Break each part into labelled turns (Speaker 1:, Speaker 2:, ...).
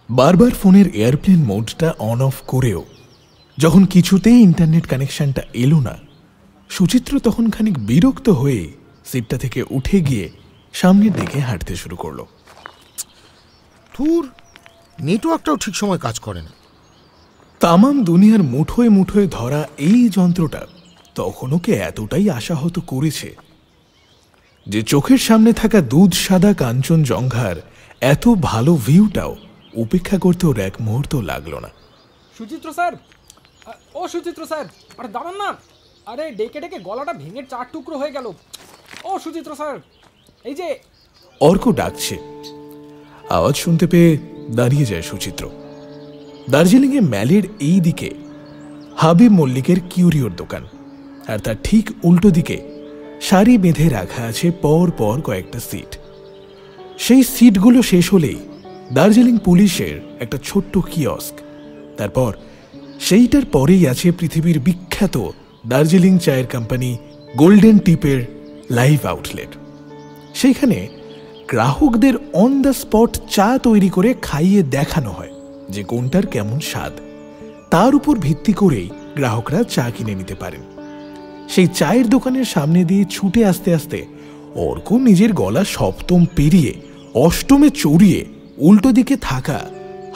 Speaker 1: বারবার ফোনের airplane মোডটা on of করেও যখন কিছুতেই ইন্টারনেট কানেকশনটা এলো না, সুচিত্র তখন খানিক বিরক্ত হয়ে সিটটা থেকে উঠে গিয়ে সামনের দিকে হাঁটতে শুরু করলো।
Speaker 2: তোর নেটওয়ার্কটাও ঠিক সময় কাজ করে না।
Speaker 1: তামাম দুনিয়ার মুঠোয় মুঠোয় ধরা এই যন্ত্রটা তখন ওকে এতটাই আশাহত করেছে যে চোখের সামনে থাকা দুধ সাদা কাঞ্চনজঙ্ঘার এত ভালো ভিউটাও উপেক্ষা করতে ওর এক মুহূর্ত লাগলো না।
Speaker 3: সুচিত্র স্যার, ও সুচিত্র স্যার, আরে দাঁড়ান না, আরে ডেকে ডেকে গলাটা ভেঙে 4 টুকরো হয়ে গেল। ও সুচিত্র স্যার, এই যে।
Speaker 1: অর্ক ডাকছে। আওয়াজ শুনতে পেয়ে দাঁড়িয়ে যায় সুচিত্র। দার্জিলিংয়ে ম্যালের এই দিকে হাবিব মল্লিকের কিউরিওর দোকান, আর তার ঠিক উল্টো দিকে সারি বেঁধে রাখা আছে পর পর কয়েকটা সিট। সেই সিটগুলো শেষ হলেই দার্জিলিং পুলিশের একটা ছোট্ট কিয়স্ক, তারপর সেইটার পরেই আছে পৃথিবীর বিখ্যাত দার্জিলিং চায়ের কোম্পানি গোল্ডেন টিপের লাইভ আউটলেট। সেইখানে গ্রাহকদের অন দ্য স্পট চা তৈরি করে খাইয়ে দেখানো হয় যে কোনটার কেমন স্বাদ। তার উপর ভিত্তি করেই গ্রাহকরা চা কিনে নিতে পারেন। সেই চায়ের দোকানের সামনে দিয়ে ছুটে আসতে আসতে অর্ক নিজের গলা সপ্তম পেরিয়ে অষ্টমে চড়িয়ে উল্টো দিকে থাকা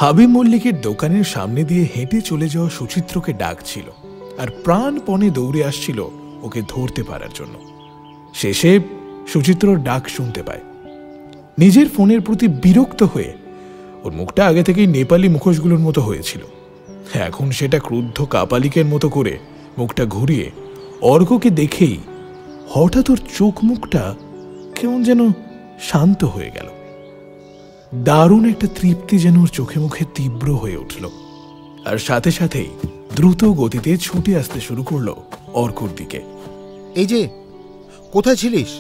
Speaker 1: হাবিব মল্লিকের দোকানের সামনে দিয়ে হেঁটে চলে যাওয়া সুচিত্রকে ডাকছিল, আর প্রাণপণে দৌড়ে আসছিল ওকে ধরতে পারার জন্য। শেষে সুচিত্রর ডাক শুনতে পায়। নিজের ফোনের প্রতি বিরক্ত হয়ে, ওর মুখটা আগে থেকেই নেপালি মুখোশগুলোর মতো হয়েছিল, এখন সেটা ক্রুদ্ধ কাপালিকের মতো করে মুখটা ঘুরিয়ে অর্ককে দেখেই হঠাৎ ওর চোখ মুখটা কেমন যেন শান্ত হয়ে গেল। দারুণ একটা তৃপ্তি যেন ওর চোখে মুখে তীব্র হয়ে উঠল, আর সাথে সাথেই দ্রুত গতিতে ছুটে আসতে শুরু করলো অর্কর দিকে।
Speaker 2: এই যে, কোথায় ছিলিস?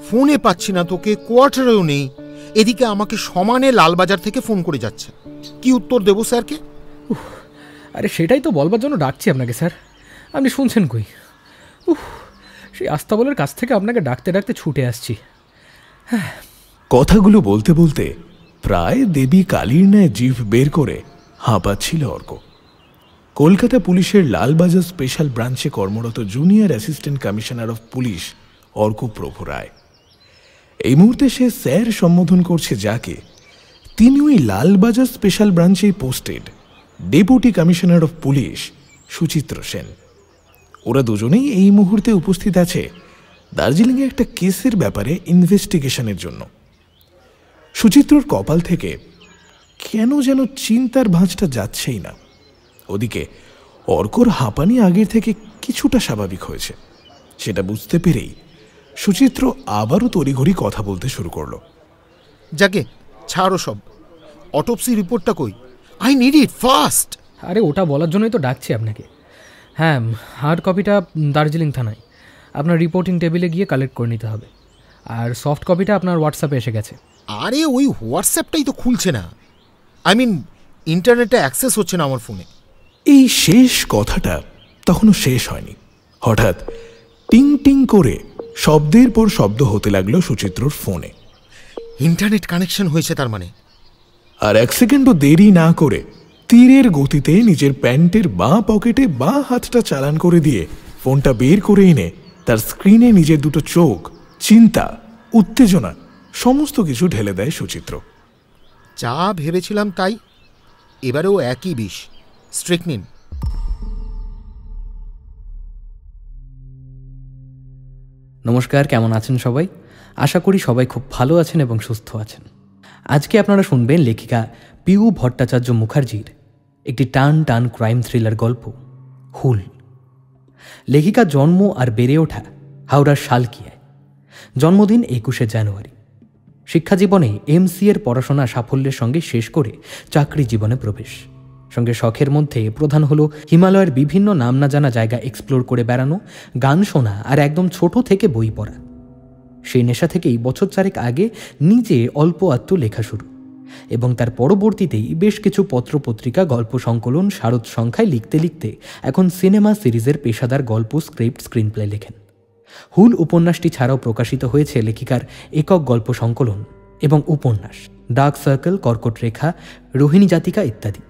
Speaker 2: ফোনে পাচ্ছি না তোকে, কোয়ার্টারেও নেই। এদিকে আমাকে সমানে লালবাজার থেকে ফোন করে যাচ্ছে। কি উত্তর দেবো স্যারকে?
Speaker 3: আরে সেটাই তো বলবার জন্য ডাকছি আপনাকে স্যার, আপনি শুনছেন কই? সেই আস্তাবলের কাছ থেকে আপনাকে ডাকতে ডাকতে ছুটে আসছি।
Speaker 1: কথাগুলো বলতে বলতে প্রায় দেবী কালীর ন্যায় জিভ বের করে হাঁপাচ্ছিল অর্ক। কলকাতা পুলিশের লালবাজার স্পেশাল ব্রাঞ্চে কর্মরত junior assistant commissioner of police Arka Prabhu Roy. এই মুহূর্তে সে স্যার সম্বোধন করছে যাকে, তিনি ওই লালবাজার স্পেশাল ব্রাঞ্চে posted deputy commissioner of police Suchitra Sen. ওরা দুজনেই এই মুহূর্তে উপস্থিত আছে দার্জিলিংয়ে একটা কেসের ব্যাপারে ইনভেস্টিগেশনের জন্য। সুচিত্রর কপাল থেকে কেন যেন চিন্তার ভাঁজটা যাচ্ছেই না। ওদিকে অর্কর হাঁপানি আগের থেকে কিছুটা স্বাভাবিক হয়েছে, সেটা বুঝতে পেরেই সুচিত্র আবারও তড়িঘড়ি কথা বলতে শুরু করলো।
Speaker 2: যাকে ছাড়ো সব, অটোপসি রিপোর্টটা কই? I need it fast.
Speaker 3: আরে ওটা বলার জন্যই তো ডাকছি আপনাকে। হ্যাঁ, হার্ড কপিটা দার্জিলিং থানায় আপনার রিপোর্টিং টেবিলে গিয়ে কালেক্ট করে নিতে হবে, আর সফট কপিটা আপনার হোয়াটসঅ্যাপে এসে গেছে।
Speaker 2: আরে ওই হোয়াটসঅ্যাপটাই তো খুলছে না, ইন্টারনেটে অ্যাক্সেস হচ্ছে না আমার ফোনে।
Speaker 1: এই শেষ কথাটা তখনও শেষ হয়নি, হঠাৎ টিং টিং করে শব্দের পর শব্দ হতে লাগলো সুচিত্রর ফোনে।
Speaker 2: ইন্টারনেট কানেকশন হয়েছে তার মানে।
Speaker 1: আর এক সেকেন্ডও দেরি না করে তীরের গতিতে নিজের প্যান্টের বাঁ পকেটে বাঁ হাতটা চালান করে দিয়ে ফোনটা বের করে এনে তার স্ক্রিনে নিজের দুটো চোখ, চিন্তা, উত্তেজনা সমস্ত কিছু ঢেলে দেয় সুচিত্র।
Speaker 2: যা ভেবেছিলাম তাই, এবারেও একই বিষ, স্ট্রিকনিন।
Speaker 4: নমস্কার, কেমন আছেন সবাই? আশা করি সবাই খুব ভালো আছেন এবং সুস্থ আছেন। আজকে আপনারা শুনবেন লেখিকা পিউ ভট্টাচার্য মুখার্জির একটি টান টান ক্রাইম থ্রিলার গল্প, হুল। লেখিকা জন্ম আর বেড়ে ওঠা হাওড়ার শালকিয়ায়। জন্মদিন 21শে জানুয়ারি। শিক্ষাজীবনে MCA এর পড়াশোনা সাফল্যের সঙ্গে শেষ করে চাকরি জীবনে প্রবেশ। সঙ্গে শখের মধ্যে প্রধান হলো হিমালয়ের বিভিন্ন নাম না জানা জায়গা এক্সপ্লোর করে বেড়ানো, গান শোনা আর একদম ছোট থেকে বই পড়া। সেই নেশা থেকেই বছর 4 আগে নিজে অল্প আত্ম লেখা শুরু, এবং তার পরবর্তীতেই বেশ কিছু পত্রপত্রিকা, গল্প সংকলন, শারদ সংখ্যায় লিখতে লিখতে এখন সিনেমা সিরিজের পেশাদার গল্প, স্ক্রিপ্ট, স্ক্রিনপ্লে লেখেন। হুল উপন্যাসটি ছাড়াও প্রকাশিত হয়েছে লেখিকার একক গল্প সংকলন এবং উপন্যাস। ডার্ক সার্কেল, কর্কট রেখা, রোহিণী জাতিকা ইত্যাদি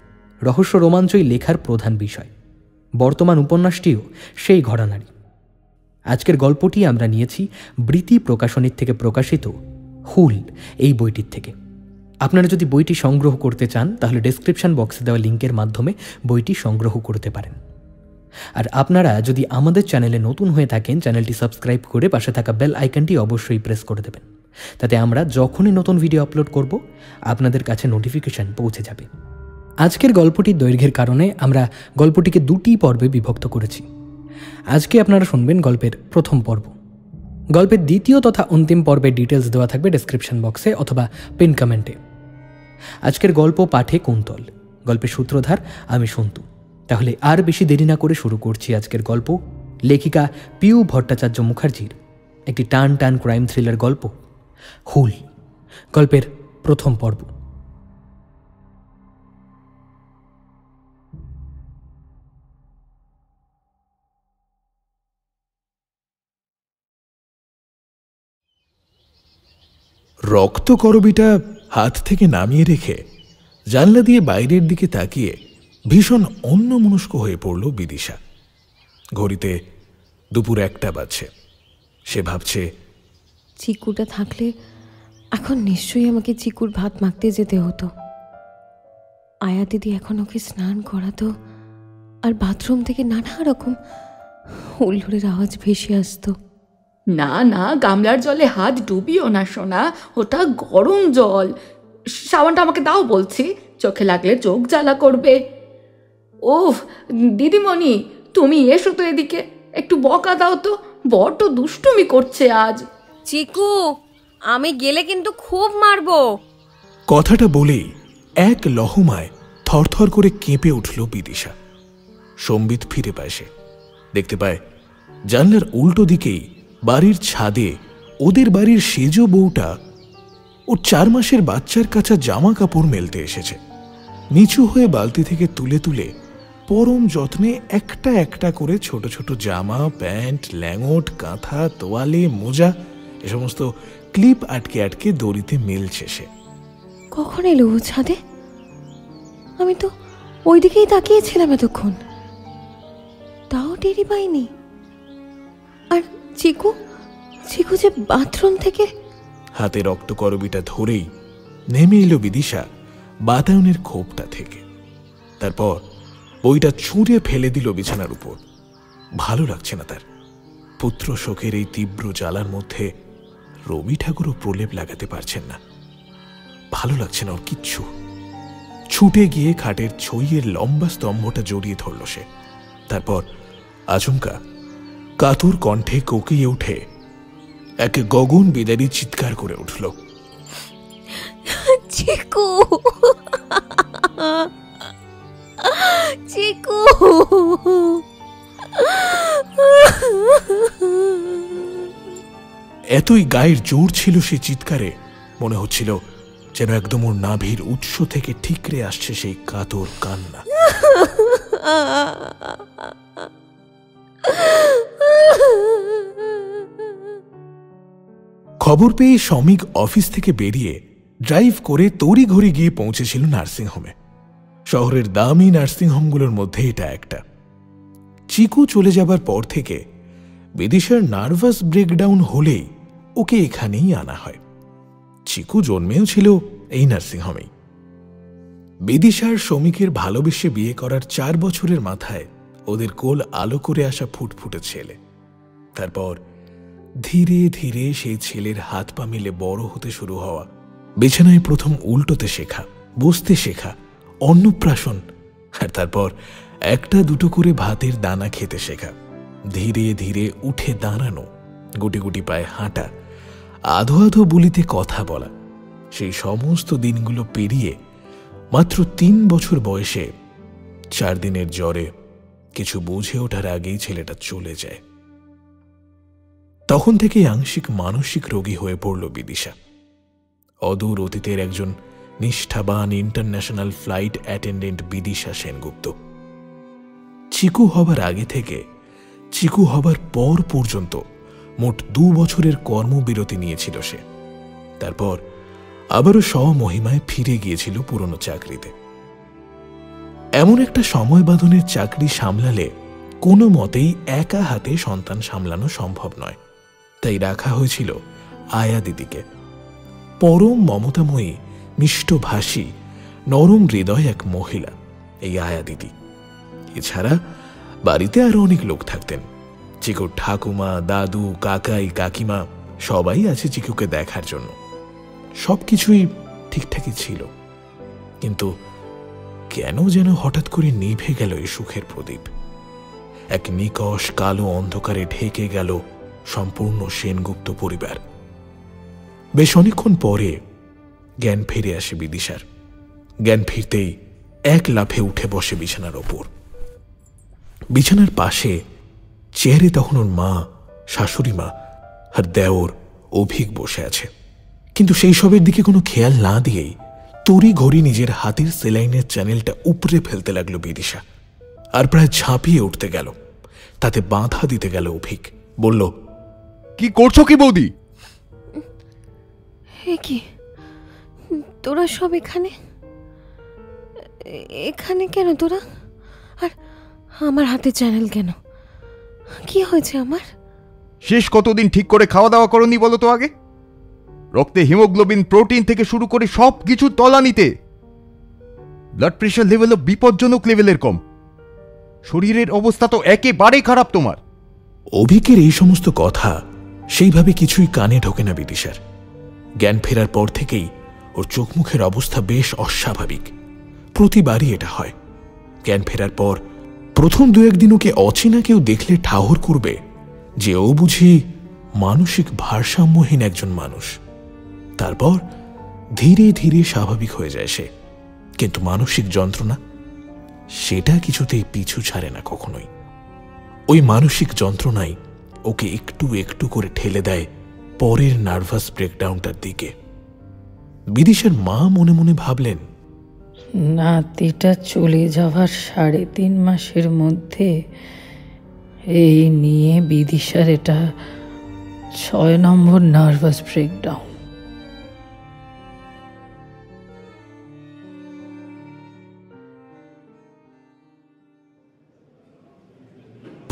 Speaker 4: রহস্য রোমাঞ্চই লেখার প্রধান বিষয়। বর্তমান উপন্যাসটিও সেই ঘরানারই। আজকের গল্পটি আমরা নিয়েছি বৃতি প্রকাশনীর থেকে প্রকাশিত হুল এই বইটির থেকে। আপনারা যদি বইটি সংগ্রহ করতে চান তাহলে ডেসক্রিপশন বক্সে দেওয়া লিঙ্কের মাধ্যমে বইটি সংগ্রহ করতে পারেন। আর আপনারা যদি আমাদের চ্যানেলে নতুন হয়ে থাকেন, চ্যানেলটি সাবস্ক্রাইব করে পাশে থাকা বেল আইকনটি অবশ্যই প্রেস করে দেবেন, তাতে আমরা যখনই নতুন ভিডিও আপলোড করব আপনাদের কাছে নোটিফিকেশন পৌঁছে যাবে। আজকের গল্পটির দৈর্ঘ্যের কারণে আমরা গল্পটিকে দুটি পর্বে বিভক্ত করেছি। আজকে আপনারা শুনবেন গল্পের প্রথম পর্ব। গল্পের দ্বিতীয় তথা অন্তিম পর্বের ডিটেলস দেওয়া থাকবে ডেসক্রিপশন বক্সে অথবা পিন কমেন্টে। আজকের গল্প পাঠে কুন্তল, গল্পের সূত্রধার আমি সন্তু। তাহলে আর বেশি দেরি না করে শুরু করছি আজকের গল্প, লেখিকা পিউ ভট্টাচার্য মুখার্জির একটি টান টান ক্রাইম থ্রিলার গল্প হুল, গল্পের প্রথম পর্ব।
Speaker 1: রক্তকরবীটা হাত থেকে নামিয়ে রেখে জানলা দিয়ে বাইরের দিকে তাকিয়ে ভীষণ অন্যমনস্ক হয়ে পড়ল বিদিশা। ঘড়িতে দুপুর 1টা বাজছে। সে ভাবছে,
Speaker 5: চিকুটা থাকলে এখন নিশ্চয়ই আমাকে চিকুর ভাত মাখতে যেতে হতো। আয়া দিদি এখন ওকে স্নান করাতো, আর বাথরুম থেকে নানা রকম হুল্লোড়ের আওয়াজ ভেসে আসতো।
Speaker 6: না না, গামলার জলে হাত ডুবিও না সোনা, ওটা গরম জল। সাবানটা আমাকে দাও বলছি, চোখে লাগলে চোখ জ্বালা করবে। ওহ দিদিমণি, তুমি এসো তো এদিকে, একটু বকা দাও তো, বড্ড দুষ্টুমি করছে আজ।
Speaker 5: চিকু, আমি গেলে কিন্তু খুব মারবো।
Speaker 1: কথাটা বলেই এক লহমায় থরথর করে কেঁপে উঠল বিদিশা। সম্বিত ফিরে পায়। সে দেখতে পায় জানলার উল্টো দিকেই বাড়ির ছাদে ওদের বাড়ির সেজ বউটা ওর 4 মাসের বাচ্চার কাছা জামা কাপড় মেলতে এসেছে। নিচু হয়ে বালতি থেকে তুলে তুলে পরম যত্নে একটা একটা করে ছোট ছোট জামা, প্যান্ট, ল্যাঙট, কাঁথা, তোয়ালে, মোজা এ সমস্ত ক্লিপ আটকে আটকে দড়িতে মেলছে সে।
Speaker 5: কখন এলো ও ছাদে? আমি তো ওই দিকেই তাকিয়েছিলাম এতক্ষণ, তাও টেরি পাইনি। আর চিকু চিকু যে বাথরুম থেকে।
Speaker 1: হাতে রক্তকরবীটা ধরেই নেমে এলো বিদিশা বাতায়নের খোপটা থেকে। তারপর বইটা ছুঁড়ে ফেলে দিল বিছানার উপর। ভালো লাগছে না তার। পুত্র শোকের এই তীব্র জ্বালার মধ্যে রবি ঠাকুরও প্রলেপ লাগাতে পারছেন না। ভালো লাগছে না ওর কিচ্ছু। ছুটে গিয়ে খাটের ছইয়ের লম্বা স্তম্ভটা জড়িয়ে ধরল সে। তারপর আচমকা কাতর কণ্ঠে কোকিয়ে উঠে এক গগন বিদারী চিৎকার করে উঠল,
Speaker 5: চিকু, চিকু।
Speaker 1: এতই গায়ের জোর ছিল সে চিৎকারে, মনে হচ্ছিল যেন একদম ওর নাভির উৎস থেকে ঠিকরে আসছে সেই কাতর কান্না। খবর পেয়ে শ্রমিক অফিস থেকে বেরিয়ে ড্রাইভ করে তড়িঘড়ি গিয়ে পৌঁছেছিল নার্সিংহোমে। শহরের দামি নার্সিংহোমগুলোর মধ্যে এটা একটা। চিকু চলে যাবার পর থেকে বিদিশার নার্ভাস ব্রেকডাউন হলেই ওকে এখানেই আনা হয়। চিকু জন্মেও ছিল এই নার্সিংহোমেই। বিদিশার শ্রমিকের ভালোবেসে বিয়ে করার 4 বছরের মাথায় ওদের কোল আলো করে আসা ফুটফুটে ছেলে। তারপর ধীরে ধীরে সেই ছেলের হাত পা মিলে বড় হতে শুরু হওয়া, বিছানায় প্রথম উল্টোতে শেখা, বসতে শেখা, অন্নপ্রাশন, আর তারপর একটা দুটো করে ভাতের দানা খেতে শেখা, ধীরে ধীরে উঠে দাঁড়ানো, গুটি গুটি পায়ে হাঁটা, আধো আধো বলিতে কথা বলা, সেই সমস্ত দিনগুলো পেরিয়ে মাত্র 3 বছর বয়সে 4 দিনের জ্বরে কিছু বুঝে ওঠার আগেই ছেলেটা চলে যায়। তখন থেকেই আংশিক মানসিক রোগী হয়ে পড়ল বিদিশা। অদূর অতীতের একজন নিষ্ঠাবান international flight attendant Bidisha Sengupta. Chiku হবার আগে থেকে চিকু হবার পর পর্যন্ত মোট 2 বছরের কর্মবিরতি নিয়েছিল সে। তারপর আবারও স্বমহিমায় ফিরে গিয়েছিল পুরনো চাকরিতে। এমন একটা সময় বাঁধনের চাকরি সামলালে কোনো মতেই একা হাতে সন্তান সামলানো সম্ভব নয়, তাই রাখা হয়েছিল আয়া দিদিকে। পরম মমতাময়ী, মিষ্টভাষী, নরম হৃদয় এক মহিলা এই আয়া দিদি। এছাড়া বাড়িতে আরো অনেক লোক থাকতেন। চিকুর ঠাকুমা, দাদু, কাকাই, কাকিমা সবাই আছে চিকুকে দেখার জন্য। সবকিছুই ঠিকঠাকই ছিল, কিন্তু কেন যেন হঠাৎ করে নিভে গেল এই সুখের প্রদীপ। এক নিকষ কালো অন্ধকারে ঢেকে গেল সম্পূর্ণ সেনগুপ্ত পরিবার। বেশ অনেকক্ষণ পরে জ্ঞান ফিরে আসে বিদিশার। জ্ঞান ফিরতেই এক লাফে উঠে বসে বিছানার ওপর। বিছানার পাশে চেয়ারে তখন ওর মা, শাশুড়ি মা আর দেওর অভিক বসে আছে। কিন্তু সেই সবের দিকে কোনো খেয়াল না দিয়েই তড়ি ঘড়ি নিজের হাতের সেলাইনের চ্যানেলটা উপড়ে ফেলতে লাগলো বিদিশা, আর প্রায় ঝাঁপিয়ে উঠতে গেল। তাতে বাধা দিতে গেল অভিক। বলল,
Speaker 7: কি করছো কি বৌদি?
Speaker 5: কি তোরা সব এখানে এখানে কেন তোরা? আর আমার হাতে চ্যানেল কেন? কি হয়েছে আমার?
Speaker 7: শেষ কতদিন ঠিক করে খাওয়া দাওয়া করনি বলো তো আগে? রক্তে হিমোগ্লোবিন, প্রোটিন থেকে শুরু করে সব কিছু তলানিতে। ব্লাড প্রেশার লেভেলও বিপজ্জনক লেভেলের কম। শরীরের অবস্থা তো একেবারে খারাপ তোমার।
Speaker 1: অভিকের এই সমস্ত কথা সেইভাবে কিছুই কানে ঢোকে না বিদিশার। জ্ঞান ফেরার পর থেকেই ওর চোখ মুখের অবস্থা বেশ অস্বাভাবিক। প্রতিবারই এটা হয়। জ্ঞান ফেরার পর প্রথম দু একদিন ওকে অচেনা কেউ দেখলে ঠাহর করবে যে ও বুঝি মানসিক ভারসাম্যহীন একজন মানুষ। তারপর ধীরে ধীরে স্বাভাবিক হয়ে যায় সে। কিন্তু মানসিক যন্ত্রণা, সেটা কিছুতেই পিছু ছাড়ে না কখনোই। ওই মানসিক যন্ত্রণাই ওকে একটু একটু করে ঠেলে দেয় পরের নার্ভাস ব্রেকডাউনটার দিকে। বিদিশার মা মনে মনে ভাবলেন,
Speaker 8: নাতিটা চলে যাওয়ার 3.5 মাসের মধ্যে এই নিয়ে বিদিশার এটা 6 নম্বর নার্ভাস ব্রেকডাউন।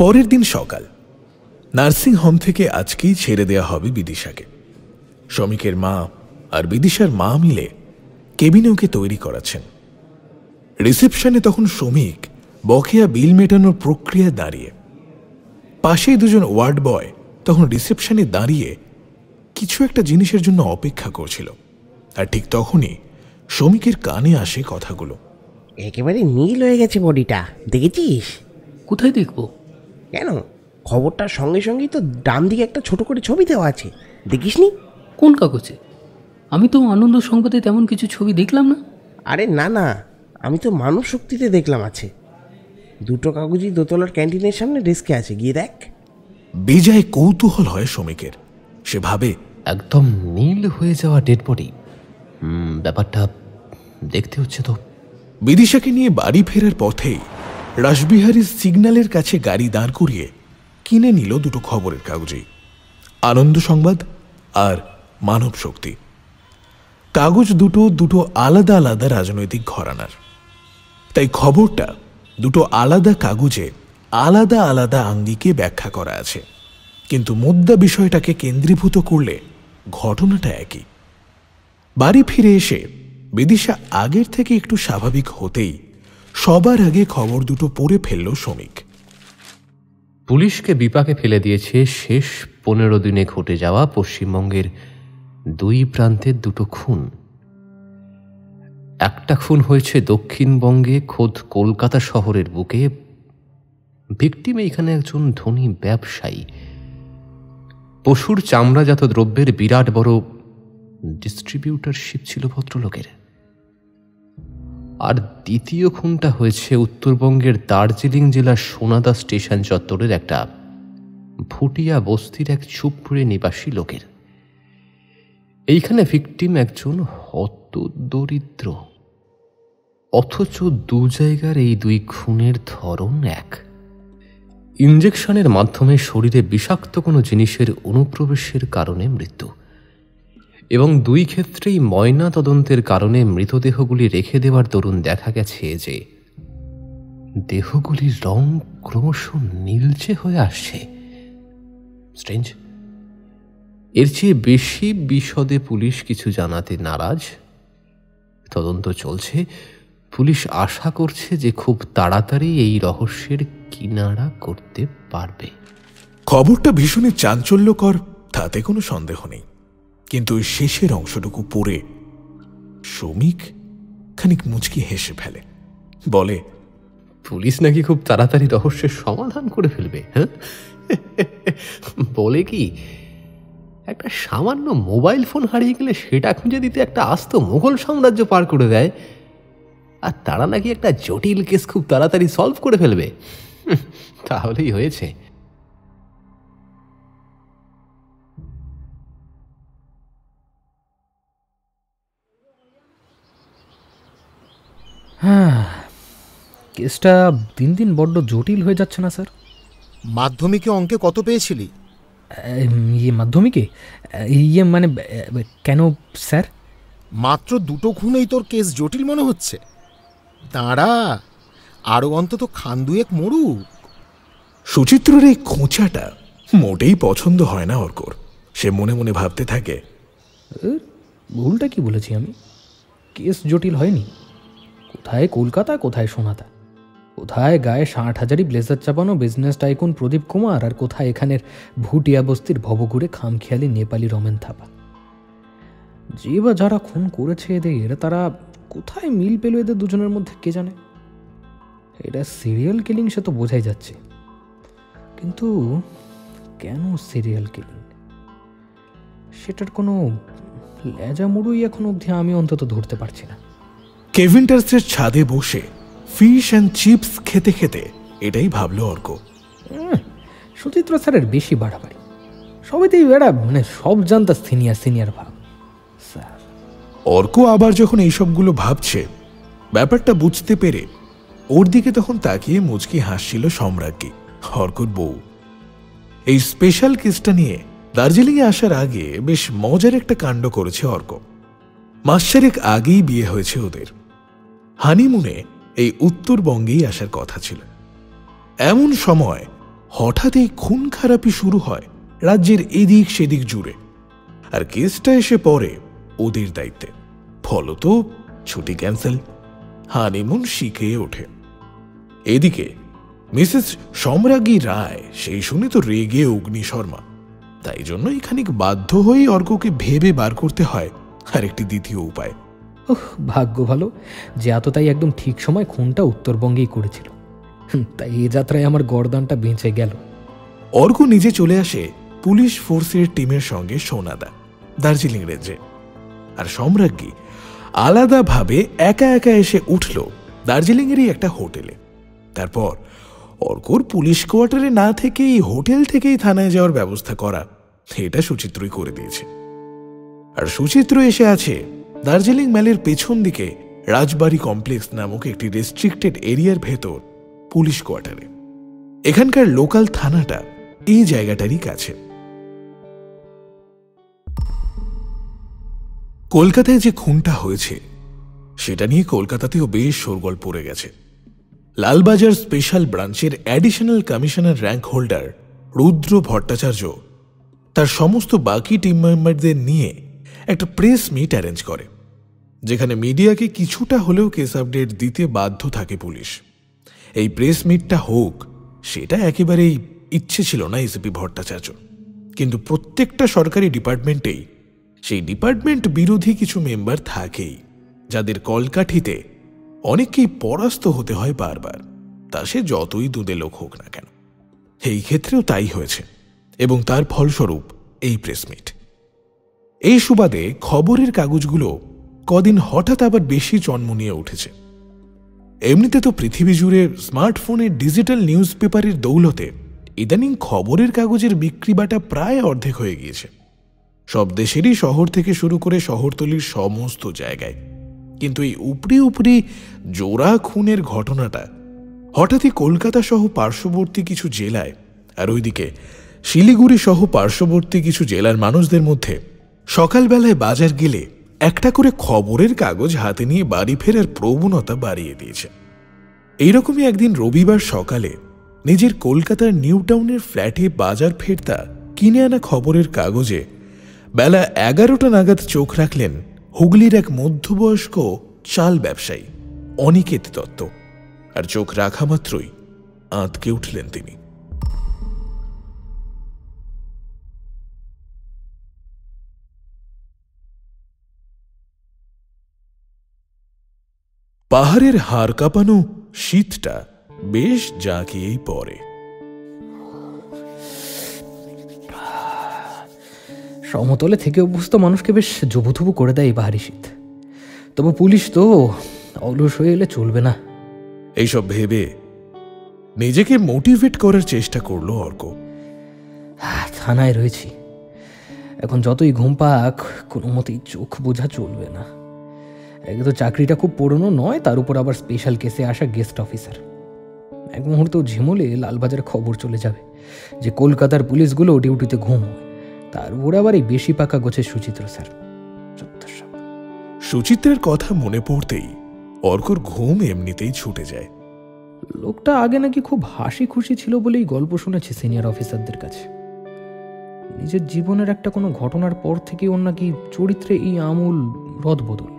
Speaker 1: পরের দিন সকাল। নার্সিং হোম থেকে আজকেই ছেড়ে দেয়া হবে বিদিশাকে। শ্রমিকের মা আর বিদিশার মা মিলে কেবিনে ওকে তৈরি করাচ্ছেন। রিসেপশনে তখন শ্রমিক বকেয়া বিল মেটানোর প্রক্রিয়া দাঁড়িয়ে। পাশেই দুজন ওয়ার্ড বয় তখন রিসেপশনে দাঁড়িয়ে কিছু একটা জিনিসের জন্য অপেক্ষা করছিল। আর ঠিক তখনই শ্রমিকের কানে আসে কথাগুলো।
Speaker 9: একেবারে নীল হয়ে গেছে বডিটা, দেখেছিস?
Speaker 4: কোথায় দেখব?
Speaker 9: কেন, খবরটার সঙ্গে সঙ্গেই তো ডান দিকে একটা ছোট করে ছবি দেওয়া আছে, দেখিসনি?
Speaker 4: কোন কাগজে? আমি তো আনন্দ সংবাদে তেমন কিছু ছবি দেখলাম না।
Speaker 9: আরে না না, আমি তো মানব শক্তিতে দেখলাম আছে। 2টো কাগজই দোতলার ক্যান্টিনের সামনে ডেস্কে আছে, গিয়ে দেখ।
Speaker 1: বেজায় কৌতূহল হয় শ্রমিকের। সে ভাবে,
Speaker 10: একদম নীল হয়ে যাওয়া ডেড বডি, ব্যাপারটা দেখতে হচ্ছে তো।
Speaker 1: বিদিশাকে নিয়ে বাড়ি ফেরার পথেই রাসবিহারীর সিগন্যালের কাছে গাড়ি দাঁড় করিয়ে কিনে নিল 2টো খবরের কাগজেই, আনন্দ সংবাদ আর মানব শক্তি। কাগজ দুটো আলাদা আলাদা রাজনৈতিক ঘরানার, তাই খবরটা 2টো আলাদা কাগজে আলাদা আলাদা আঙ্গিকে ব্যাখ্যা করা আছে। কিন্তু মুদ্রা বিষয়টাকে কেন্দ্রীভূত করলে ঘটনাটা একই। বাড়ি ফিরে এসে বিদিশা আগের থেকে একটু স্বাভাবিক হতেই সবার আগে খবর 2টো পড়ে ফেলল শ্রমিক।
Speaker 10: পুলিশকে বিপাকে ফেলে দিয়েছে শেষ 15 দিনে ঘটে যাওয়া পশ্চিমবঙ্গের 2 প্রান্তের 2টো খুন। একটা খুন হয়েছে দক্ষিণবঙ্গে, খোদ কলকাতা শহরের বুকে। ভিকটিম এখানে একজন ধনী ব্যবসায়ী, পশুর চামড়াজাত দ্রব্যের বিরাট বড় ডিস্ট্রিবিউটারশিপ ছিল ভদ্রলোকের। আর দ্বিতীয় খুনটা হয়েছে উত্তরবঙ্গের দার্জিলিং জেলার সোনাদা স্টেশন চত্বরের একটা ভুটিয়া বস্তির এক চুপড়ে নিবাসী লোকের। এইখানে ভিকটিম একজন হতদরিদ্র, অথচ 2 জায়গার এই 2 খুনের ধরন এক। ইঞ্জেকশনের মাধ্যমে শরীরে বিষাক্ত কোনো জিনিসের অনুপ্রবেশের কারণে মৃত্যু। এবং দুই ক্ষেত্রেই ময়না তদন্তের কারণে মৃতদেহগুলি রেখে দেওয়ার দরুন দেখা গেছে যে দেহগুলির রং ক্রমশ নীলচে হয়ে আসছে। স্ট্রেঞ্জ। এর চেয়ে বেশি বিশদে পুলিশ কিছু জানাতে নারাজ। তদন্ত চলছে। পুলিশ আশা করছে যে খুব তাড়াতাড়ি এই রহস্যের কিনারা করতে পারবে।
Speaker 1: খবরটা ভীষণই চাঞ্চল্যকর, তাতে কোনো সন্দেহ নেই, কিন্তু ওই শেষের অংশটুকু পড়ে শ্রমিক খানিক মুচকি হেসে ফেলে, বলে,
Speaker 10: পুলিশ নাকি খুব তাড়াতাড়ি রহস্যের সমাধান করে ফেলবে। হ্যাঁ, বলে কি একটা সামান্য মোবাইল ফোন হারিয়ে গেলে সেটা খুঁজে দিতে একটা আস্ত মুঘল সাম্রাজ্য পার করে দেয়, আর তারা নাকি একটা জটিল কেস খুব তাড়াতাড়ি সলভ করে ফেলবে। তাহলেই হয়েছে।
Speaker 3: হ্যাঁ, কেসটা দিন দিন বড্ড জটিল হয়ে যাচ্ছে না স্যার?
Speaker 2: মাধ্যমিকে অঙ্কে কত পেয়েছিলি?
Speaker 3: মাধ্যমিকে মানে কেন স্যার?
Speaker 2: মাত্র 2টো খুনেই তোর কেস জটিল মনে হচ্ছে? তাঁরা আরও অন্তত খান 2 মরুক।
Speaker 1: সুচিত্রর এই খোঁচাটা মোটেই পছন্দ হয় না অর্কর। সে মনে মনে ভাবতে থাকে,
Speaker 3: ভুলটা কি বলেছি আমি? কেস জটিল হয়নি। কোথায় কলকাতা, কোথায় সোনাদা, কোথায় গায়ে 60,000 ব্লেজার চাপানো বিজনেস টাইকুন প্রদীপ কুমার, আর কোথায় এখানের ভুটিয়া বস্তির ভবঘুরে খামখেয়ালি নেপালি রমেন থাপা। যে বা যারা খুন করেছে এদের, তারা কোথায় মিল পেল এদের দুজনের মধ্যে কে জানে। এটা সিরিয়াল কিলিং সে তো বোঝাই যাচ্ছে, কিন্তু কেন সিরিয়াল কিলিং সেটার কোনো লেজা মুড়ুই এখন অবধি আমি অন্তত ধরতে পারছি না।
Speaker 1: কেভিন্টার্সের ছাদে বসে ফিশ অ্যান্ড চিপস খেতে খেতে এটাই ভাবল অর্ক।
Speaker 3: সুচিত্র স্যারের বেশি বাড়াবাড়ি, সবাইতেই বেড়া, মানে সব জানতা সিনিয়র ভাব স্যার।
Speaker 1: অর্ক আবার যখন এইসবগুলো ভাবছে, ব্যাপারটা বুঝতে পেরে ওর দিকে তখন তাকিয়ে মুচকি হাসছিল সম্রাজ্ঞী, অর্কর বউ। এই স্পেশাল কেসটা নিয়ে দার্জিলিংয়ে আসার আগে বেশ মজার একটা কাণ্ড করেছে অর্ক। মাস 4 আগেই বিয়ে হয়েছে ওদের। হানিমুনে এই উত্তরবঙ্গেই আসার কথা ছিল। এমন সময় হঠাৎ এই খুন খারাপি শুরু হয় রাজ্যের এদিক সেদিক জুড়ে, আর কেসটা এসে পড়ে ওদের দায়িত্বে। ফলত ছুটি ক্যান্সেল, হানিমুন শিখে ওঠে। এদিকে মিসেস সম্রাজ্ঞী রায় সেই শুনে তো রেগে অগ্নি শর্মা। তাই জন্যই খানিক বাধ্য হয়েই অর্ককে ভেবে বার করতে হয় আর একটি দ্বিতীয় উপায়।
Speaker 3: ভাগ্য ভালো যে এতটাই একদম ঠিক সময় খুনটা উত্তরবঙ্গেই করেছিল, তাই এ যাত্রায় আমার গর্দানটা বেঁচে গেল।
Speaker 1: অর্ক নিজে চলে আসে পুলিশ ফোর্সের টিমের সঙ্গে সোনাদা দার্জিলিং রেঞ্জে, আর সম্রাজ্ঞী আলাদাভাবে একা একা এসে উঠল দার্জিলিংয়েরই একটা হোটেলে। তারপর অর্কর পুলিশ কোয়ার্টারে না থেকেই হোটেল থেকেই থানায় যাওয়ার ব্যবস্থা করা, এটা সুচিত্রই করে দিয়েছে। আর সুচিত্র এসে আছে দার্জিলিং ম্যালের পেছন দিকে রাজবাড়ি কমপ্লেক্স নামক একটি রেস্ট্রিক্টেড এরিয়ার ভেতর পুলিশ কোয়ার্টারে। এখানকার লোকাল থানাটা এই জায়গাটারই কাছে। কলকাতায় যে খুনটা হয়েছে সেটা নিয়ে কলকাতাতেও বেশ শোরগোল পড়ে গেছে। লালবাজার স্পেশাল ব্রাঞ্চের অ্যাডিশনাল কমিশনার র্যাঙ্ক হোল্ডার রুদ্র ভট্টাচার্য তার সমস্ত বাকি টিম মেম্বারদের নিয়ে একটা প্রেস মিট অ্যারেঞ্জ করে, যেখানে মিডিয়াকে কিছুটা হলেও কেস আপডেট দিতে বাধ্য থাকে পুলিশ। এই প্রেস মিটটা হোক সেটা একেবারেই ইচ্ছে ছিল না এসিপি ভট্টাচার্য, কিন্তু প্রত্যেকটা সরকারি ডিপার্টমেন্টেই সেই ডিপার্টমেন্ট বিরোধী কিছু মেম্বার থাকেই, যাদের কলকাঠিতে অনেককেই পরাস্ত হতে হয় বারবার, তা সে যতই দুদে লোক হোক না কেন। এই ক্ষেত্রেও তাই হয়েছে, এবং তার ফলস্বরূপ এই প্রেসমিট। এই সুবাদে খবরের কাগজগুলো কদিন হঠাৎ আবার বেশি চনমনিয়ে উঠেছে। এমনিতে তো পৃথিবী জুড়ে স্মার্টফোনের ডিজিটাল নিউজ পেপারের দৌলতে ইদানিং খবরের কাগজের বিক্রি বাটা প্রায় অর্ধেক হয়ে গিয়েছে, সব দেশেরই শহর থেকে শুরু করে শহরতলির সমস্ত জায়গায়। কিন্তু এই উপরি উপরি জোড়া খুনের ঘটনাটা হঠাৎই কলকাতা সহ পার্শ্ববর্তী কিছু জেলায়, আর ওইদিকে শিলিগুড়ি সহ পার্শ্ববর্তী কিছু জেলার মানুষদের মধ্যে সকালবেলায় বাজার গেলে একটা করে খবরের কাগজ হাতে নিয়ে বাড়ি ফেরার প্রবণতা বাড়িয়ে দিয়েছে। এইরকমই একদিন রবিবার সকালে নিজের কলকাতার নিউ টাউনের ফ্ল্যাটে বাজার ফেরতা কিনে আনা খবরের কাগজে বেলা 11টা নাগাদ চোখ রাখলেন হুগলির এক মধ্যবয়স্ক চাল ব্যবসায়ী অনিকেত দত্ত। আর চোখ রাখা মাত্রই আঁতকে উঠলেন তিনি। পাহাড়ের হাড় কাঁপানো শীতটা বেশ জাঁকিয়েই পড়ে।
Speaker 3: সমতলে থেকে অভ্যস্ত মানুষকে বেশ জবুথুবু করে দেয় এই পাহাড়ি শীত। তবে পুলিশ তো অলস হয়ে এলে চলবে না।
Speaker 1: এইসব ভেবে নিজেকে মোটিভেট করার চেষ্টা করলো অর্ক।
Speaker 3: থানায় রয়েছি, এখন যতই ঘুম পাক কোনো মতেই চোখ বোঝা চলবে না। একে তো চাকরিটা খুব পুরনো নয়, তার উপর আবার স্পেশাল কেসে আসা গেস্ট অফিসার। এক মুহূর্তেও ঝিমলে লালবাজারে খবর চলে যাবে যে কলকাতার পুলিশগুলো ডিউটিতে ঘুম হয়। তার উপর আবার এই বেশি পাকা গোছের সুচিত্র স্যার।
Speaker 1: সুচিত্রের কথা মনে পড়তেই অর্কর ঘুম এমনিতেই ছুটে যায়।
Speaker 3: লোকটা আগে নাকি খুব হাসি খুশি ছিল বলেই গল্প শুনেছি সিনিয়র অফিসারদের কাছে। নিজের জীবনের একটা কোনো ঘটনার পর থেকে ওর নাকি চরিত্রে এই আমূল রদবদল।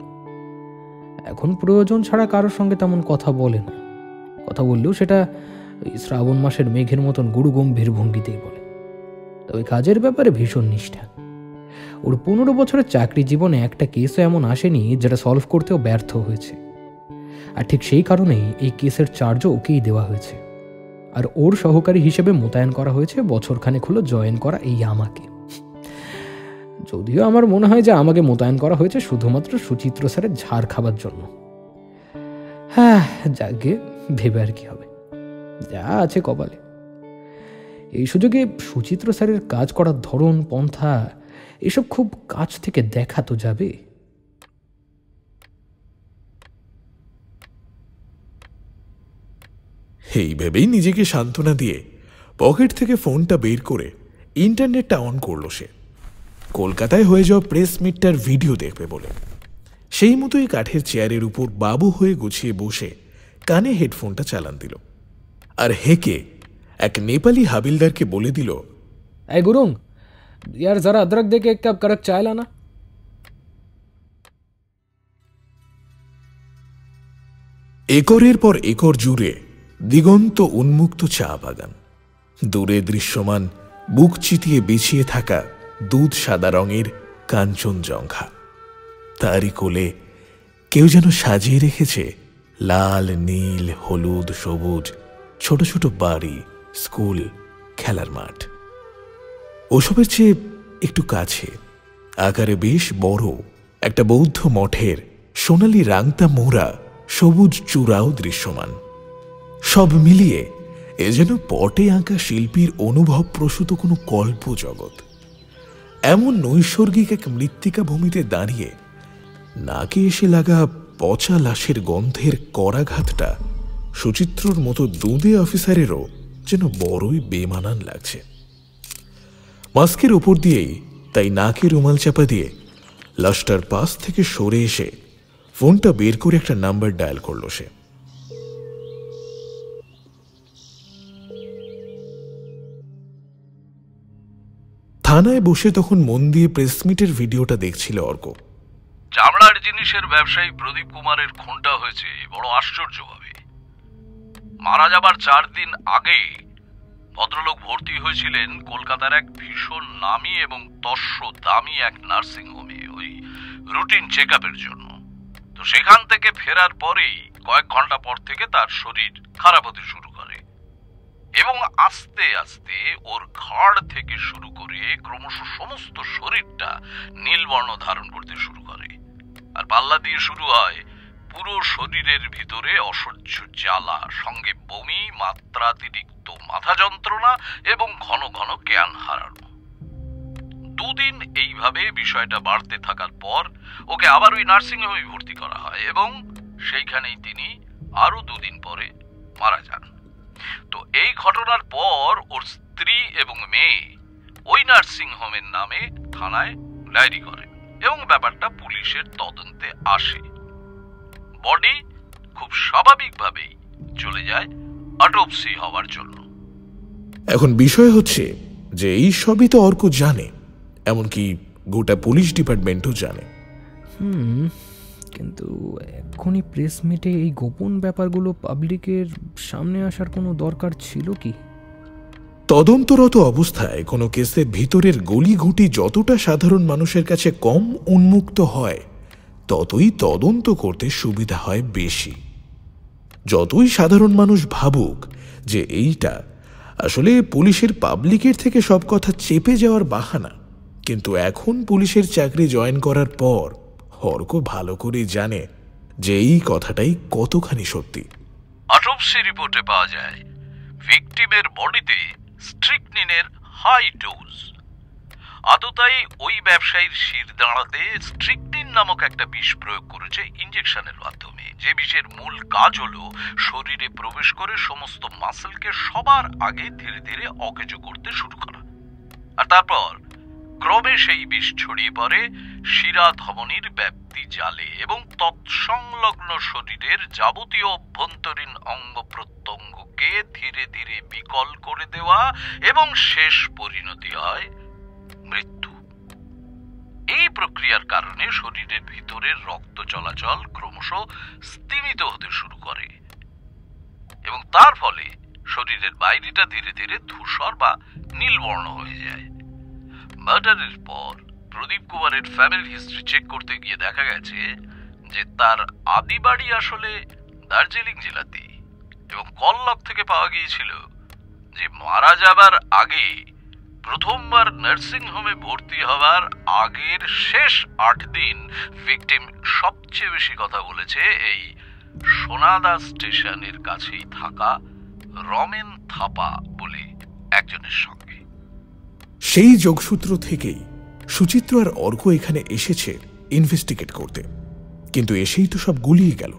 Speaker 3: এখন প্রয়োজন ছাড়া কারোর সঙ্গে তেমন কথা বলে না, কথা বললেও সেটা শ্রাবণ মাসের মেঘের মতন গুরু গম্ভীর ভঙ্গিতেই বলে। তবে কাজের ব্যাপারে ভীষণ নিষ্ঠা। ওর 15 বছরের চাকরি জীবনে একটা কেসও এমন আসেনি যেটা সলভ করতেও ব্যর্থ হয়েছে। আর ঠিক সেই কারণেই এই কেসের চার্জও ওকেই দেওয়া হয়েছে। আর ওর সহকারী হিসেবে মোতায়েন করা হয়েছে বছরখানেক হলো জয়েন করা এই আমাকে। যদিও আমার মনে হয় যে আমাকে মোতায়েন করা হয়েছে শুধুমাত্র সুচিত্র স্যারের ঝাড় খাবার জন্য। হ্যাঁ, যাকে ভেবে আর কি হবে, যা আছে কপালে। এই সুযোগে সুচিত্র স্যারের কাজ করার ধরন পন্থা এসব খুব কাছ থেকে দেখা তো যাবে।
Speaker 1: এই ভেবেই নিজেকে সান্ত্বনা দিয়ে পকেট থেকে ফোনটা বের করে ইন্টারনেটটা অন করলো সে, কলকাতায় হয়ে যাওয়া প্রেস মিটটার ভিডিও দেখবে বলে। সেই মতোই কাঠের চেয়ারের উপর বাবু হয়ে গুছিয়ে বসে কানে হেডফোনটা চালান দিল আর হেকে এক নেপালি হাবিলদারকে বলে দিল,
Speaker 3: এই গুরুং, यार जरा अदरक दे के एक कप कड़क चाय लाना।
Speaker 1: একরের পর একর জুড়ে দিগন্ত উন্মুক্ত চা বাগান, দূরে দৃশ্যমান বুক চিতিয়ে বিছিয়ে থাকা দুধ সাদা রঙের কাঞ্চনজঙ্ঘা, তারই কোলে কেউ যেন সাজিয়ে রেখেছে লাল নীল হলুদ সবুজ ছোট ছোট বাড়ি, স্কুল, খেলার মাঠ। ওসবের চেয়ে একটু কাছে আকারে বেশ বড় একটা বৌদ্ধ মঠের সোনালি রাংতা মোড়া সবুজ চূড়াও দৃশ্যমান। সব মিলিয়ে এ যেন পটে আঁকা শিল্পীর অনুভব প্রসূত কোনো কল্প জগৎ। এমন নৈসর্গিক এক মৃত্তিকা ভূমিতে দাঁড়িয়ে নাকে এসে লাগা পচা লাশের গন্ধের করাঘাতটা সুচিত্রর মতো দুঁদে অফিসারেরও যেন বড়ই বেমানান লাগছে। মাস্কের ওপর দিয়েই তাই নাকে রুমাল চাপা দিয়ে লাশটার পাশ থেকে সরে এসে ফোনটা বের করে একটা নাম্বার ডায়াল করলো সে। থানায় বসে তখন মন দিয়ে প্রেসমিটের ভিডিওটা দেখছিল অর্ক।
Speaker 11: চামড়ার জিনিসের ব্যবসায়ী প্রদীপ কুমারের খুনটা হয়েছে বড় আশ্চর্যভাবে। মারা যাবার 4 দিন আগে ভদ্রলোক ভর্তি হয়েছিলেন কলকাতার এক ভীষণ নামী এবং তস্য দামি এক নার্সিং হোমে ওই রুটিন চেক আপের জন্য। তো সেখান থেকে ফেরার পরেই কয়েক ঘন্টা পর থেকে তার শরীর খারাপ হতে শুরু করে এবং আস্তে আস্তে ওর ঘাড় থেকে শুরু করে ক্রমশ সমস্ত শরীরটা নীলবর্ণ ধারণ করতে শুরু করে। আর পাল্লা দিয়ে শুরু হয় পুরো শরীরের ভিতরে অসহ্য জ্বালা, সঙ্গে বমি, মাত্রাতিরিক্ত মাথা যন্ত্রণা এবং ঘন ঘন জ্ঞান হারানো। 2 দিন এইভাবে বিষয়টা বাড়তে থাকার পর ওকে আবার ওই নার্সিংহোমে ভর্তি করা হয় এবং সেইখানেই তিনি আরো 2 দিন পরে মারা যান। তো এই ঘটনার পর ওর স্ত্রী এবং মেয়ে ওই নার্সিংহোমের নামে থানায় ডায়েরি করেন এবং ব্যাপারটা পুলিশের তদন্তে আসে। বডি খুব স্বাভাবিকভাবেই চলে যায় অটোপসি হওয়ার জন্য।
Speaker 1: এখন বিষয় হচ্ছে যে এই সবই তো অর্ক জানে, এমনকি গোটা পুলিশ ডিপার্টমেন্টও জানে।
Speaker 3: কিন্তু এখনই প্রেস মিটে এই গোপন ব্যাপারগুলো পাবলিকের সামনে আসার কোনো দরকার ছিল কি?
Speaker 1: তদন্তরত অবস্থায় কোনো কেসের ভিতরের গলিঘুঁটি যতটা সাধারণ মানুষের কাছে কম উন্মুক্ত হয়, ততই তদন্ত করতে সুবিধা হয় বেশি। যতই সাধারণ মানুষ ভাবুক যে এইটা আসলে পুলিশের পাবলিকের থেকে সব কথা চেপে যাওয়ার বাহানা, কিন্তু এখন পুলিশের চাকরি জয়েন করার পর অর্ক ভালো করে জানে যে এই কথাটাই কতখানি সত্যি।
Speaker 11: অটোপসি রিপোর্টে পাওয়া যায় ভিকটিমের বডিতে স্ট্রিকনিনের হাই ডোজ। আততায়ী ওই ব্যবসায়ীর শির দাঁড়াতে স্ট্রিকনিন নামক একটা বিষ প্রয়োগ করেছে ইঞ্জেকশনের মাধ্যমে, যে বিষের মূল কাজ হলো শরীরে প্রবেশ করে সমস্ত মাসেলকে সবার আগে ধীরে ধীরে অকেজো করতে শুরু করা, আর তারপর ক্রমে সেই বিষ ছড়িয়ে পড়ে শিরা ধমনীর ব্যাপ্তি জালে এবং তৎসংলগ্ন শরীরের যাবতীয় অভ্যন্তরীণ অঙ্গ প্রত্যঙ্গকে ধীরে ধীরে বিকল করে দেওয়া এবং শেষ পরিণতি হয় মৃত্যু। এই প্রক্রিয়ার কারণে শরীরের ভিতরের রক্ত চলাচল ক্রমশ স্তিমিত হতে শুরু করে এবং তার ফলে শরীরের বাইরেটা ধীরে ধীরে ধূসর বা নীলবর্ণ হয়ে যায়। মার্ডারের পর প্রদীপ কুমারের ফ্যামিলি হিস্ট্রি চেক করতে গিয়ে দেখা গেছে যে তার আদি বাড়ি আসলে দার্জিলিং জেলাতেই, এবং কল্লক থেকে পাওয়া গিয়েছিল যে মারা যাবার আগে প্রথমবার নার্সিং হোমে ভর্তি হওয়ার আগের শেষ 8 দিন ভিকটিম সবচেয়ে বেশি কথা বলেছে এই সোনাদা স্টেশনের কাছেই থাকা রমেন থাপা বলে একজনের সঙ্গে।
Speaker 1: সেই যোগসূত্র থেকেই সুচিত্র আর অর্ক এখানে এসেছে ইনভেস্টিগেট করতে, কিন্তু এসেই তো সব গুলিয়ে গেল।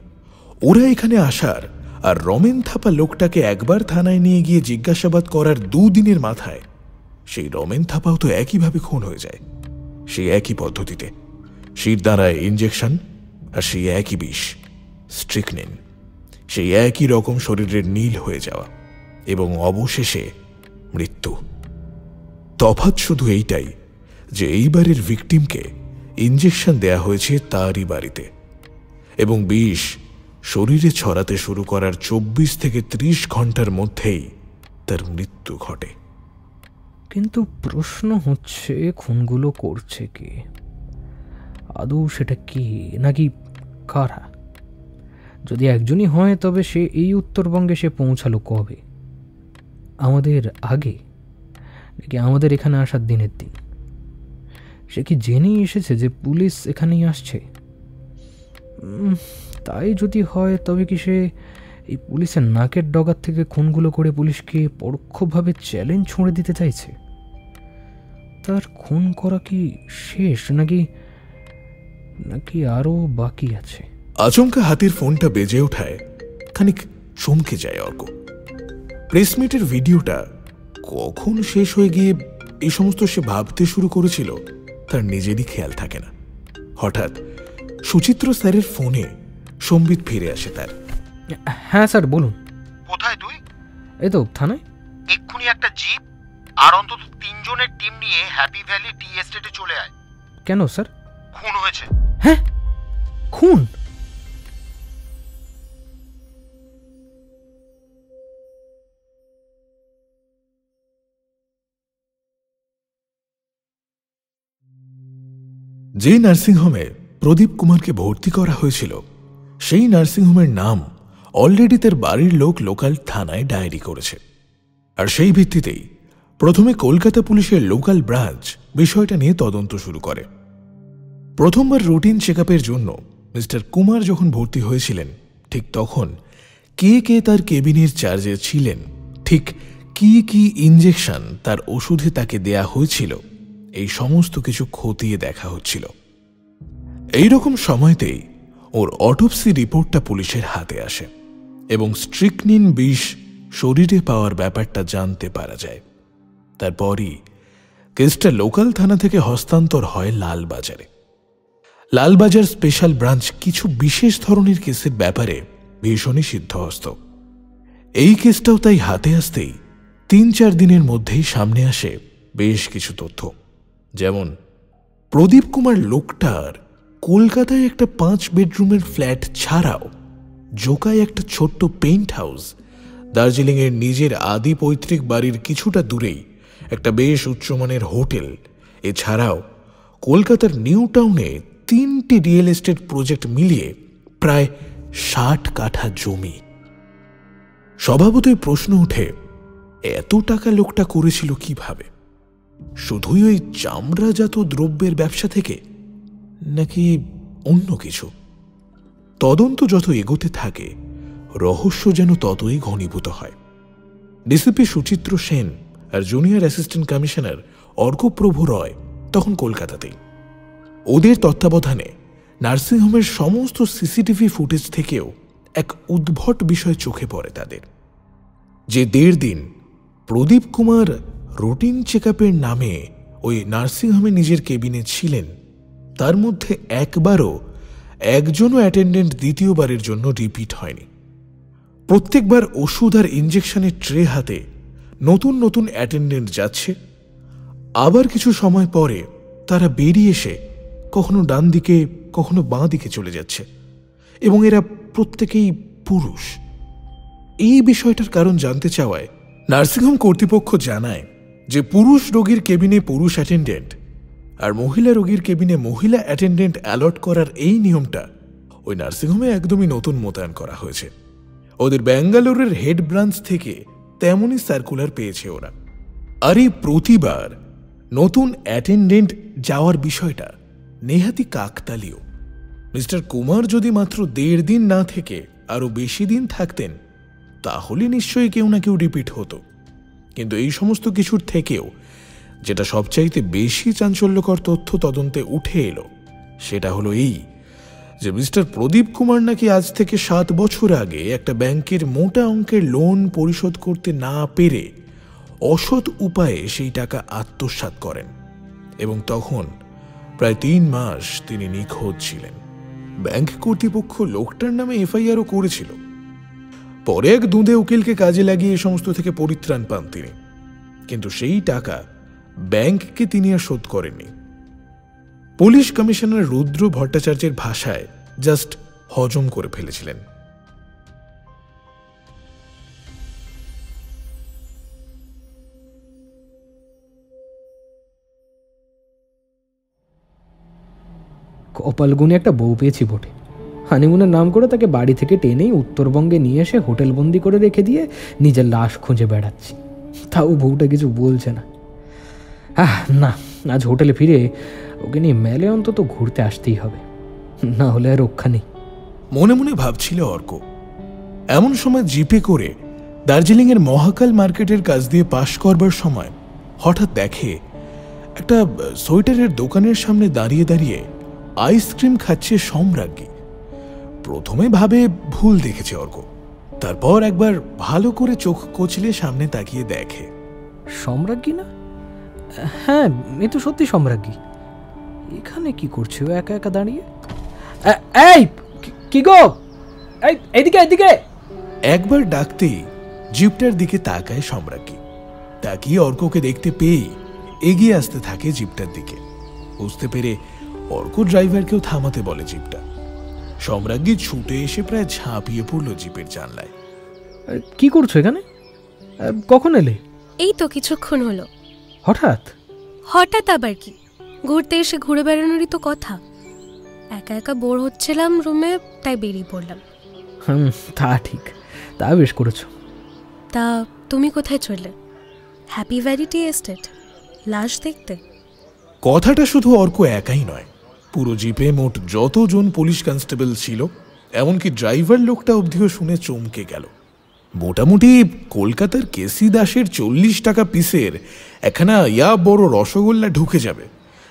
Speaker 1: ওরা এখানে আসার আর রমেন থাপা লোকটাকে একবার থানায় নিয়ে গিয়ে জিজ্ঞাসাবাদ করার 2 দিনের মাথায় সেই রমেন থাপাও তো একইভাবে খুন হয়ে যায়, সেই একই পদ্ধতিতে, শির দ্বারায় ইঞ্জেকশন আর সেই একই বিষ স্ট্রিকনিন, সেই একই রকম শরীরের নীল হয়ে যাওয়া এবং অবশেষে মৃত্যু। তফাৎ শুধু এইটাই যে এইবারের ভিকটিমকে ইঞ্জেকশন দেয়া হয়েছে তারই বাড়িতে এবং বিষ শরীরে ছড়াতে শুরু করার 24 থেকে 30 ঘন্টার মধ্যেই তার মৃত্যু ঘটে।
Speaker 3: কিন্তু প্রশ্ন হচ্ছে খুনগুলো করছে কে? আদৌ সেটা কে নাকি কারা? যদি একজনই হয় তবে সে এই উত্তরবঙ্গে সে পৌঁছালো কবে? আমাদের আগে নাকি আমাদের এখানে আসার দিনের দিন? সে কি জেনেই এসেছে যে পুলিশ এখানেই আসছে? তাই যদি হয় তবে কি সে এই পুলিশের নাকের ডগার থেকে খুনগুলো করে পুলিশকে পরোক্ষভাবে চ্যালেঞ্জ ছুঁড়ে দিতে চাইছে? তার খুন করা কি শেষ নাকি নাকি আরো বাকি আছে?
Speaker 1: আচমকা হাতের ফোনটা বেজে ওঠায় খানিক চমকে যায় অর্ক। প্রেসমিটের ভিডিওটা কখন শেষ হয়ে গিয়ে এই সমস্ত সে ভাবতে শুরু করেছিল তার নিজেরই খেয়াল থাকে না। হঠাৎ সুচিত্র স্যারের ফোনে সম্বিত ফিরে আসে তার।
Speaker 3: হ্যাঁ স্যার বলুন।
Speaker 2: কোথায় তুই?
Speaker 3: এই তো থানায়।
Speaker 2: এক্ষুনি একটা জিপ আর অন্তত 3 জনের টিম নিয়ে হ্যাপি ভ্যালি টি এস্টেটে চলে আয়।
Speaker 3: কেন স্যার?
Speaker 2: খুন হয়েছে।
Speaker 3: হ্যাঁ, খুন?
Speaker 1: যে নার্সিংহোমে প্রদীপ কুমারকে ভর্তি করা হয়েছিল সেই নার্সিংহোমের নাম অলরেডি তার বাড়ির লোক লোকাল থানায় ডায়েরি করেছে, আর সেই ভিত্তিতেই প্রথমে কলকাতা পুলিশের লোকাল ব্রাঞ্চ বিষয়টা নিয়ে তদন্ত শুরু করে। প্রথমবার রুটিন চেকআপের জন্য মিস্টার কুমার যখন ভর্তি হয়েছিলেন ঠিক তখন কে কে তার কেবিনের চার্জে ছিলেন, ঠিক কি কি ইঞ্জেকশন তার ওষুধে তাকে দেয়া হয়েছিল, এই সমস্ত কিছু খতিয়ে দেখা হচ্ছিল। এইরকম সময়তেই ওর অটোপসি রিপোর্টটা পুলিশের হাতে আসে এবং স্ট্রিকনিন বিষ শরীরে পাওয়ার ব্যাপারটা জানতে পারা যায়। তারপরই কেসটা লোকাল থানা থেকে হস্তান্তর হয় লালবাজারে। লালবাজার স্পেশাল ব্রাঞ্চ কিছু বিশেষ ধরনের কেসের ব্যাপারে ভীষণই সিদ্ধহস্ত। এই কেসটাও তাই হাতে আসতেই 3-4 দিনের মধ্যেই সামনে আসে বেশ কিছু তথ্য। যেমন প্রদীপ কুমার লোকটার কলকাতায় একটা 5 বেডরুমের ফ্ল্যাট ছাড়াও জোকায় একটা ছোট্ট পেইন্ট হাউস, দার্জিলিংয়ের নিজের আদি পৈতৃক বাড়ির কিছুটা দূরেই একটা বেশ উচ্চমানের হোটেল, এছাড়াও কলকাতার নিউ টাউনে 3টি রিয়েল এস্টেট প্রজেক্ট মিলিয়ে প্রায় 60 কাঠা জমি। স্বভাবতই প্রশ্ন ওঠে, এত টাকা লোকটা করেছিল কিভাবে? শুধুই ওই চামড়াজাত দ্রব্যের ব্যবসা থেকে, নাকি অন্য কিছু? তদন্ত যত এগোতে থাকে রহস্য যেন ততই ঘনীভূত হয়। ডিসিপি সুচিত্র সেন আর জুনিয়র অ্যাসিস্ট্যান্ট কমিশনার অর্কপ্রভু রয় তখন কলকাতাতেই। ওদের তত্ত্বাবধানে নার্সিংহোমের সমস্ত সিসিটিভি ফুটেজ থেকেও এক উদ্ভট বিষয় চোখে পড়ে তাদের। যে 1.5 দিন প্রদীপ কুমার রুটিন চেকআপের নামে ওই নার্সিংহোমে নিজের কেবিনে ছিলেন, তার মধ্যে একবারও একজনও অ্যাটেন্ডেন্ট দ্বিতীয়বারের জন্য রিপিট হয়নি। প্রত্যেকবার ওষুধ আর ইঞ্জেকশনের ট্রে হাতে নতুন নতুন অ্যাটেন্ডেন্ট যাচ্ছে, আবার কিছু সময় পরে তারা বেরিয়ে এসে কখনো ডান দিকে কখনো বাঁ দিকে চলে যাচ্ছে, এবং এরা প্রত্যেকেই পুরুষ। এই বিষয়টার কারণ জানতে চাওয়ায় নার্সিংহোম কর্তৃপক্ষ জানায় যে পুরুষ রোগীর কেবিনে পুরুষ অ্যাটেন্ডেন্ট আর মহিলা রোগীর কেবিনে মহিলা অ্যাটেন্ডেন্ট অ্যালট করার এই নিয়মটা ওই নার্সিংহোমে একদমই নতুন মোতায়েন করা হয়েছে। ওদের ব্যাঙ্গালোরের হেড ব্রাঞ্চ থেকে তেমনই সার্কুলার পেয়েছে ওরা। আর এই প্রতিবার নতুন অ্যাটেন্ডেন্ট যাওয়ার বিষয়টা নেহাতি কাকতালীয়। মিস্টার কুমার যদি মাত্র 1.5 দিন না থেকে আরো বেশি দিন থাকতেন তাহলে নিশ্চয়ই কেউ না কেউ রিপিট হতো। কিন্তু এই সমস্ত কিছুর থেকেও যেটা সবচাইতে বেশি চাঞ্চল্যকর তথ্য তদন্তে উঠে এলো সেটা হলো এই যে মিস্টার প্রদীপ কুমার নাকি আজ থেকে 7 বছর আগে একটা ব্যাংকের মোটা অঙ্কের লোন পরিশোধ করতে না পেরে অসৎ উপায়ে সেই টাকা আত্মসাৎ করেন, এবং তখন প্রায় 3 মাস তিনি নিখোঁজ ছিলেন। ব্যাংক কর্তৃপক্ষ লোকটার নামে এফআইআরও করেছিল। পরে এক দুঁদে উকিলকে কাজে লাগিয়ে এ সমস্ত থেকে পরিত্রাণ পান তিনি, কিন্তু সেই টাকা ব্যাংককে তিনি আর শোধ করেননি। পুলিশ কমিশনার রুদ্র ভট্টাচার্যের ভাষায় জাস্ট হজম করে ফেলেছিলেন।
Speaker 3: কপালগুনে একটা বউ পেয়েছি বটে। হানিমুনের নাম করে তাকে বাড়ি থেকে টেনেই উত্তরবঙ্গে নিয়ে এসে হোটেল বন্দি করে রেখে দিয়ে নিজের লাশ খুঁজে বেড়াচ্ছি, তাও বউটা কিছু বলছে না। না, আজ হোটেলে ফিরে ওকে নিয়ে মেলে অন্তত ঘুরতে আসতেই হবে, না হলে আর রক্ষা নেই।
Speaker 1: মনে মনে ভাবছিল অর্ক। এমন সময় জিপে করে দার্জিলিংয়ের মহাকাল মার্কেটের কাছ দিয়ে পাশ করবার সময় হঠাৎ দেখে একটা সোয়েটারের দোকানের সামনে দাঁড়িয়ে দাঁড়িয়ে আইসক্রিম খাচ্ছে সম্রাজ্ঞী। প্রথমে ভাবে ভুল দেখেছে অর্ক, তারপর একবার ভালো করে চোখ কচলে সামনে তাকিয়ে দেখে
Speaker 3: সম্রাজ্ঞী না? হ্যাঁ, এ তো সত্যি সম্রাজ্ঞী। এখানে কি করছে ও একা একা দাঁড়িয়ে? এই কি গো, এইদিকে এইদিকে।
Speaker 1: একবার ডাকতেই জিপটার দিকে তাকায় সম্রাজ্ঞী। তাকিয়ে অর্ককে দেখতে পেয়েই এগিয়ে আসতে থাকে জিপটার দিকে। বুঝতে পেরে অর্ক ড্রাইভারকেও থামাতে বলে জিপটা। সম্রাজ্ঞী ছুটে এসে প্রায় ঝাঁপিয়ে পড়ল জিপের জানলায়।
Speaker 3: কি করছো এখানে? কখন এলে?
Speaker 12: এই তো কিছুক্ষণ হলো।
Speaker 3: হঠাৎ?
Speaker 12: হঠাৎ আবার কি, ঘুরতে এসে ঘুরে বেড়ানোরই তো কথা। একা একা বোর হচ্ছিলাম রুমে, তাই বেরিয়ে পড়লাম।
Speaker 3: তা ঠিক, তা বেশ করেছো।
Speaker 12: তা তুমি কোথায় চলে? হ্যাপি ভ্যালিটি এস্টেট লাশ দেখতে?
Speaker 1: কথাটা শুধু অর্ক একাই নয়, পুরো জিপে মোট যতজন পুলিশ কনস্টেবল ছিল এমনকি ড্রাইভার লোকটা অবধিও শুনে চমকে গেল। মোটামুটি কলকাতার কেসি দাসের 40 টাকা পিসের একখানা ইয়া বড় রসগোল্লা ঢুকে যাবে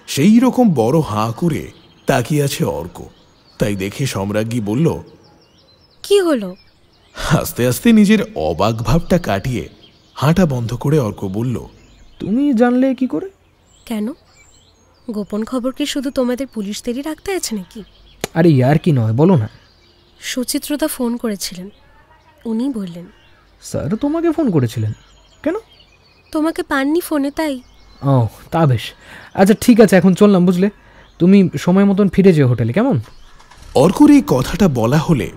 Speaker 1: সেই রকম বড় হাঁ করে তাকিয়ে আছে অর্ক। তাই দেখে সম্রাজ্ঞী বলল,
Speaker 12: কি হলো?
Speaker 1: আস্তে আস্তে নিজের অবাক ভাবটা কাটিয়ে হাঁটা বন্ধ করে অর্ক বলল,
Speaker 3: তুমি জানলে কি করে?
Speaker 12: কেন, গোপন খবর কি শুধু তোমাদের পুলিশদেরই রাখতে আছে নাকি?
Speaker 3: আরে ইয়ার কি নয়, বলো না।
Speaker 12: সুচিত্রদা ফোন করেছিলেন, উনি বললেন।
Speaker 3: স্যার তোমাকে ফোন করেছিলেন? কেন?
Speaker 12: তোমাকে পাননি ফোনে, তাই।
Speaker 3: ও তা বেশ, আচ্ছা ঠিক আছে, এখন চললাম বুঝলে। তুমি সময় মতন ফিরে যেও হোটেলে, কেমন?
Speaker 1: অর্কুর এই কথাটা বলা হলে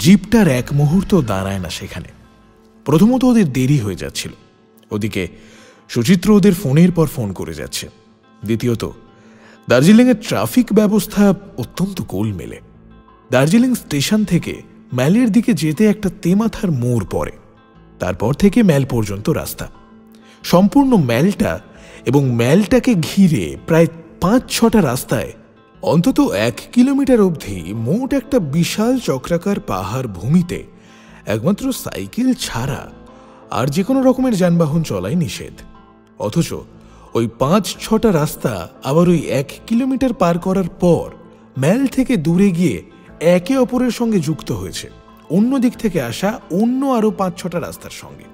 Speaker 1: জিপটার এক মুহূর্ত দাঁড়ায় না সেখানে। প্রথমত ওদের দেরি হয়ে যাচ্ছিল, ওদিকে সুচিত্র ওদের ফোনের পর ফোন করে যাচ্ছে। দ্বিতীয়ত দার্জিলিংয়ের ট্রাফিক ব্যবস্থা অত্যন্ত গোলমেলে। দার্জিলিং স্টেশন থেকে ম্যালের দিকে যেতে একটা তেমাথার মোড় পড়ে, তারপর থেকে ম্যাল পর্যন্ত রাস্তা। সম্পূর্ণ ম্যালটা এবং ম্যালটাকে ঘিরে প্রায় 5-6টা রাস্তায় অন্তত 1 কিলোমিটার অবধি মোট একটা বিশাল চক্রাকার পাহাড় ভূমিতে একমাত্র সাইকেল ছাড়া আর যে কোনো রকমের যানবাহন চলাই নিষেধ। অথচ ওই 5-6টা রাস্তা আবার ওই 1 কিলোমিটার পার করার পর ম্যাল থেকে দূরে গিয়ে একে অপরের সঙ্গে যুক্ত হয়েছে অন্য দিক থেকে আসা অন্য আরও 5-6টা রাস্তার সঙ্গে।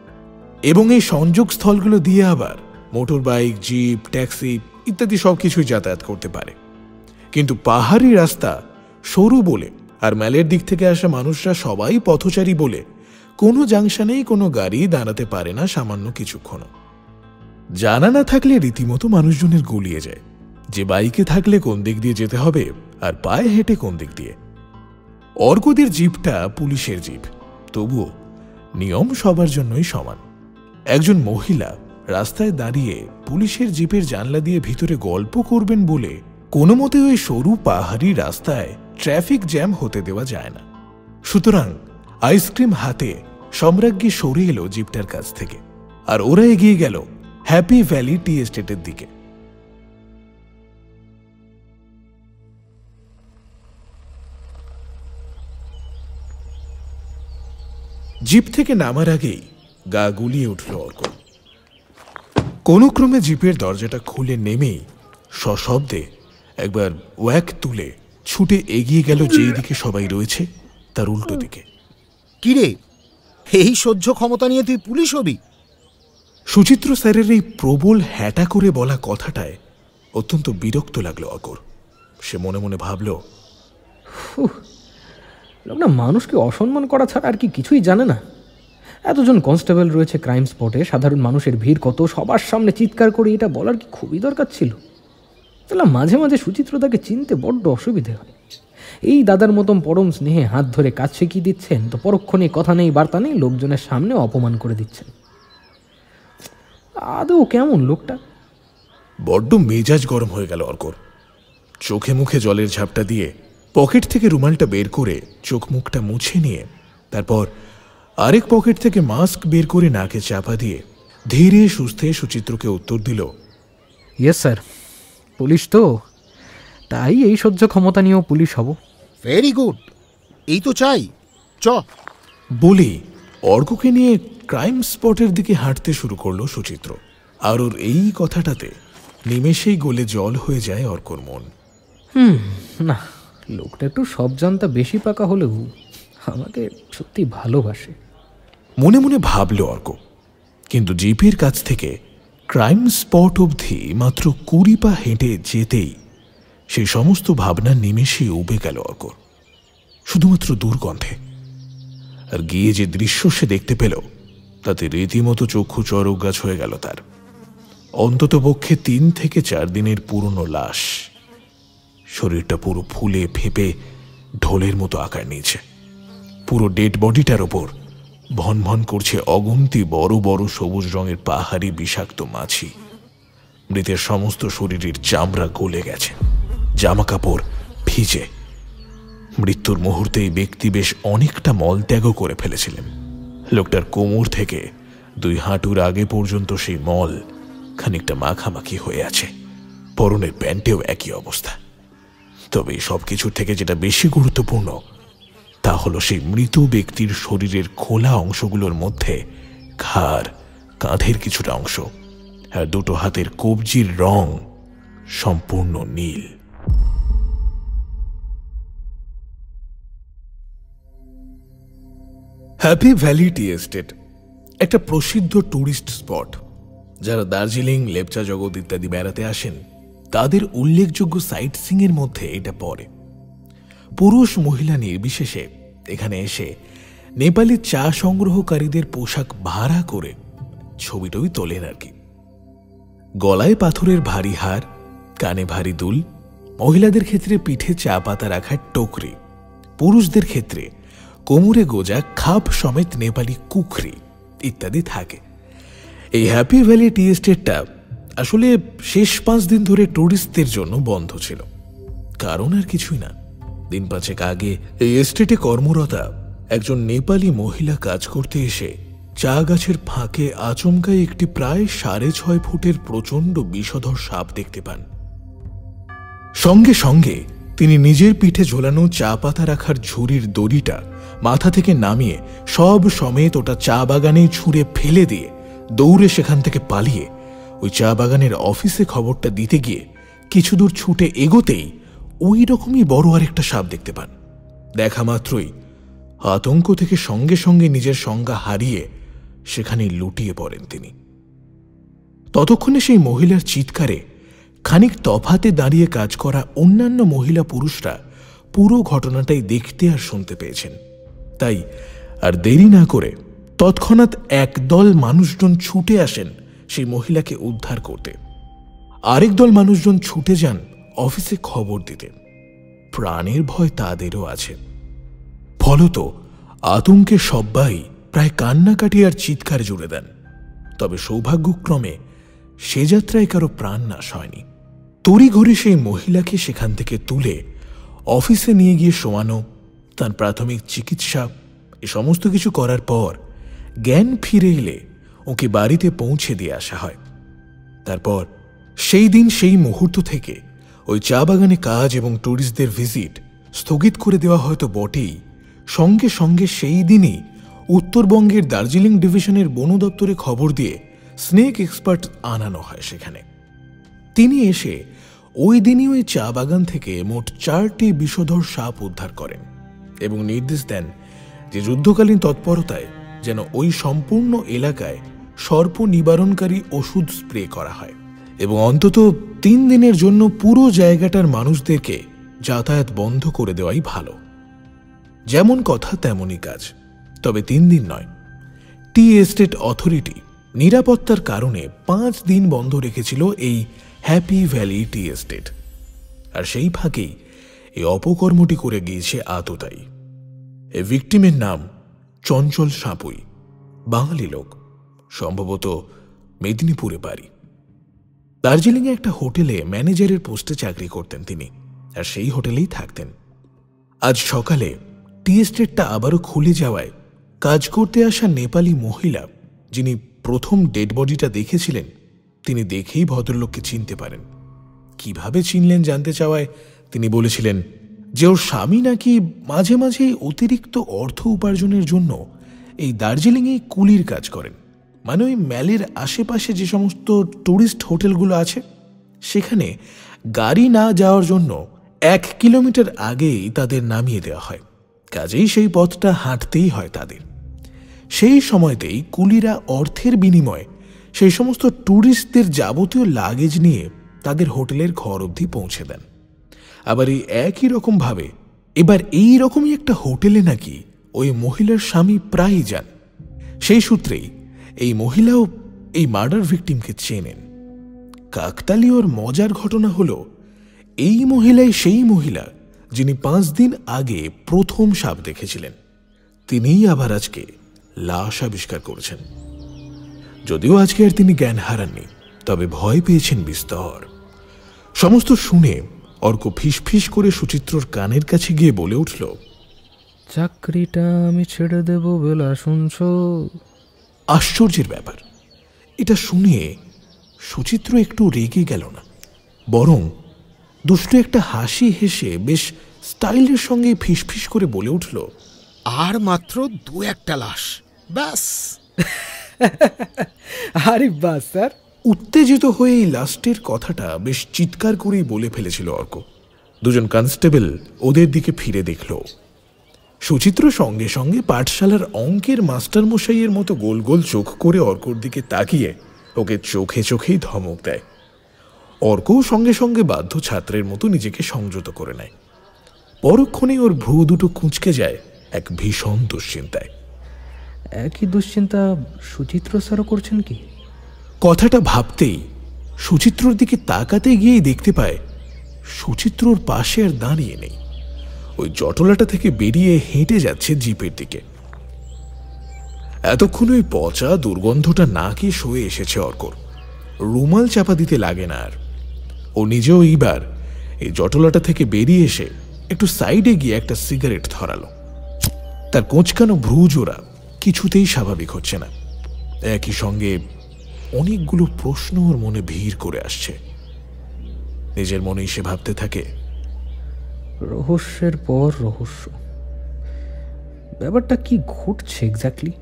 Speaker 1: এবং এই সংযোগ স্থলগুলো দিয়ে আবার মোটর বাইক, জিপ, ট্যাক্সি ইত্যাদি সবকিছুই যাতায়াত করতে পারে। কিন্তু পাহাড়ি রাস্তা সরু বলে আর ম্যালের দিক থেকে আসা মানুষরা সবাই পথচারী বলে কোনো জাংশনেই কোনো গাড়ি দাঁড়াতে পারে না সামান্য কিছুক্ষণও। জানা না থাকলে রীতিমতো মানুষজনের গুলিয়ে যায় যে বাইকে থাকলে কোন দিক দিয়ে যেতে হবে আর পায়ে হেঁটে কোন দিক দিয়ে। অর্কদের জিপটা পুলিশের জিপ, তবুও নিয়ম সবার জন্যই সমান। একজন মহিলা রাস্তায় দাঁড়িয়ে পুলিশের জিপের জানলা দিয়ে ভিতরে গল্প করবেন বলে কোনো মতে ওই সরু পাহাড়ি রাস্তায় ট্রাফিক জ্যাম হতে দেওয়া যায় না। সুতরাং আইসক্রিম হাতে সম্রাজ্ঞী সরে এলো জিপটার কাছ থেকে, আর ওরা এগিয়ে গেল হ্যাপি ভ্যালি টি এস্টেটের দিকে। জিপ থেকে নামার আগেই গা গুলিয়ে উঠল অর্ক। কোনো ক্রমে জিপের দরজাটা খুলে নেমেই সশব্দে একবার ওয়াক তুলে ছুটে এগিয়ে গেল যেই দিকে সবাই রয়েছে তার উল্টো দিকে।
Speaker 2: কিরে, এই সহ্য ক্ষমতা নিয়ে তুই পুলিশ হবি?
Speaker 1: সুচিত্র স্যারের এই প্রবল হ্যাটা করে বলা কথাটায় অত্যন্ত বিরক্ত লাগলো অর্কর। সে মনে মনে ভাবল,
Speaker 3: লোকটা মানুষকে অসম্মান করা ছাড়া আর কি কিছুই জানে না। এতজন কনস্টেবল রয়েছে ক্রাইম স্পটে, সাধারণ মানুষের ভিড় কত, সবার সামনে চিৎকার করে এটা বলার কি খুবই দরকার ছিল? তাহলে মাঝে মাঝে সুচিত্রতাকে চিনতে বড্ড অসুবিধে হয়। এই দাদার মতন পরম স্নেহে হাত ধরে কাজ শিখিয়ে দিচ্ছেন, তো পরক্ষণে কথা নেই বার্তা নেই লোকজনের সামনে অপমান করে দিচ্ছেন। আদৌ কেমন লোকটা?
Speaker 1: বড্ড মেজাজ গরম হয়ে গেল অর্কর। চোখে মুখে জলের ঝাপটা দিয়ে পকেট থেকে রুমালটা বের করে চোখ মুখটা মুছে নিয়ে তারপর আরেক পকেট থেকে মাস্ক বের করে নাকে চাপা দিয়ে ধীরে সুস্থে সুচিত্রকে উত্তর দিল,
Speaker 3: ইয়েস স্যার, পুলিশ তো, তাই এই সহ্য ক্ষমতা নিয়েও পুলিশ হব।
Speaker 2: ভেরি গুড, এই তো চাই, চ।
Speaker 1: বলেই অর্ককে নিয়ে ক্রাইম স্পটের দিকে হাঁটতে শুরু করলো সুচিত্র। আর ওর এই কথাটাতে নিমেষেই গলে জল হয়ে যায় অর্কর মন।
Speaker 3: না, লোকটা একটু সব জানতা বেশি পাকা হলেও আমাকে সত্যি ভালোবাসে
Speaker 1: মনে মনে ভাবল অর্ক। কিন্তু জিপের কাছ থেকে ক্রাইম স্পট অবধি মাত্র 20 পা হেঁটে যেতেই সেই সমস্ত ভাবনা নিমেষে উবে গেল অর্কর, শুধুমাত্র দুর্গন্ধে। আর গিয়ে যে দৃশ্য সে দেখতে পেল তাতে রীতিমতো চক্ষু চড়ক গাছ হয়ে গেল তার। অন্তত পক্ষে 3 থেকে 4 দিনের পুরনো লাশ, শরীরটা পুরো ফুলে ফেপে ঢোলের মতো আকার নিয়েছে। পুরো ডেড বডিটার ওপর ভন ভন করছে অগুন্তি বড় বড় সবুজ রঙের পাহাড়ি বিষাক্ত মাছি। মৃতের সমস্ত শরীরের চামড়া গলে গেছে, জামা কাপড় ভিজে। মৃত্যুর মুহূর্তে এই ব্যক্তি বেশ অনেকটা মলত্যাগও করে ফেলেছিলেন। লোকটার কোমর থেকে 2 হাঁটুর আগে পর্যন্ত সেই মল খানিকটা মাখামাখি হয়ে আছে। পরনের প্যান্টেও একই অবস্থা। তবে সব কিছুর থেকে যেটা বেশি গুরুত্বপূর্ণ তা হলো সেই মৃত ব্যক্তির শরীরের খোলা অংশগুলোর মধ্যে ঘাড়, কাঁধের কিছুটা অংশ আর 2 হাতের কবজির রং সম্পূর্ণ নীল। হ্যাপি ভ্যালি টি এস্টেট একটা প্রসিদ্ধ টুরিস্ট স্পট। যারা দার্জিলিং, লেপচা জগৎ ইত্যাদি বেড়াতে আসেন তাদের উল্লেখযোগ্য সাইট সিং এর মধ্যে এটা পড়ে। পুরুষ মহিলা নির্বিশেষে এখানে এসে নেপালি চা সংগ্রহকারীদের পোশাক ভাড়া করে ছবি টবি তোলেন আর কি। গলায় পাথরের ভারী হার, কানে ভারী দুল, মহিলাদের ক্ষেত্রে পিঠে চা পাতা রাখার টোকরি, পুরুষদের ক্ষেত্রে কোমরে গোজা খাপ সমেত নেপালি কুখরি ইত্যাদি থাকে। এই হ্যাপি ভ্যালি টি এস্টেটটা আসলে শেষ 5 দিন ধরে টুরিস্টদের জন্য বন্ধ ছিল। কারণ আর কিছুই না, দিন 5 আগে এই এস্টেটে কর্মরতা একজন নেপালি মহিলা কাজ করতে এসে চা গাছের ফাঁকে আচমকাই একটি প্রায় 6.5 ফুটের প্রচণ্ড বিষধর সাপ দেখতে পান। সঙ্গে সঙ্গে তিনি নিজের পিঠে ঝোলানো চা পাতা রাখার ঝুড়ির দড়িটা মাথা থেকে নামিয়ে সব সমেত ওটা চা বাগানে ছুঁড়ে ফেলে দিয়ে দৌড়ে সেখান থেকে পালিয়ে ওই চা বাগানের অফিসে খবরটা দিতে গিয়ে কিছু দূর ছুটে এগোতেই ওই রকমই বড় আরেকটা সাপ দেখতে পান। দেখা মাত্রই আতঙ্ক থেকে সঙ্গে সঙ্গে নিজের সংজ্ঞা হারিয়ে সেখানে লুটিয়ে পড়েন তিনি। ততক্ষণে সেই মহিলার চিৎকারে খানিক তফাতে দাঁড়িয়ে কাজ করা অন্যান্য মহিলা পুরুষরা পুরো ঘটনাটাই দেখতে আর শুনতে পেয়েছেন। তাই আর দেরি না করে তৎক্ষণাৎ একদল মানুষজন ছুটে আসেন সেই মহিলাকে উদ্ধার করতে। আরেক দল মানুষজন ছুটে যান অফিসে খবর দিতে। প্রাণের ভয় তাদেরও আছে। ফলত আতঙ্কে সবাই প্রায় কান্নাকাটি আর চিৎকার জুড়ে দেন। তবে সৌভাগ্যক্রমে সে যাত্রায় কারো প্রাণ নাশ হয়নি। তড়িঘড়ি সেই মহিলাকে সেখান থেকে তুলে অফিসে নিয়ে গিয়ে শোয়ানো, তার প্রাথমিক চিকিৎসা, এ সমস্ত কিছু করার পর জ্ঞান ফিরে এলে ওকে বাড়িতে পৌঁছে দিয়ে আসা হয়। তারপর সেই দিন সেই মুহূর্ত থেকে ওই চা বাগানে কাজ এবং ট্যুরিস্টদের ভিজিট স্থগিত করে দেওয়া হয়তো বটেই, সঙ্গে সঙ্গে সেই দিনই উত্তরবঙ্গের দার্জিলিং ডিভিশনের বন দপ্তরে খবর দিয়ে স্নেক এক্সপার্ট আনানো হয় সেখানে। তিনি এসে ওই দিনই ওই চা বাগান থেকে মোট 4টি বিষধর সাপ উদ্ধার করেন এবং নির্দেশ দেন যে যুদ্ধকালীন তৎপরতায় যেন ওই সম্পূর্ণ এলাকায় সর্প নিবারণকারী ওষুধ স্প্রে করা হয় এবং অন্তত 3 দিনের জন্য পুরো জায়গাটার মানুষদেরকে যাতায়াত বন্ধ করে দেওয়াই ভালো। যেমন কথা তেমনই কাজ। তবে 3 দিন নয়, টি এস্টেট অথরিটি নিরাপত্তার কারণে 5 দিন বন্ধ রেখেছিল এই হ্যাপি ভ্যালি টি এস্টেট। আর সেই ফাঁকেই এই অপকর্মটি করে গিয়েছে আততায়ী। এই ভিকটিমের নাম চঞ্চল সাঁপুই, বাঙালি লোক, সম্ভবত মেদিনীপুরে বাড়ি। দার্জিলিংয়ে একটা হোটেলে ম্যানেজারের পোস্টে চাকরি করতেন তিনি, আর সেই হোটেলেই থাকতেন। আজ সকালে টি এস্টেটটা আবারও খুলে যাওয়ায় কাজ করতে আসা নেপালি মহিলা যিনি প্রথম ডেড বডিটা দেখেছিলেন, তিনি দেখেই ভদ্রলোককে চিনতে পারেন। কিভাবে চিনলেন জানতে চাওয়ায় তিনি বলেছিলেন যে ওর স্বামী নাকি মাঝে মাঝেই অতিরিক্ত অর্থ উপার্জনের জন্য এই দার্জিলিংয়ে কুলির কাজ করেন। মানে ওই ম্যালের আশেপাশে যে সমস্ত টুরিস্ট হোটেলগুলো আছে সেখানে গাড়ি না যাওয়ার জন্য 1 কিলোমিটার আগেই তাদের নামিয়ে দেওয়া হয়, কাজেই সেই পথটা হাঁটতেই হয় তাদের। সেই সময়তেই কুলিরা অর্থের বিনিময়ে সেই সমস্ত ট্যুরিস্টদের যাবতীয় লাগেজ নিয়ে তাদের হোটেলের ঘর অবধি পৌঁছে দেন। আবার এই একই রকমভাবে এবার এই রকমই একটা হোটেলে নাকি ওই মহিলার স্বামী প্রায়ই যান। সেই সূত্রেই এই মহিলাও এই মার্ডার ভিকটিমকে চেনেন। কাকতালীয়র মজার ঘটনা হলো এই মহিলাই সেই মহিলা যিনি 5 দিন আগে প্রথম সাপ দেখেছিলেন। তিনিই আবার আজকে লাশ আবিষ্কার করেছেন। যদিও আজকে আর তিনি জ্ঞান হারাননি, তবে ভয় পেয়েছেন বিস্তর। সমস্ত শুনে অর্ক ফিসফিস করে সুচিত্রর কানের কাছে গিয়ে বলে উঠল,
Speaker 3: চাকরিটা আমি ছেড়ে দেব বেলা শুনছ?
Speaker 1: আশ্চর্যের ব্যাপার, এটা শুনে সুচিত্র একটু রেগে গেল না, বরং দুষ্ট একটা হাসি হেসে বেশ স্টাইলের সঙ্গে ফিসফিস করে বলে উঠল,
Speaker 2: আর মাত্র 2-1টা লাশ, ব্যাস।
Speaker 3: আরে বাস স্যার।
Speaker 1: উত্তেজিত হয়ে এই লাস্টের কথাটা বেশ চিৎকার করেই বলে ফেলেছিল অর্ক। দুজন কনস্টেবল ওদের দিকে ফিরে দেখল। সুচিত্র সঙ্গে সঙ্গে পাঠশালার অঙ্কের মাস্টার মশাইয়ের মতো গোল গোল চোখ করে অর্কর দিকে তাকিয়ে ওকে চোখে চোখেই ধমক দেয়। অর্কও সঙ্গে সঙ্গে বাধ্য ছাত্রের মতো নিজেকে সংযত করে নেয়। পরক্ষণে ওর ভ্রু দুটো কুঁচকে যায় এক ভীষণ দুশ্চিন্তায়।
Speaker 3: একই দুশ্চিন্তা সুচিত্র স্যারও করছেন কি?
Speaker 1: কথাটা ভাবতেই সুচিত্রর দিকে তাকাতে গিয়েই দেখতে পায় সুচিত্রর পাশে আর দাঁড়িয়ে নেই। ওই জটলাটা থেকে বেরিয়ে হেঁটে যাচ্ছে জিপের দিকে। এতক্ষণ ওই পচা দুর্গন্ধটা নাকে সয়ে এসেছে অর্কর। রুমাল চাপা দিতে লাগে না আর। ও নিজেও এইবার এই জটলাটা থেকে বেরিয়ে এসে একটু সাইডে গিয়ে একটা সিগারেট ধরালো। তার কোঁচকানো ভ্রু জোড়া কিছুতেই স্বাভাবিক হচ্ছে না। একই সঙ্গে অনেকগুলো প্রশ্ন ওর মনে ভিড় করে আসছে। নিজের মনেই সে ভাবতে থাকে,
Speaker 3: রহস্যের পর রহস্য। ব্যাপারটা কি ঘটছে এক্স্যাক্টলি?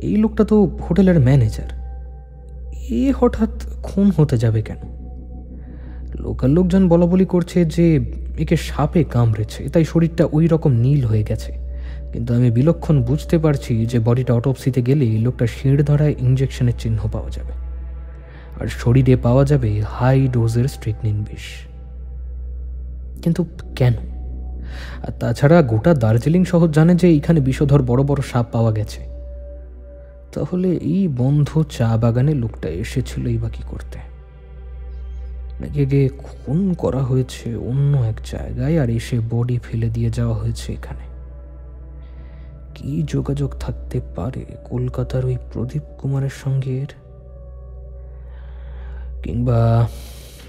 Speaker 3: এই লোকটা তো হোটেলের ম্যানেজার, এ হঠাৎ খুন হতে যাবে কেন? লোকাল লোকজন বলাবলি করছে যে একে সাপে কামড়েছে, তাই শরীরটা ওই রকম নীল হয়ে গেছে। কিন্তু আমি বিলক্ষণ বুঝতে পারছি যে বডিটা অটোপসিতে গেলে লোকটা শিড় ধরায় ইঞ্জেকশনের চিহ্ন পাওয়া যাবে, আর শরীরে পাওয়া যাবে হাই ডোজের স্ট্রিকনিন বিষ। কিন্তু কেন? আর তাছাড়া গোটা দার্জিলিং শহর জানে যে এখানে বিষধর বড় বড় সাপ পাওয়া গেছে। তাহলে এই বন্ধ চা বাগানে লোকটা এসেছিল এই বা কি করতে? নাকি একে খুন করা হয়েছে অন্য এক জায়গায় আর এসে বডি ফেলে দিয়ে যাওয়া হয়েছে এখানে? কি যোগাযোগ থাকতে পারে কলকাতার ওই প্রদীপ কুমারের সঙ্গে? কিংবা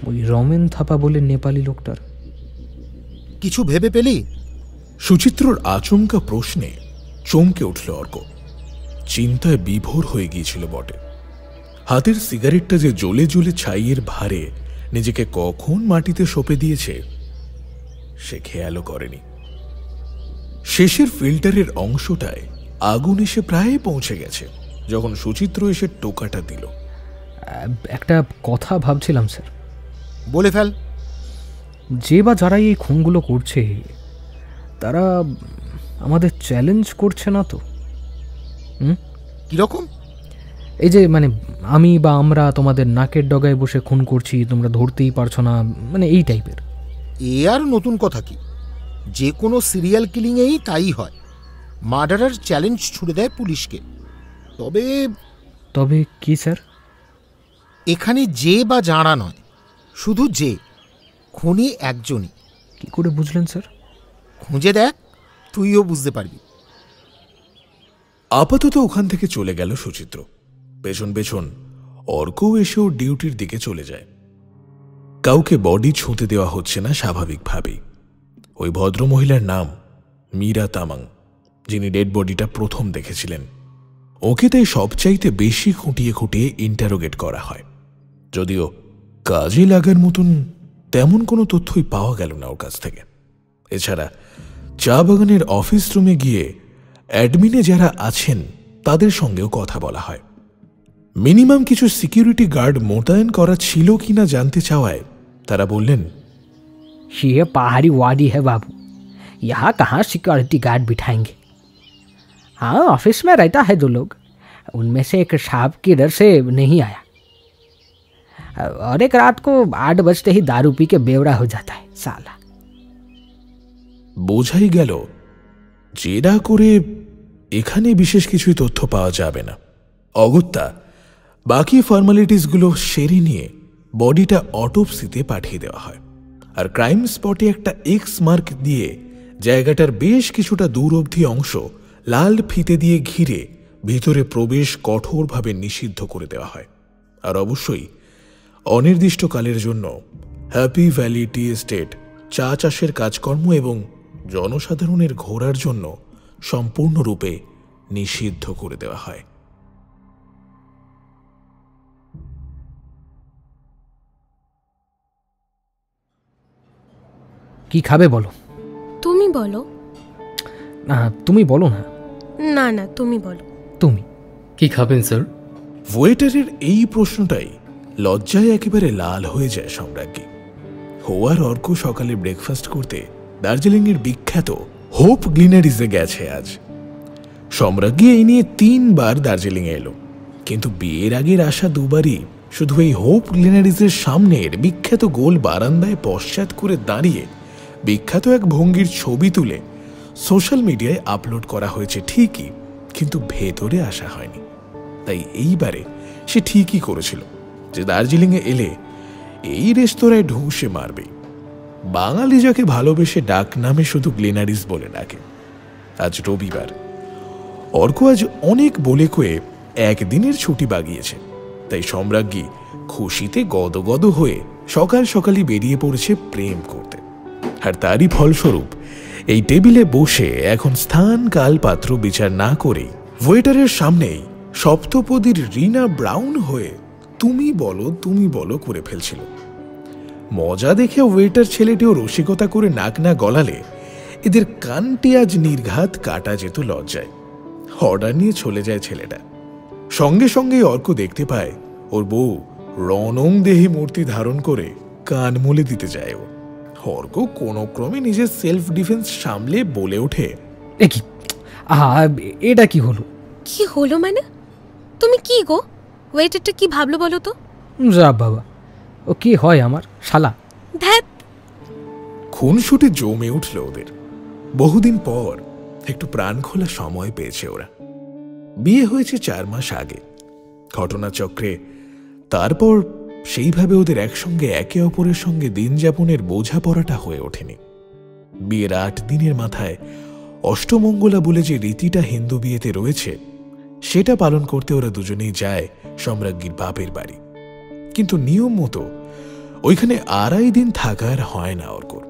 Speaker 3: ওই রমেন থাপা বলে নেপালি লোকটার?
Speaker 2: কিছু ভেবে পেলি?
Speaker 1: সুচিত্রর আচমকা প্রশ্নে চমকে উঠল অর্ক। চিন্তায় বিভোর হয়ে গিয়েছিল বটে। হাতের সিগারেটটা যে জ্বলে জ্বলে ছাইয়ের ভারে নিজেকে কখন মাটিতে সঁপে দিয়েছে সে খেয়ালও করেনি। শেষের ফিল্টারের অংশটায় আগুন এসে প্রায় পৌঁছে গেছে যখন সুচিত্র এসে টোকাটা দিল।
Speaker 3: একটা কথা ভাবছিলাম স্যার।
Speaker 2: বলে ফেল।
Speaker 3: যে বা যারা এই খুনগুলো করছে তারা আমাদের চ্যালেঞ্জ করছে না তো?
Speaker 2: কিরকম?
Speaker 3: এই যে মানে আমি বা আমরা তোমাদের নাকের ডগায় বসে খুন করছি, তোমরা ধরতেই পারছো না, মানে এই টাইপের।
Speaker 2: এ আর নতুন কথা কি? যে কোনো সিরিয়াল কিলিংয়েই তাই হয়। মার্ডারার চ্যালেঞ্জ ছুড়ে দেয় পুলিশকে। তবে
Speaker 3: তবে কি স্যার?
Speaker 2: এখানে যে বা যারা নয়, শুধু যে। খুনি একজনই।
Speaker 3: কি করে বুঝলেন স্যার?
Speaker 2: খুঁজে দেখ, তুইও বুঝতে পারবি।
Speaker 1: আপাতত ওখান থেকে চলে গেল সুচিত্র। পেছন পেছন অর্কও এসেও ডিউটির দিকে চলে যায়। কাউকে বডি ছুঁতে দেওয়া হচ্ছে না স্বাভাবিকভাবেই। ওই ভদ্রমহিলার নাম মীরা তামাং, যিনি ডেড বডিটা প্রথম দেখেছিলেন। ওকে তাই সবচাইতে বেশি খুঁটিয়ে খুঁটিয়ে ইন্টারোগেট করা হয়। যদিও কাজে লাগার মতন তেমন কোনো তথ্যই পাওয়া গেল না ওর কাছ থেকে। এছাড়া চা বাগানের অফিস রুমে গিয়ে অ্যাডমিনে যারা আছেন তাদের সঙ্গেও কথা বলা হয়। মিনিমাম কিছু সিকিউরিটি গার্ড মোতায়েন করা ছিল কিনা জানতে চাওয়ায় তারা বললেন,
Speaker 13: ये पहाड़ी वादी है बाबू, यहाँ कहाँ सिक्योरिटी गार्ड बिठाएंगे। हाँ, ऑफिस में रहता है 2 लोग, उनमें से एक साहब की डर से नहीं आया, और एक रात को 8 बजते ही दारू पी के बेवड़ा हो जाता है साला।
Speaker 1: বোঝাই গেল জেরা করে এখানে বিশেষ কিছুই তথ্য পাওয়া যাবে না। অগত্যা বাকি ফর্মালিটিসগুলো সেরে নিয়ে বডিটা অটোপসিতে পাঠিয়ে দেওয়া হয়। আর ক্রাইম স্পটে একটা এক্স মার্ক দিয়ে জায়গাটার বেশ কিছুটা দূর অবধি অংশ লাল ফিতে দিয়ে ঘিরে ভিতরে প্রবেশ কঠোরভাবে নিষিদ্ধ করে দেওয়া হয়। আর অবশ্যই অনির্দিষ্টকালের জন্য হ্যাপি ভ্যালি টি এস্টেট চা চাষের কাজকর্ম এবং জনসাধারণের ঘোরার জন্য সম্পূর্ণরূপে নিষিদ্ধ করে দেওয়া হয়।
Speaker 3: কি খাবে বলো?
Speaker 12: তুমি বলো।
Speaker 3: না, তুমি বলো না।
Speaker 12: না না, তুমি বলো।
Speaker 3: তুমি
Speaker 10: কি খাবেন স্যার?
Speaker 1: ওয়েটারের এই প্রশ্নটাই লজ্জায় একেবারে লাল হয়ে যায় সম্রাজ্ঞী। হোয়ার অর্ক সকালে ব্রেকফাস্ট করতে দার্জিলিংয়ের বিখ্যাত হোপ গ্লিনারিজে গেছে আজ। সম্রাজ্ঞী এই নিয়ে 3 বার দার্জিলিংয়ে এলো। কিন্তু বিয়ের আগের আশা দুবারই শুধু এই হোপ গ্লেনারিজের সামনের বিখ্যাত গোল বারান্দায় পশ্চাৎ করে দাঁড়িয়ে বিখ্যাত এক ভঙ্গির ছবি তুলে সোশ্যাল মিডিয়ায় আপলোড করা হয়েছে ঠিকই, কিন্তু ভেতরে আসা হয়নি। তাই এইবারে সে ঠিকই করেছিল যে দার্জিলিংয়ে এলে এই রেস্তোরাঁয় ঢুঁসে মারবে। বাঙালি যাকে ভালোবেসে ডাক নামে শুধু গ্লেনারিজ বলে ডাকে। আজ রবিবার, অর্ক আজ অনেক বলে কয়ে একদিনের ছুটি বাগিয়েছে, তাই সম্রাজ্ঞী খুশিতে গদগদ হয়ে সকাল সকালই বেরিয়ে পড়েছে প্রেম করতে। আর তারই ফলস্বরূপ এই টেবিলে বসে এখন স্থান কাল পাত্র বিচার না করেই ওয়েটারের সামনেই সপ্তপদীর রিনা ব্রাউন হয়ে তুমি বলো করে ফেলছিল। মজা দেখে ওয়েটার ছেলেটিও রসিকতা করে নাক না গলালে এদের কানটি আজ নির্ঘাত কাটা যেত লজ্জায়। অর্ডার নিয়ে চলে যায় ছেলেটা। সঙ্গে সঙ্গে অর্ক দেখতে পায় ওর বউ রণং দেহী মূর্তি ধারণ করে কান মুলে দিতে যায়। ও অর্ক কোনো ক্রমে নিজের সেলফ ডিফেন্স সামলে বলে ওঠে,
Speaker 3: এটা কি হলো?
Speaker 12: কি হলো মানে? তুমি কি গো? ওয়েটারটা কি ভাবলো বলো তো?
Speaker 3: যা বাবা, ও কি হয় আমার শালা।
Speaker 12: ধ্যাত,
Speaker 1: খুনসুটি জমে উঠল ওদের। বহুদিন পর একটু প্রাণ খোলা সময় পেয়েছে ওরা। বিয়ে হয়েছে 4 মাস আগে। ঘটনাচক্রে তারপর সেইভাবে ওদের একসঙ্গে একে অপরের সঙ্গে দিন যাপনের বোঝাপড়াটা হয়ে ওঠেনি। বিয়ের 8 দিনের মাথায় অষ্টমঙ্গলা বলে যে রীতিটা হিন্দু বিয়েতে রয়েছে, সেটা পালন করতে ওরা দুজনেই যায় সম্রাজ্ঞীর বাপের বাড়ি। কিন্তু নিয়ম মতো ওইখানে 2.5 দিন থাকার হয় না অর্কর।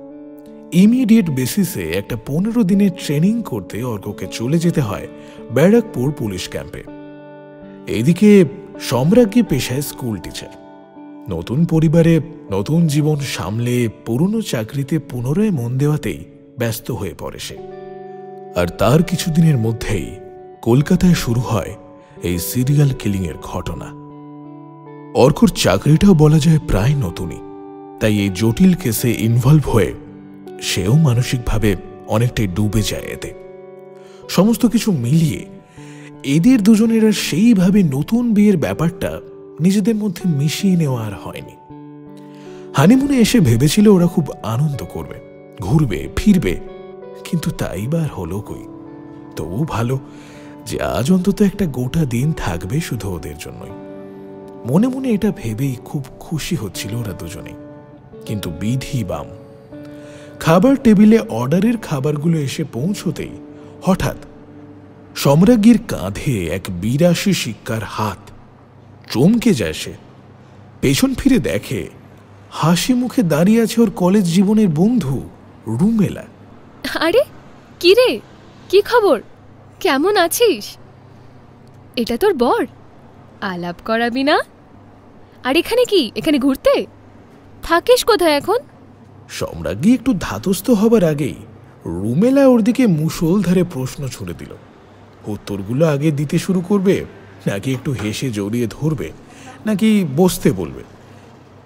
Speaker 1: ইমিডিয়েট বেসিসে একটা 15 দিনের ট্রেনিং করতে অর্ককে চলে যেতে হয় ব্যারাকপুর পুলিশ ক্যাম্পে। এদিকে সম্রাজ্ঞী পেশায় স্কুল টিচার। নতুন পরিবারে নতুন জীবন সামলে পুরনো চাকরিতে পুনরায় মন দেওয়াতেই ব্যস্ত হয়ে পড়ে সে। আর তার কিছুদিনের মধ্যেই কলকাতায় শুরু হয় এই সিরিয়াল কিলিংয়ের ঘটনা। অর্কর চাকরিটাও বলা যায় প্রায় নতুনই, তাই এই জটিল কেসে ইনভলভ হয়ে সেও মানসিকভাবে অনেকটাই ডুবে যায় এতে। সমস্ত কিছু মিলিয়ে এদের দুজনের আর সেইভাবে নতুন বিয়ের ব্যাপারটা নিজেদের মধ্যে মিশিয়ে নেওয়া আর হয়নি। হানিমুনে এসে ভেবেছিল ওরা খুব আনন্দ করবে, ঘুরবে ফিরবে, কিন্তু তাই বার হলো কই। তবু ভালো যে আজ অন্তত একটা গোটা দিন থাকবে শুধু ওদের জন্যই। মনে মনে এটা ভেবেই খুব খুশি হচ্ছিল ওরা দুজনেই। কিন্তু বিধি বাম, খাবার টেবিলে অর্ডারের খাবারগুলো এসে পৌঁছতেই হঠাৎ সম্রাজ্ঞীর কাঁধে এক 82 শিক্ষার হাত। চমকে যায় সে, পেছন ফিরে দেখে হাসি মুখে দাঁড়িয়ে আছে ওর কলেজ জীবনের বন্ধু রুমেলা।
Speaker 14: আরে কি রে, কি খবর, কেমন আছিস? এটা তোর বর? আলাপ করাবি না? আর এখানে কি, এখানে ঘুরতে? থাকিস কোথায় এখন?
Speaker 1: সম্রাজ্ঞী একটু ধাতস্থ হবার আগেই রুমেলা ওর দিকে মুষলধারে প্রশ্ন ছুড়ে দিল। উত্তরগুলো আগে দিতে শুরু করবে, নাকি একটু হেসে জড়িয়ে ধরবে, নাকি বসতে বলবে,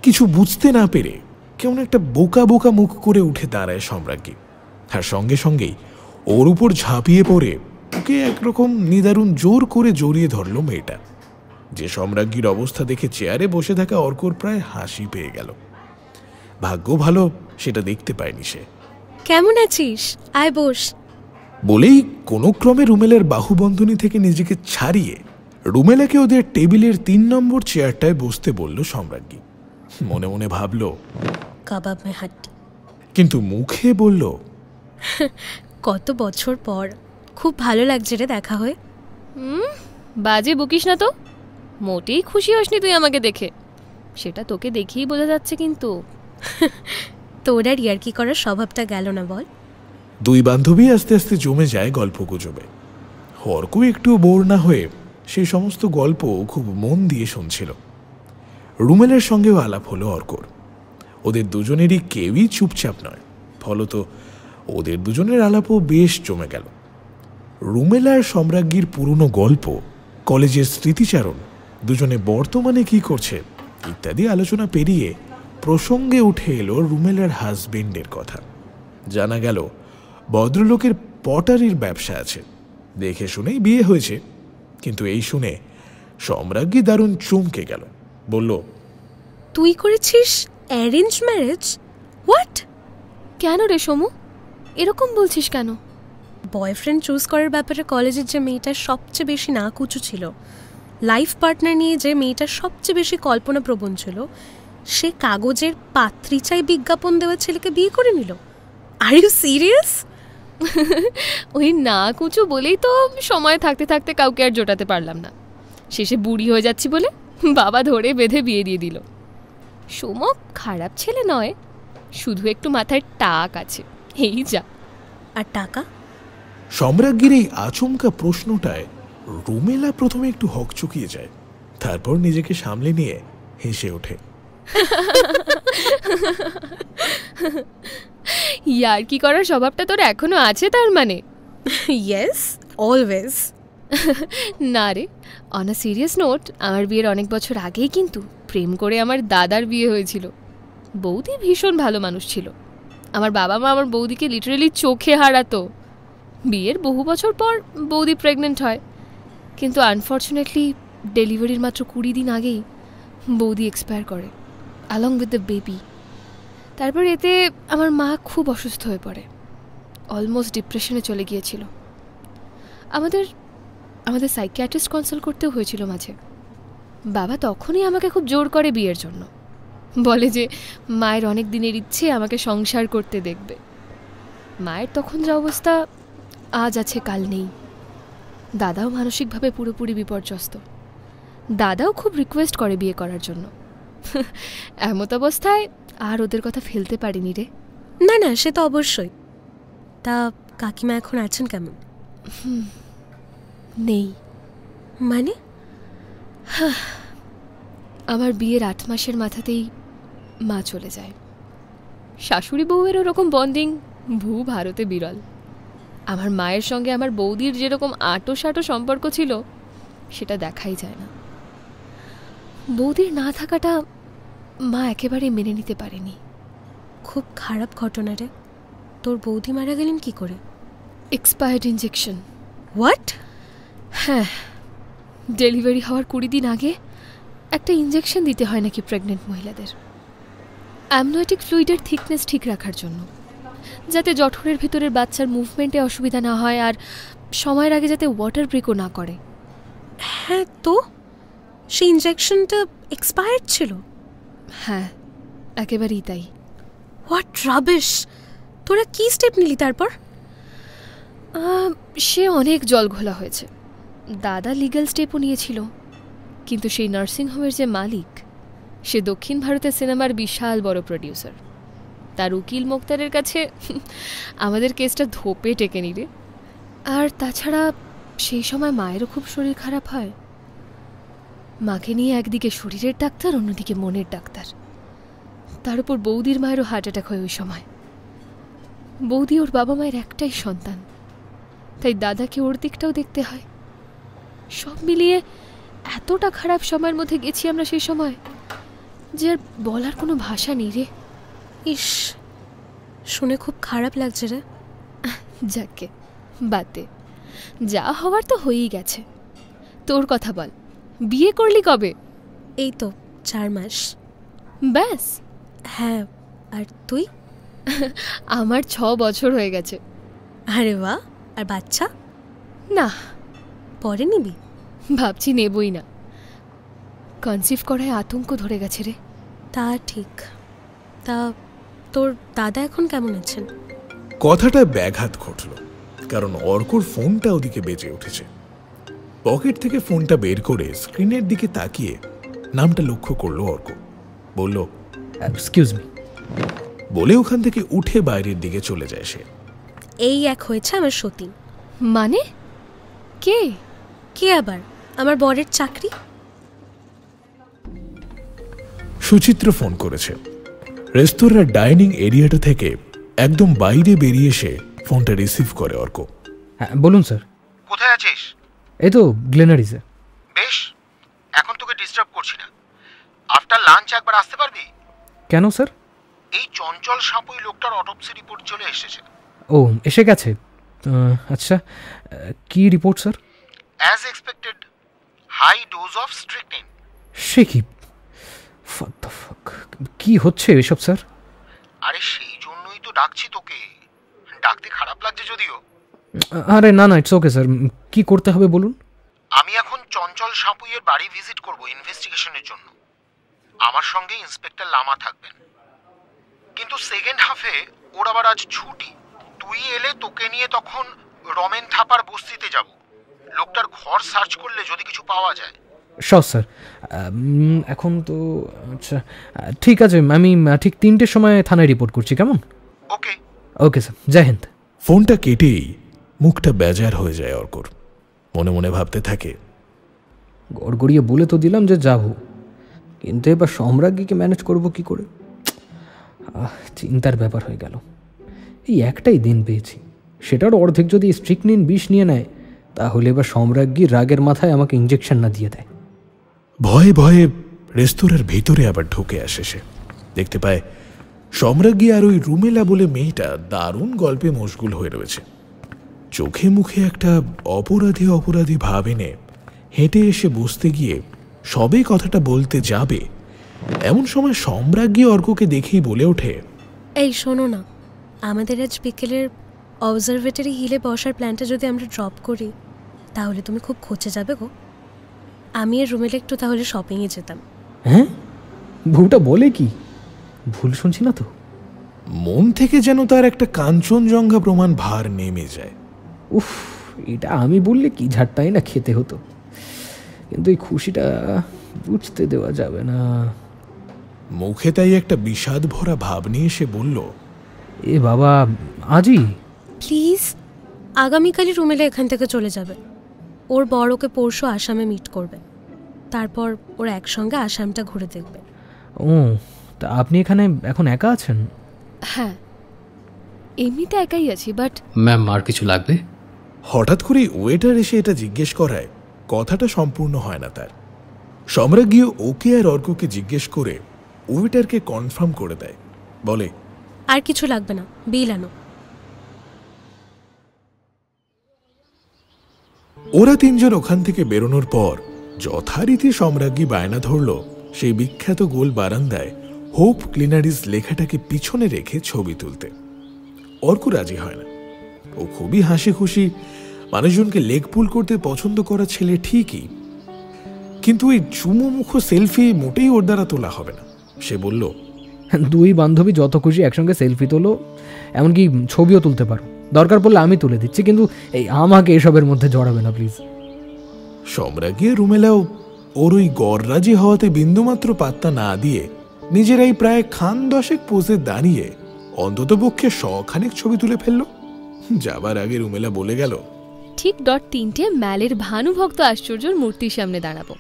Speaker 1: কিছু বুঝতে না পেরে কেমন একটা বোকা বোকা মুখ করে উঠে দাঁড়ায় সম্রাজ্ঞী। আর সঙ্গে সঙ্গেই ওর উপর ঝাঁপিয়ে পড়ে ওকে একরকম নিদারুণ জোর করে জড়িয়ে ধরল মেয়েটা। যে সম্রাজ্ঞীর অবস্থা দেখে চেয়ারে বসে থাকা অর্কর প্রায় হাসি পেয়ে গেল। ভাগ্য ভালো সেটা দেখতে পায়নি সে।
Speaker 12: কেমন আছিস, আয় বস
Speaker 1: বলেই কোনো ক্রমে রুমেলার বাহুবন্ধনী থেকে নিজেকে ছাড়িয়ে রুমেলাকে ওদের টেবিলের 3 নম্বর চেয়ারটায় বসতে বলল সম্রাজ্ঞী। মনে মনে ভাবল
Speaker 12: কাবাব মে হাড্ডি,
Speaker 1: কিন্তু মুখে বলল
Speaker 12: কত বছর পর, খুব ভালো লাগছে রে দেখা হয়ে।
Speaker 14: বাজে বকিস না তো, মোটেই খুশি হসনি তুই আমাকে দেখে, সেটা তোকে দেখেই বোঝা যাচ্ছে। কিন্তু
Speaker 12: তোর আর ইয়ার্কি করার স্বভাবটা গেল না বল?
Speaker 1: 2 বান্ধবী আস্তে আস্তে জমে যায় গল্প গুজবে। অর্ক একটু বোর না হয়ে সেই সমস্ত গল্প খুব মন দিয়ে শুনছিল। রুমেলের সঙ্গেও আলাপ হলো অর্কর। ওদের দুজনেরই কেউই চুপচাপ নয়, ফলত ওদের দুজনের আলাপও বেশ জমে গেল। রুমেলার সম্রাজ্ঞীর পুরনো গল্প, কলেজের স্মৃতিচারণ, দুজনে বর্তমানে কি করছে ইত্যাদি আলোচনা পেরিয়ে প্রসঙ্গে উঠে এলো রুমেলার হাজবেন্ডের কথা। জানা গেল ভদ্রলোকের পটারির ব্যবসা আছে, দেখে শুনেই বিয়ে হয়েছে। কিন্তু এই শুনে সম্রাজ্ঞী দারুণ চমকে গেল, বলল,
Speaker 12: তুই করেছিস অ্যারেঞ্জ ম্যারেজ? হোয়াট?
Speaker 14: কেন রে সমু, এরকম বলছিস কেন?
Speaker 12: বয়ফ্রেন্ড চুজ করার ব্যাপারে কলেজের যে মেয়েটার সবচেয়ে বেশি নাকুচু ছিল, লাইফ পার্টনার নিয়ে যে মেয়েটার সবচেয়ে বেশি কল্পনাপ্রবণ ছিল, সে কাগজের পাত্রী চাই বিজ্ঞাপন দেওয়া ছেলেকে বিয়ে করে নিল। Are you serious?
Speaker 14: ওই না কুচু বলেই তো সময় থাকতে থাকতে কাউকে আর জোটাতে পারলাম না। শেষে বুড়ি হয়ে যাচ্ছি বলে বাবা ধরে বেঁধে বিয়ে দিয়ে দিল। সোমক খারাপ ছেলে নয়, শুধু একটু মাথায় টাক আছে, এই যা।
Speaker 12: আর টাকা?
Speaker 1: সম্রাজ্ঞীর এই আচমকা প্রশ্নটায় রুমেলা প্রথমে একটু হকচকিয়ে যায়, তারপর নিজেকে সামলে নিয়ে হেসে ওঠে।
Speaker 14: ইয়ার কি করার স্বভাবটা তোর এখনো আছে তার মানে?
Speaker 12: Yes, always.
Speaker 14: না রে, অন আ সিরিয়াস নোট, আমার বিয়ের অনেক বছর আগেই কিন্তু প্রেম করে আমার দাদার বিয়ে হয়েছিল। বৌদি ভীষণ ভালো মানুষ ছিল। আমার বাবা মা আমার বৌদিকে লিটারেলি চোখে হারাতো। বিয়ের বহু বছর পর বৌদি প্রেগনেন্ট হয়, কিন্তু আনফর্চুনেটলি ডেলিভারির মাত্র 20 দিন আগেই বৌদি এক্সপায়ার করে, অ্যালং উইথ দ্য বেবি। তারপর এতে আমার মা খুব অসুস্থ হয়ে পড়ে, অলমোস্ট ডিপ্রেশনে চলে গিয়েছিল। আমাদের সাইকিয়াট্রিস্ট কনসাল্ট করতেও হয়েছিল মাঝে। বাবা তখনই আমাকে খুব জোর করে বিয়ের জন্য, বলে যে মায়ের অনেক দিনের ইচ্ছে আমাকে সংসার করতে দেখবে। মায়ের তখন যে অবস্থা, আজ আছে কাল নেই। দাদাও মানসিকভাবে পুরোপুরি বিপর্যস্ত। দাদাও খুব রিকোয়েস্ট করে বিয়ে করার জন্য। এমত অবস্থায় আর ওদের কথা ফেলতে পারিনি রে।
Speaker 12: না না, সে তো অবশ্যই। তা কাকিমা এখন আছেন কেমন?
Speaker 14: নেই।
Speaker 12: মানে?
Speaker 14: আমার বিয়ের 8 মাসের মাথাতেই মা চলে যায়। শাশুড়ি বউয়ের ওরকম বন্ডিং ভারতে বিরল। আমার মায়ের সঙ্গে আমার বৌদির যেরকম আটো সাটো সম্পর্ক ছিল, সেটা দেখাই যায় না। বৌদির না থাকাটা মা একেবারে মেনে নিতে পারেনি।
Speaker 12: খুব খারাপ ঘটনা রে। তোর বৌদি মারা গেলেন কি করে?
Speaker 14: Expired injection.
Speaker 12: হোয়াট?
Speaker 14: হ্যাঁ, ডেলিভারি হওয়ার 20 দিন আগে একটা ইঞ্জেকশন দিতে হয় নাকি প্রেগনেন্ট মহিলাদের, অ্যামনোয়েটিক ফ্লুইডের থিকনেস ঠিক রাখার জন্য, যাতে জঠরের ভিতরের বাচ্চার মুভমেন্টে অসুবিধা না হয় আর সময়ের আগে যাতে ওয়াটার ব্রেকও না করে।
Speaker 12: হ্যাঁ, তো সেই ইঞ্জেকশনটা এক্সপায়ার্ড ছিল?
Speaker 14: হ্যাঁ, একেবারেই তাই।
Speaker 12: What rubbish! তোরা কি স্টেপ নিলি তারপর?
Speaker 14: সে অনেক জল ঘোলা হয়েছে। দাদা লিগ্যাল স্টেপও নিয়েছিল, কিন্তু সেই নার্সিংহোমের যে মালিক, সে দক্ষিণ ভারতের সিনেমার বিশাল বড় প্রডিউসার। তার উকিল মোক্তারের কাছে আমাদের কেসটা ধোপে টেকে নিলে। আর তাছাড়া সেই সময় মায়েরও খুব শরীর খারাপ হয়। মাকে নিয়ে একদিকে শরীরের ডাক্তার, অন্যদিকে মনের ডাক্তার। তার উপর বৌদির মায়েরও হার্ট অ্যাটাক হয় ওই সময়। বৌদি ওর বাবা মায়ের একটাই সন্তান, তাই দাদাকে ওর দিকটাও দেখতে হয়। সব মিলিয়ে এতটা খারাপ সময়ের মধ্যে গেছি আমরা সেই সময়, যে আর বলার কোনো ভাষা নেই রে।
Speaker 12: ইস, শুনে খুব খারাপ লাগছে রে।
Speaker 14: যাকে বাতে, যা হওয়ার তো হয়েই গেছে। তোর কথা বল, বিয়ে করলি কবে?
Speaker 12: এই তো 4 মাস।
Speaker 14: ব্যাস?
Speaker 12: হ্যাঁ। আর তুই?
Speaker 14: আমার 6 বছর হয়ে গেছে।
Speaker 12: আরে বাহ! আর বাচ্চা?
Speaker 14: না।
Speaker 12: পরে নিবি?
Speaker 14: ভাবছি নেবই না। কনসিভ করায় আতঙ্ক ধরে গেছে রে।
Speaker 12: তা ঠিক। তা তোর দাদা এখন কেমন আছেন?
Speaker 1: কথাটা ব্যাঘাত ঘটল, কারণ অর্কর ফোনটা ওদিকে বেজে উঠেছে। পকেট থেকে ফোনটা বের করে স্ক্রিনের দিকে তাকিয়ে নামটা লক্ষ্য করলো অর্ক। বলল,
Speaker 3: এক্সকিউজ মি
Speaker 1: বলে ওখান থেকে উঠে বাইরের দিকে চলে যায় সে।
Speaker 12: এই এক হয়েছে আমার সতীন।
Speaker 14: মানে? কে?
Speaker 12: কে আবার? আমার বরের চাকরি।
Speaker 1: সুচিত্র ফোন করেছে। রেস্তোরাঁর ডাইনিং এরিয়াটা থেকে একদম বাইরে বেরিয়ে এসে ফোনটা রিসিভ করে অর্ক।
Speaker 3: হ্যাঁ বলুন স্যার।
Speaker 2: কোথায় আছিস?
Speaker 3: এই তো গ্লেনারিজে।
Speaker 2: বেশ, এখন তোকে ডিস্টার্ব করছি না। আফটার লাঞ্চ একবার আসতে পারবি?
Speaker 3: কেন স্যার?
Speaker 2: এই চঞ্চল সাপুই লোকটার অটোপসি রিপোর্ট চলে এসেছে।
Speaker 3: ও, এসে গেছে? আচ্ছা, কি report sir?
Speaker 2: As expected, high dose of strychnine.
Speaker 3: সে কি কি হচ্ছে এসব স্যার?
Speaker 2: আরে সেই জন্যই তো ডাকছি তোকে। ডাকতে খারাপ লাগছে যদিও।
Speaker 3: আরে না না, ইটস ওকে স্যার। কি করতে হবে বলুন।
Speaker 2: আমি এখন চঞ্চল সাঁপুইয়ের বাড়ি ভিজিট করব ইনভেস্টিগেশনের জন্য। আমার সঙ্গে ইন্সপেক্টর লামা থাকবেন, কিন্তু সেকেন্ড হাফে ওর আবার আজ ছুটি। তুই এলে তোকে নিয়ে তখন রমেন থাপার বস্তিতে যাব। লোকটার ঘর সার্চ করলে যদি কিছু পাওয়া যায়।
Speaker 3: সব স্যার। এখন তো আচ্ছা ঠিক আছে, আমি ঠিক 3টের সময় থানায় রিপোর্ট করছি, কেমন?
Speaker 2: ওকে
Speaker 3: ওকে স্যার, জয় হিন্দ।
Speaker 1: ফোনটা কেটেই মুখটা বেজার হয়ে যায় অর্কর। মনে মনে ভাবতে থাকে,
Speaker 3: গড়গড়িয়ে বলে তো দিলাম যে যাব, কিন্তু এবার সম্রাজ্ঞীকে ম্যানেজ করব কি করে? চিন্তার ব্যাপার হয়ে গেল। এই একটাই দিন পেয়েছি, সেটার অর্ধেক যদি স্ট্রিকনিন বিষ নিয়ে নেয়, তাহলে এবার সম্রাজ্ঞীর রাগের মাথায় আমাকে ইঞ্জেকশন না দিয়ে দেয়।
Speaker 1: ভয়ে ভয়ে রেস্তোরাঁর ভিতরে আবার ঢুকে আসে সে। দেখতে পায় সম্রাজ্ঞী আর ওই রুমেলা বলে মেয়েটা দারুণ গল্পে মশগুল হয়ে রয়েছে। চোখে মুখে একটা অপরাধী অপরাধী ভাব এনে হেঁটে এসে বসতে গিয়ে সবে কথাটা বলতে যাবে, এমন সময় সম্রাজ্ঞী অর্ককে দেখেই বলে ওঠে,
Speaker 12: এই শোনো না, আমাদের আজ বিকেলের অবজারভেটরি হিলে বসার প্ল্যানটা যদি আমরা ড্রপ করি, তাহলে তুমি খুব খচে যাবে গো। আমি আর রুমেলে একটু তাহলে শপিংয়ে যেতাম।
Speaker 3: হ্যাঁ, বউটা বলে কি? ভুল শুনছি না তো?
Speaker 1: মন থেকে যেন তার একটা কাঞ্চনজঙ্ঘা প্রমাণ ভার নেমে যায়।
Speaker 3: উফ, এটা আমি বললে কি ঝাড়টাই না খেতে হতো, কিন্তু এই খুশিটা বুঝতে দেওয়া যাবে না।
Speaker 1: মুখে তাই একটা বিষাদ ভরা ভাব নিয়ে সে বলল,
Speaker 3: এ বাবা, আজই
Speaker 12: প্লিজ। আগামীকালই রুমেলে এখান থেকে চলে যাবে। ওর বড় ওকে পরশু আসামে মিট করবে, তারপর ওরা একসঙ্গে আসামটা ঘুরে দেখবে।
Speaker 3: ও, তা আপনি এখানে এখন একা আছেন?
Speaker 14: হ্যাঁ, এমনিতে একাই আছি, বাট
Speaker 10: ম্যাম আর কিছু লাগবে?
Speaker 1: হঠাৎ করে ওয়েটার এসে এটা জিজ্ঞেস করায় কথাটা সম্পূর্ণ হয় না তার। সম্রাজ্ঞী ওকে আর অর্ককে জিজ্ঞেস করে ওয়েটারকে কনফার্ম করে দেয়, বলে,
Speaker 12: আর কিছু লাগবে না, বিল আনো।
Speaker 1: ওরা 3জন ওখান থেকে বেরোনোর পর যথারীতি সম্রাজ্ঞী বায়না ধরল সেই বিখ্যাত গোল বারান্দায় হোপ ক্লিনারিজ লেখাটাকে পিছনে রেখে ছবি তুলতে। অর্ক রাজি হয় না। ও খুবই হাসি খুশি মানুষজনকে লেগ পুল করতে পছন্দ করা ছেলে ঠিকই, কিন্তু এই চুমুমুখ সেলফি মোটেই ওর দ্বারা তোলা হবে না। সে বলল,
Speaker 3: 2 বান্ধবী যত খুশি একসঙ্গে সেলফি তোলো, এমনকি ছবিও তুলতে পারো, দরকার পড়লে আমি তুলে দিচ্ছি, কিন্তু এই আমাকে এসবের মধ্যে জড়াবে না প্লিজ।
Speaker 1: সম্রাজ্ঞী রুমেলাও ওর ওই গররাজি হওয়াতে বিন্দুমাত্র পাত্তা না দিয়ে নিজেরাই প্রায় খান 10 পোজে দাঁড়িয়ে অন্তত পক্ষে 100 ছবি তুলে ফেলল। যাবার আগে রুমেলা বলে গেল,
Speaker 14: ঠিক 3:00 ম্যালের ভানুভক্ত আশ্চর্যর মূর্তির সামনে দাঁড়াবো,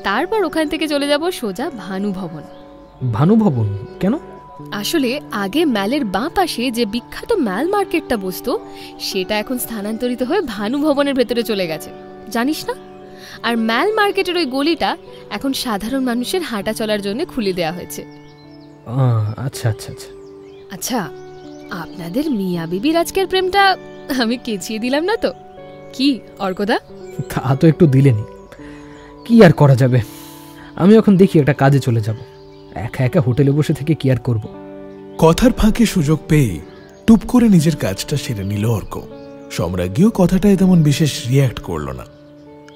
Speaker 14: তারপর ওখান থেকে চলে যাব সোজা ভানুভবন।
Speaker 3: ভানুভবন কেন?
Speaker 14: আসলে আগে ম্যালের বাঁ পাশে যে বিখ্যাত ম্যাল মার্কেটটা বসতো, সেটা এখন স্থানান্তরিত হয়ে ভানুভবনের ভেতরে চলে গেছে, জানিস না? আর ম্যাল মার্কেটের ওই গলিটা এখন সাধারণ মানুষের হাঁটা চলার জন্য খুলে দেওয়া হয়েছে।
Speaker 3: আচ্ছা আচ্ছা আচ্ছা
Speaker 14: আচ্ছা, আপনাদের মিয়া বিবির আজকের প্রেমটা আমি কেচিয়ে দিলাম না তো? কি অর্কদা?
Speaker 3: তা তো একটু দিলেনি, কি আর করা যাবে। আমি এখন দেখি একটা কাজে চলে যাব, একা একা হোটেলে বসে থেকে কি আর করব।
Speaker 1: কথার ফাঁকে সুযোগ পেয়ে টুপ করে নিজের কাজটা সেরে নিল অর্ক। সম্রাজ্ঞীও কথাটায় তেমন বিশেষ রিয়্যাক্ট করল না।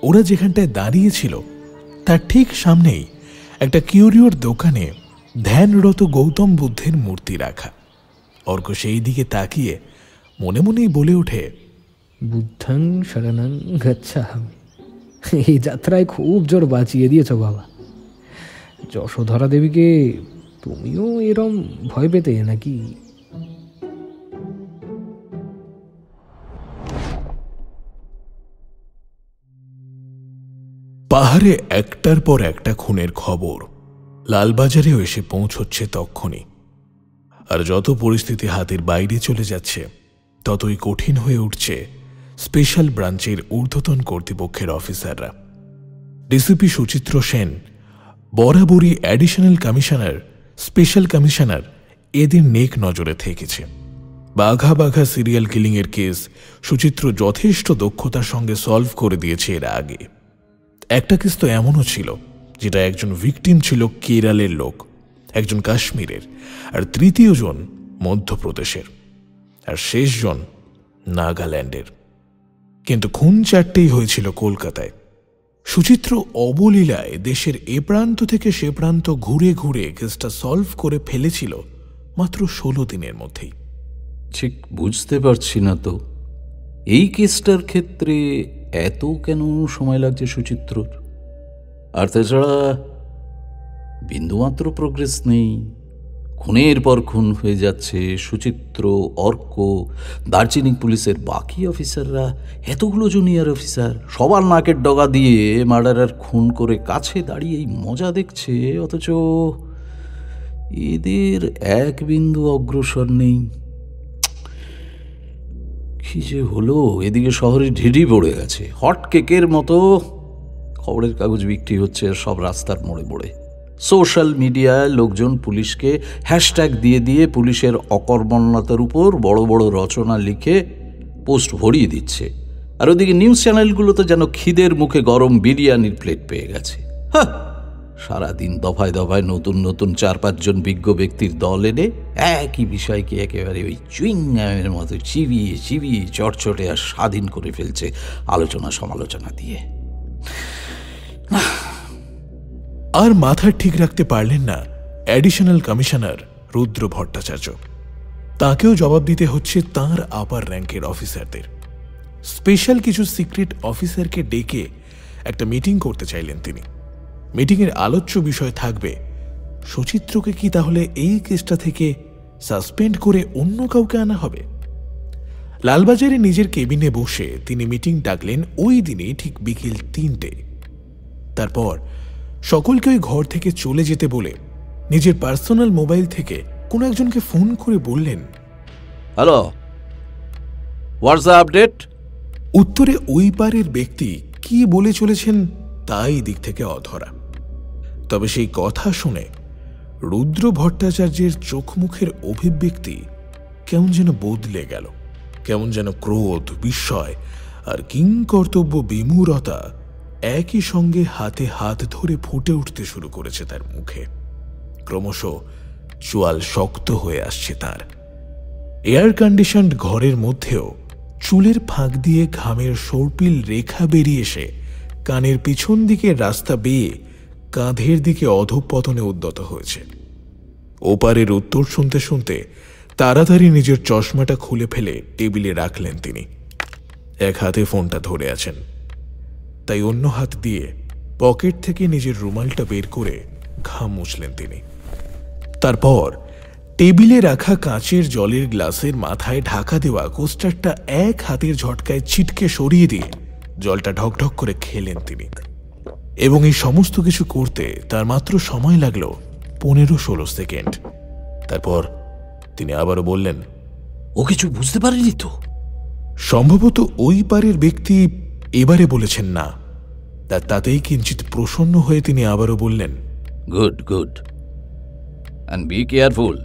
Speaker 1: ওরা যেখানটায় দাঁড়িয়েছিল তার ঠিক সামনেই একটা কিউরিওর দোকানে ধ্যানরত গৌতম বুদ্ধের মূর্তি রাখা। অর্ক সেই দিকে তাকিয়ে মনে মনেই বলে ওঠে,
Speaker 3: বুদ্ধং শরণং গচ্ছামি। এই যাত্রায় খুব জোর বাঁচিয়ে দিয়েছ বাবা। যশোধরা দেবীকে তুমিও এরম ভয় পেতে নাকি?
Speaker 1: পাহাড়ে একটার পর একটা খুনের খবর লালবাজারেও এসে পৌঁছচ্ছে তক্ষণি। আর যত পরিস্থিতি হাতের বাইরে চলে যাচ্ছে, ততই কঠিন হয়ে উঠছে স্পেশাল ব্রাঞ্চের ঊর্ধ্বতন কর্তৃপক্ষের অফিসাররা। ডিসিপি সুচিত্র সেন বরাবরই অ্যাডিশনাল কমিশনার, স্পেশাল কমিশনার এদের নেক নজরে থেকেছে। বাঘা বাঘা সিরিয়াল কিলিং এর কেস সুচিত্র যথেষ্ট দক্ষতার সঙ্গে সলভ করে দিয়েছে এর আগে। একটা কেস তো এমনও ছিল যেটা একজন ভিকটিম ছিল কেরালের লোক, একজন কাশ্মীরের, আর তৃতীয় জন মধ্যপ্রদেশের, আর শেষজন নাগাল্যান্ডের। কিন্তু খুন চারটেই হয়েছিল কলকাতায়। সুচিত্র অবলীলায় দেশের এ প্রান্ত থেকে সে প্রান্ত ঘুরে ঘুরে কেসটা সলভ করে ফেলেছিল মাত্র 16 দিনের মধ্যেই।
Speaker 11: ঠিক বুঝতে পারছি না তো, এই কেসটার ক্ষেত্রে এত কেন সময় লাগছে সুচিত্রর? আর তাছাড়া বিন্দুমাত্র প্রোগ্রেস নেই, খুনের পর খুন হয়ে যাচ্ছে। সুচিত্র, অর্ক, দার্জিলিং পুলিশের বাকি অফিসাররা, এতগুলো জুনিয়র অফিসার, সবার নাকের ডগা দিয়ে মার্ডারার খুন করে কাছে দাঁড়িয়ে এই মজা দেখছে, অথচ এদের এক বিন্দু অগ্রসর নেই। কি যে হলো, এদিকে শহরে ঢিঢি পড়ে গেছে, হট কেকের মতো খবরের কাগজ বিক্রি হচ্ছে সব রাস্তার মোড়ে মোড়ে। সোশ্যাল মিডিয়ায় লোকজন পুলিশকে হ্যাশট্যাগ দিয়ে দিয়ে পুলিশের অকর্মণ্যতার উপর বড় বড় রচনা লিখে পোস্ট ভরিয়ে দিচ্ছে। আর ওদিকে নিউজ চ্যানেলগুলোতে যেন খিদের মুখে গরম বিরিয়ানির প্লেট পেয়ে গেছে। হ্যাঁ, সারাদিন দফায় দফায় নতুন নতুন 4-5 জন বিজ্ঞ ব্যক্তির দল এনে একই বিষয়কে একেবারে ওই চুইংগামের মতো চিবিয়ে চিবিয়ে চটচটে আর স্বাধীন করে ফেলছে আলোচনা সমালোচনা দিয়ে।
Speaker 1: আর মাথা ঠিক রাখতে পারলেন না অ্যাডিশনাল কমিশনার রুদ্র ভট্টাচার্য। তাকেও জবাব দিতে হচ্ছে তাঁর আপার র্যাঙ্কের অফিসারদের। স্পেশাল কিছু সিক্রেট অফিসারকে ডেকে একটা মিটিং করতে চাইলেন তিনি। মিটিংয়ের আলোচ্য বিষয় থাকবে সুচিত্রকে কি তাহলে এই কেসটা থেকে সাসপেন্ড করে অন্য কাউকে আনা হবে। লালবাজারে নিজের কেবিনে বসে তিনি মিটিং ডাকলেন ওই দিনে ঠিক বিকেল 3টে। তারপর সকলকে ওই ঘর থেকে চলে যেতে বলে নিজের পার্সোনাল মোবাইল থেকে কোনো একজনকে ফোন করে বললেন,
Speaker 11: হ্যালো, হোয়াটস দ্য আপডেট?
Speaker 1: উত্তরে ওই পারের ব্যক্তি কি বলে চলেছেন তাই দিক থেকে অধরা। তবে সেই কথা শুনে রুদ্র ভট্টাচার্যের চোখ মুখের অভিব্যক্তি কেমন যেন বদলে গেল। কেমন যেন ক্রোধ, বিস্ময় আর কিংকর্তব্য বিমূঢ়তা একই সঙ্গে হাতে হাত ধরে ফুটে উঠতে শুরু করেছে তার মুখে। ক্রমশ চোয়াল শক্ত হয়ে আসছে তার। এয়ার কন্ডিশনড ঘরের মধ্যেও চুলের ফাঁক দিয়ে ঘামের সর্পিল রেখা বেরিয়ে এসে কানের পিছন দিকে রাস্তা বেয়ে কাঁধের দিকে অধঃপতনে উদ্যত হয়েছে। ওপারের উত্তর শুনতে শুনতে তাড়াতাড়ি নিজের চশমাটা খুলে ফেলে টেবিলে রাখলেন তিনি। এক হাতে ফোনটা ধরে আছেন, তাই অন্য হাত দিয়ে পকেট থেকে নিজের রুমালটা বের করে ঘাম মুছলেন তিনি। তারপর টেবিলে রাখা কাঁচের জলের গ্লাসের মাথায় ঢাকা দেওয়া কোস্টারটা এক হাতের ঝটকায় ছিটকে সরিয়ে দিয়ে জলটা ঢকঢক করে খেলেন তিনি। এবং এই সমস্ত কিছু করতে তার মাত্র সময় লাগলো 15-16 সেকেন্ড। তারপর তিনি আবারও বললেন,
Speaker 11: ও কিছু বুঝতে পারেনি তো?
Speaker 1: সম্ভবত ওই পারের ব্যক্তি এবারে বলেছেন না। তাতেই কিঞ্চিত প্রসন্ন হয়ে তিনি আবারও বললেন,
Speaker 11: good good, and be careful.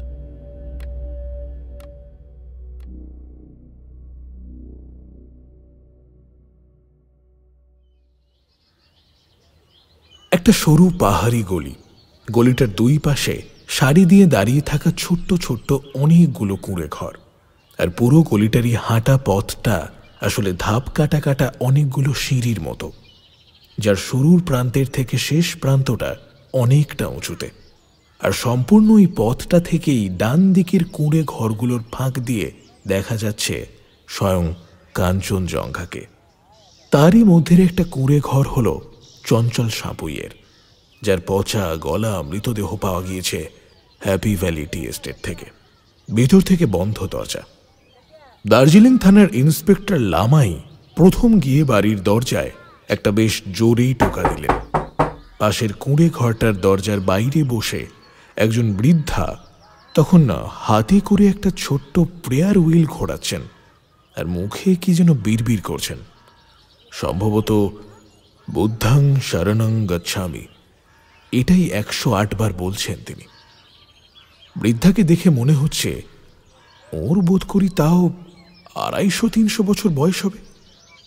Speaker 1: একটা সরু পাহাড়ি গলি। গলিটার দুই পাশে সারি দিয়ে দাঁড়িয়ে থাকা ছোট্ট ছোট্ট অনেকগুলো কুঁড়ে ঘর। আর পুরো গলিটারই হাঁটা পথটা আসলে ধাপ কাটা কাটা অনেকগুলো সিঁড়ির মতো, যার শুরুর প্রান্তের থেকে শেষ প্রান্তটা অনেকটা উঁচুতে। আর সম্পূর্ণ এই পথটা থেকেই ডান দিকের কুঁড়ে ঘরগুলোর ফাঁক দিয়ে দেখা যাচ্ছে স্বয়ং কাঞ্চনজঙ্ঘাকে। তারই মধ্যের একটা কুঁড়ে ঘর হলো চঞ্চল সাপুইয়ের, যার পচা গলা মৃতদেহ পাওয়া গিয়েছে হ্যাপি ভ্যালি টি এস্টেট থেকে। ভেতর থেকে বন্ধ দরজা। দার্জিলিং থানার ইন্সপেক্টর লামাই প্রথম গিয়ে বাড়ির দরজায় একটা বেশ জোরেই টোকা দিলেন। পাশের কুঁড়ে ঘরটার দরজার বাইরে বসে একজন বৃদ্ধা তখন না হাতে করে একটা ছোট্ট প্রেয়ার হুইল ঘোরাচ্ছেন আর মুখে কি যেন বিড়বিড় করছেন। সম্ভবত বুদ্ধাং শরণং গচ্ছামি, এটাই 108 বার বলছেন তিনি। বৃদ্ধাকে দেখে মনে হচ্ছে ওর বোধ করি তাও 250-300 বছর বয়স হবে।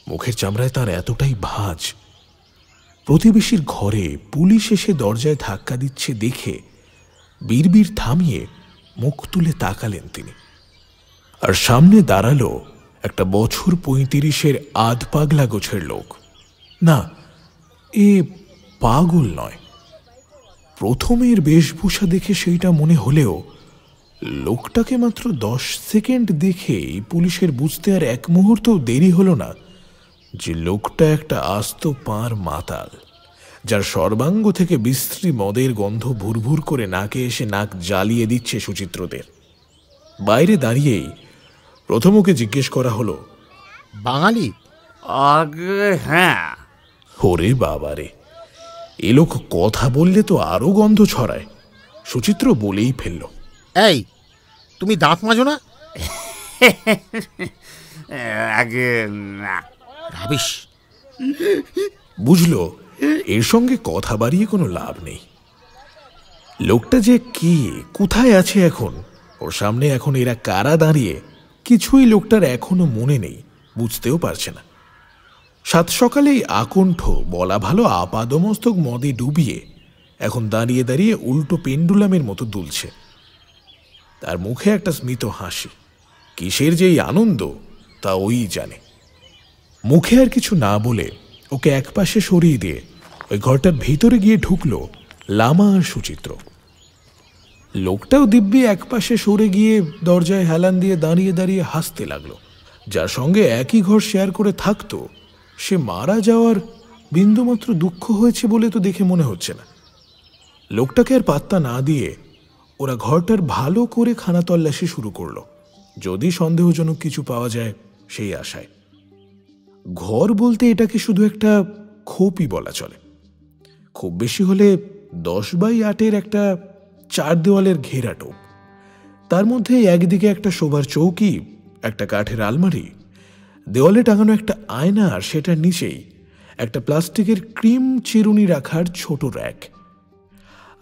Speaker 1: মুখের চামড়ায় তার এতটাই ভাঁজ। প্রতিবেশীর ঘরে পুলিশ এসে দরজায় ধাক্কা দিচ্ছে দেখে বিড়বিড় থামিয়ে মুখ তুলে তাকালেন তিনি। আর সামনে দাঁড়ালো একটা বছর 35-এর আধ পাগলা গোছের লোক। না, এ পাগল নয়। প্রথমের বেশভূষা দেখে সেইটা মনে হলেও লোকটাকে মাত্র 10 সেকেন্ড দেখে পুলিশের বুঝতে আর এক মুহূর্ত দেরি হলো না যে লোকটা একটা আস্ত পাঁর মাতাল, যার সর্বাঙ্গ থেকে বিশ্রী মদের গন্ধ ভুরভুর করে নাকে এসে নাক জ্বালিয়ে দিচ্ছে সুচিত্রদের। বাইরে দাঁড়িয়েই প্রথম ওকে জিজ্ঞেস করা হলো,
Speaker 15: বাঙালি? আগে হ্যাঁ।
Speaker 1: ওরে বাবারে, এ লোক কথা বললে তো আরো গন্ধ ছড়ায়। সুচিত্র বলেই ফেলল,
Speaker 15: এই তুমি দাঁত মাজো না? আগে না ভাবিস।
Speaker 1: বুঝলো এর সঙ্গে কথা বাড়িয়ে কোনো লাভ নেই। লোকটা যে কে, কোথায় আছে এখন, ওর সামনে এখন এরা কারা দাঁড়িয়ে, কিছুই লোকটার এখনো মনে নেই, বুঝতেও পারছে না। সাত সকালেই আকণ্ঠ, বলা ভালো আপাদমস্তক মদে ডুবিয়ে এখন দাঁড়িয়ে দাঁড়িয়ে উল্টো পেন্ডুলামের মতো দুলছে। তার মুখে একটা স্মিত হাসি। কিসের যেই আনন্দ তা ওই জানে। মুখে আর কিছু না বলে ওকে একপাশে সরিয়ে দিয়ে ওই ঘরটার ভিতরে গিয়ে ঢুকলো লামা আর সুচিত্র। লোকটাও দিব্যি একপাশে সরে গিয়ে দরজায় হেলান দিয়ে দাঁড়িয়ে দাঁড়িয়ে হাসতে লাগলো। যার সঙ্গে একই ঘর শেয়ার করে থাকতো সে মারা যাওয়ার বিন্দুমাত্র দুঃখ হয়েছে বলে তো দেখে মনে হচ্ছে না। লোকটাকে আর পাত্তা না দিয়ে ওরা ঘরটার ভালো করে খানা তল্লাশি শুরু করলো, যদি সন্দেহজনক কিছু পাওয়া যায় সেই আশায়। ঘর বলতে এটাকে শুধু একটা খোপই বলা চলে। খুব বেশি হলে 10x8-এর একটা 4 দেওয়ালের ঘেরা টোপ। তার মধ্যে একদিকে একটা শোবার চৌকি, একটা কাঠের আলমারি, দেওয়ালে টাঙানো একটা আয়না, আর সেটার নিচেই একটা প্লাস্টিকের ক্রিম চিরুনি রাখার ছোট র্যাক।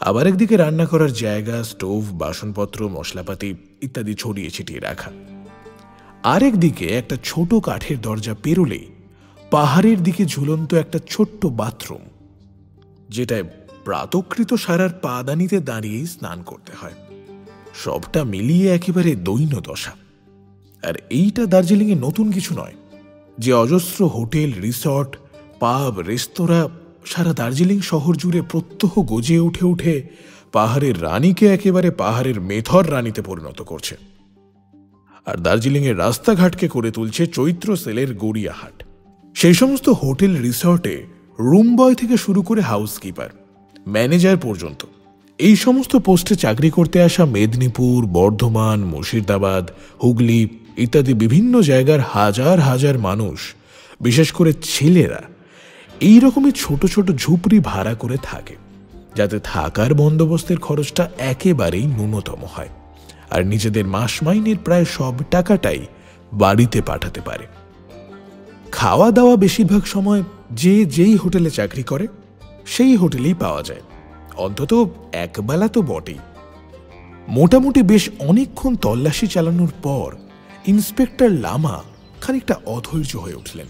Speaker 1: আবার একদিকে রান্না করার জায়গা, স্টোভ, বাসনপত্র, মশলাপাতি ইত্যাদি ছড়িয়ে ছিটিয়ে রাখা। আরেকদিকে একটা ছোট কাঠের দরজা পেরোলেই পাহাড়ের দিকে ঝুলন্ত একটা ছোট্ট বাথরুম, যেটায় প্রাতকৃত সারার পাদানিতে দাঁড়িয়েই স্নান করতে হয়। সবটা মিলিয়ে একেবারে দৈন্য দশা। আর এইটা দার্জিলিংয়ে নতুন কিছু নয় যে অজস্র হোটেল, রিসর্ট, পাব, রেস্তোরাঁ সারা দার্জিলিং শহর জুড়ে প্রত্যহ গজে উঠে উঠে পাহাড়ের রানীকে একেবারে পাহাড়ের মেথর রানীতে পরিণত করছে। আর দার্জিলিংয়ের রাস্তাঘাটকে করে তুলছে চৈত্র সেলের গড়িয়াহাট। সেই সমস্ত হোটেল, রিসর্টে রুম বয় থেকে শুরু করে হাউসকিপার, ম্যানেজার পর্যন্ত এই সমস্ত পোস্টে চাকরি করতে আসা মেদিনীপুর, বর্ধমান, মুর্শিদাবাদ, হুগলি ইত্যাদি বিভিন্ন জায়গার হাজার হাজার মানুষ, বিশেষ করে ছেলেরা এই রকমই ছোট ছোট ঝুপড়ি ভাড়া করে থাকে, যাতে থাকার বন্দোবস্তের খরচটা একেবারেই ন্যূনতম হয় আর নিজেদের মাস মাইনের প্রায় সব টাকাটাই বাড়িতে পাঠাতে পারে। খাওয়া দাওয়া বেশিরভাগ সময় যে যেই হোটেলে চাকরি করে সেই হোটেলেই পাওয়া যায়, অন্তত একবেলা তো বটেই। মোটামুটি বেশ অনেকক্ষণ তল্লাশি চালানোর পর ইন্সপেক্টর লামা খানিকটা অধৈর্য হয়ে উঠলেন।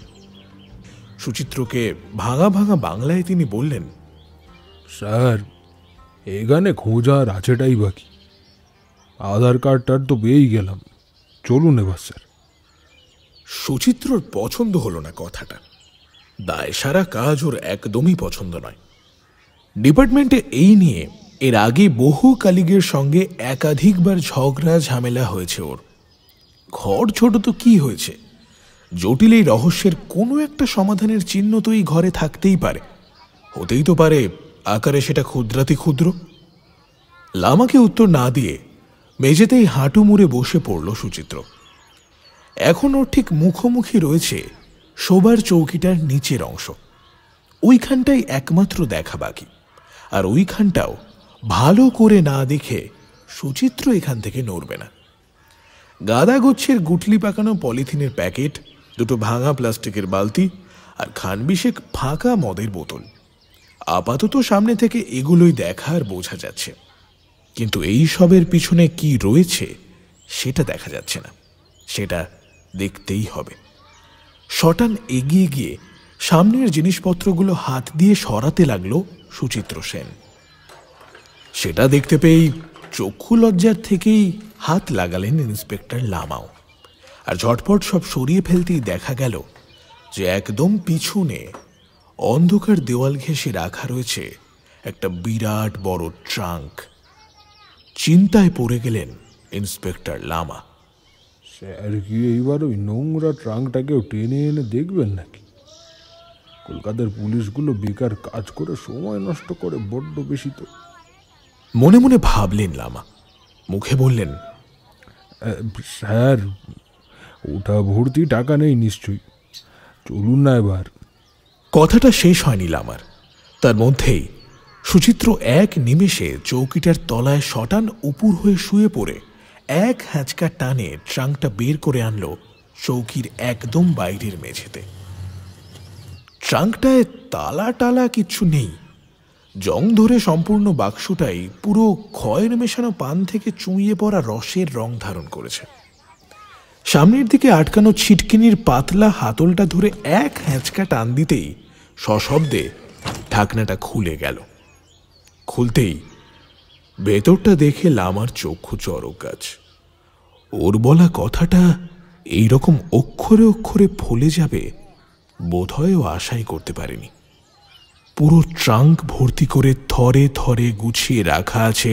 Speaker 1: সুচিত্রকে ভাঙা ভাঙা বাংলায় তিনি বললেন,
Speaker 16: স্যার, এখানে খোঁজার আছেটাই বাকি। আধার কার্ডটার তো পেয়েই গেলাম, চলুন এবার স্যার।
Speaker 1: সুচিত্রর পছন্দ হলো না কথাটা। দায় সারা কাজ ওর একদমই পছন্দ নয়। ডিপার্টমেন্টে এই নিয়ে এর আগে বহু কালিগের সঙ্গে একাধিকবার ঝগড়া ঝামেলা হয়েছে ওর। ঘর ছোট তো কি হয়েছে, জটিল এই রহস্যের কোনো একটা সমাধানের চিহ্ন তো এই ঘরে থাকতেই পারে, হতেই তো পারে আকারে সেটা ক্ষুদ্রাতি ক্ষুদ্র। লামাকে উত্তর না দিয়ে মেঝেতেই হাঁটু মুড়ে বসে পড়ল সুচিত্র। এখন ওর ঠিক মুখোমুখি রয়েছে শোবার চৌকিটার নিচের অংশ। ওইখানটাই একমাত্র দেখা বাকি, আর ওইখানটাও ভালো করে না দেখে সুচিত্র এখান থেকে নড়বে না। গাদা গোচ্ছের গুটলি পাকানো পলিথিনের প্যাকেট, দুটো ভাঙা প্লাস্টিকের বালতি আর খানবিশেক ফাঁকা মদের বোতল। আপাতত সামনে থেকে এগুলোই দেখা আর বোঝা যাচ্ছে, কিন্তু এই সবের পিছনে কি রয়েছে সেটা দেখা যাচ্ছে না, সেটা দেখতেই হবে। শটান এগিয়ে গিয়ে সামনের জিনিসপত্রগুলো হাত দিয়ে সরাতে লাগলো সুচিত্র সেন। সেটা দেখতে পেয়েই চক্ষু লজ্জার থেকেই হাত লাগালেন ইন্সপেক্টর লামাও। আর ঝটপট সব সরিয়ে ফেলতেই দেখা গেল যে একদম পিছনে অন্ধকার দেওয়াল ঘেঁষে রাখা রয়েছে একটা বিরাট বড় ট্রাঙ্ক। চিন্তায় পড়ে গেলেন ইন্সপেক্টর লামা।
Speaker 16: স্যার কি এইবার ওই নোংরা ট্রাঙ্কটাকেও টেনে এনে দেখবেন নাকি? কলকাতার পুলিশগুলো বেকার কাজ করে সময় নষ্ট করে বড্ড বেশি তো।
Speaker 1: মনে মনে ভাবলেন লামা, মুখে বললেন,
Speaker 16: স্যার ওটা ভর্তি টাকা নেই নিশ্চয়ই, চলুন না এবার।
Speaker 1: কথাটা শেষ হয়নি লামার, তার মধ্যেই সুচিত্র এক নিমেষে চৌকিটার তলায় শটান উপুর হয়ে শুয়ে পড়ে এক হ্যাঁচকা টানে ট্রাঙ্কটা বের করে আনলো চৌকির একদম বাইরের মেঝেতে। ট্রাঙ্কটায় তালা টালা কিচ্ছু নেই, জং ধরে সম্পূর্ণ বাক্সটাই পুরো খয়ের মেশানো পান থেকে চুঁইয়ে পড়া রসের রং ধারণ করেছে। সামনের দিকে আটকানো ছিটকিনির পাতলা হাতলটা ধরে এক হ্যাঁচকা টান দিতেই সশব্দে ঢাকনাটা খুলে গেল। খুলতেই ভেতরটা দেখে লামার চক্ষু চড়ক গাছ। ওর বলা কথাটা এইরকম অক্ষরে অক্ষরে ফলে যাবে বোধহয় ও আশাই করতে পারেনি। পুরো ট্রাঙ্ক ভর্তি করে থরে থরে গুছিয়ে রাখা আছে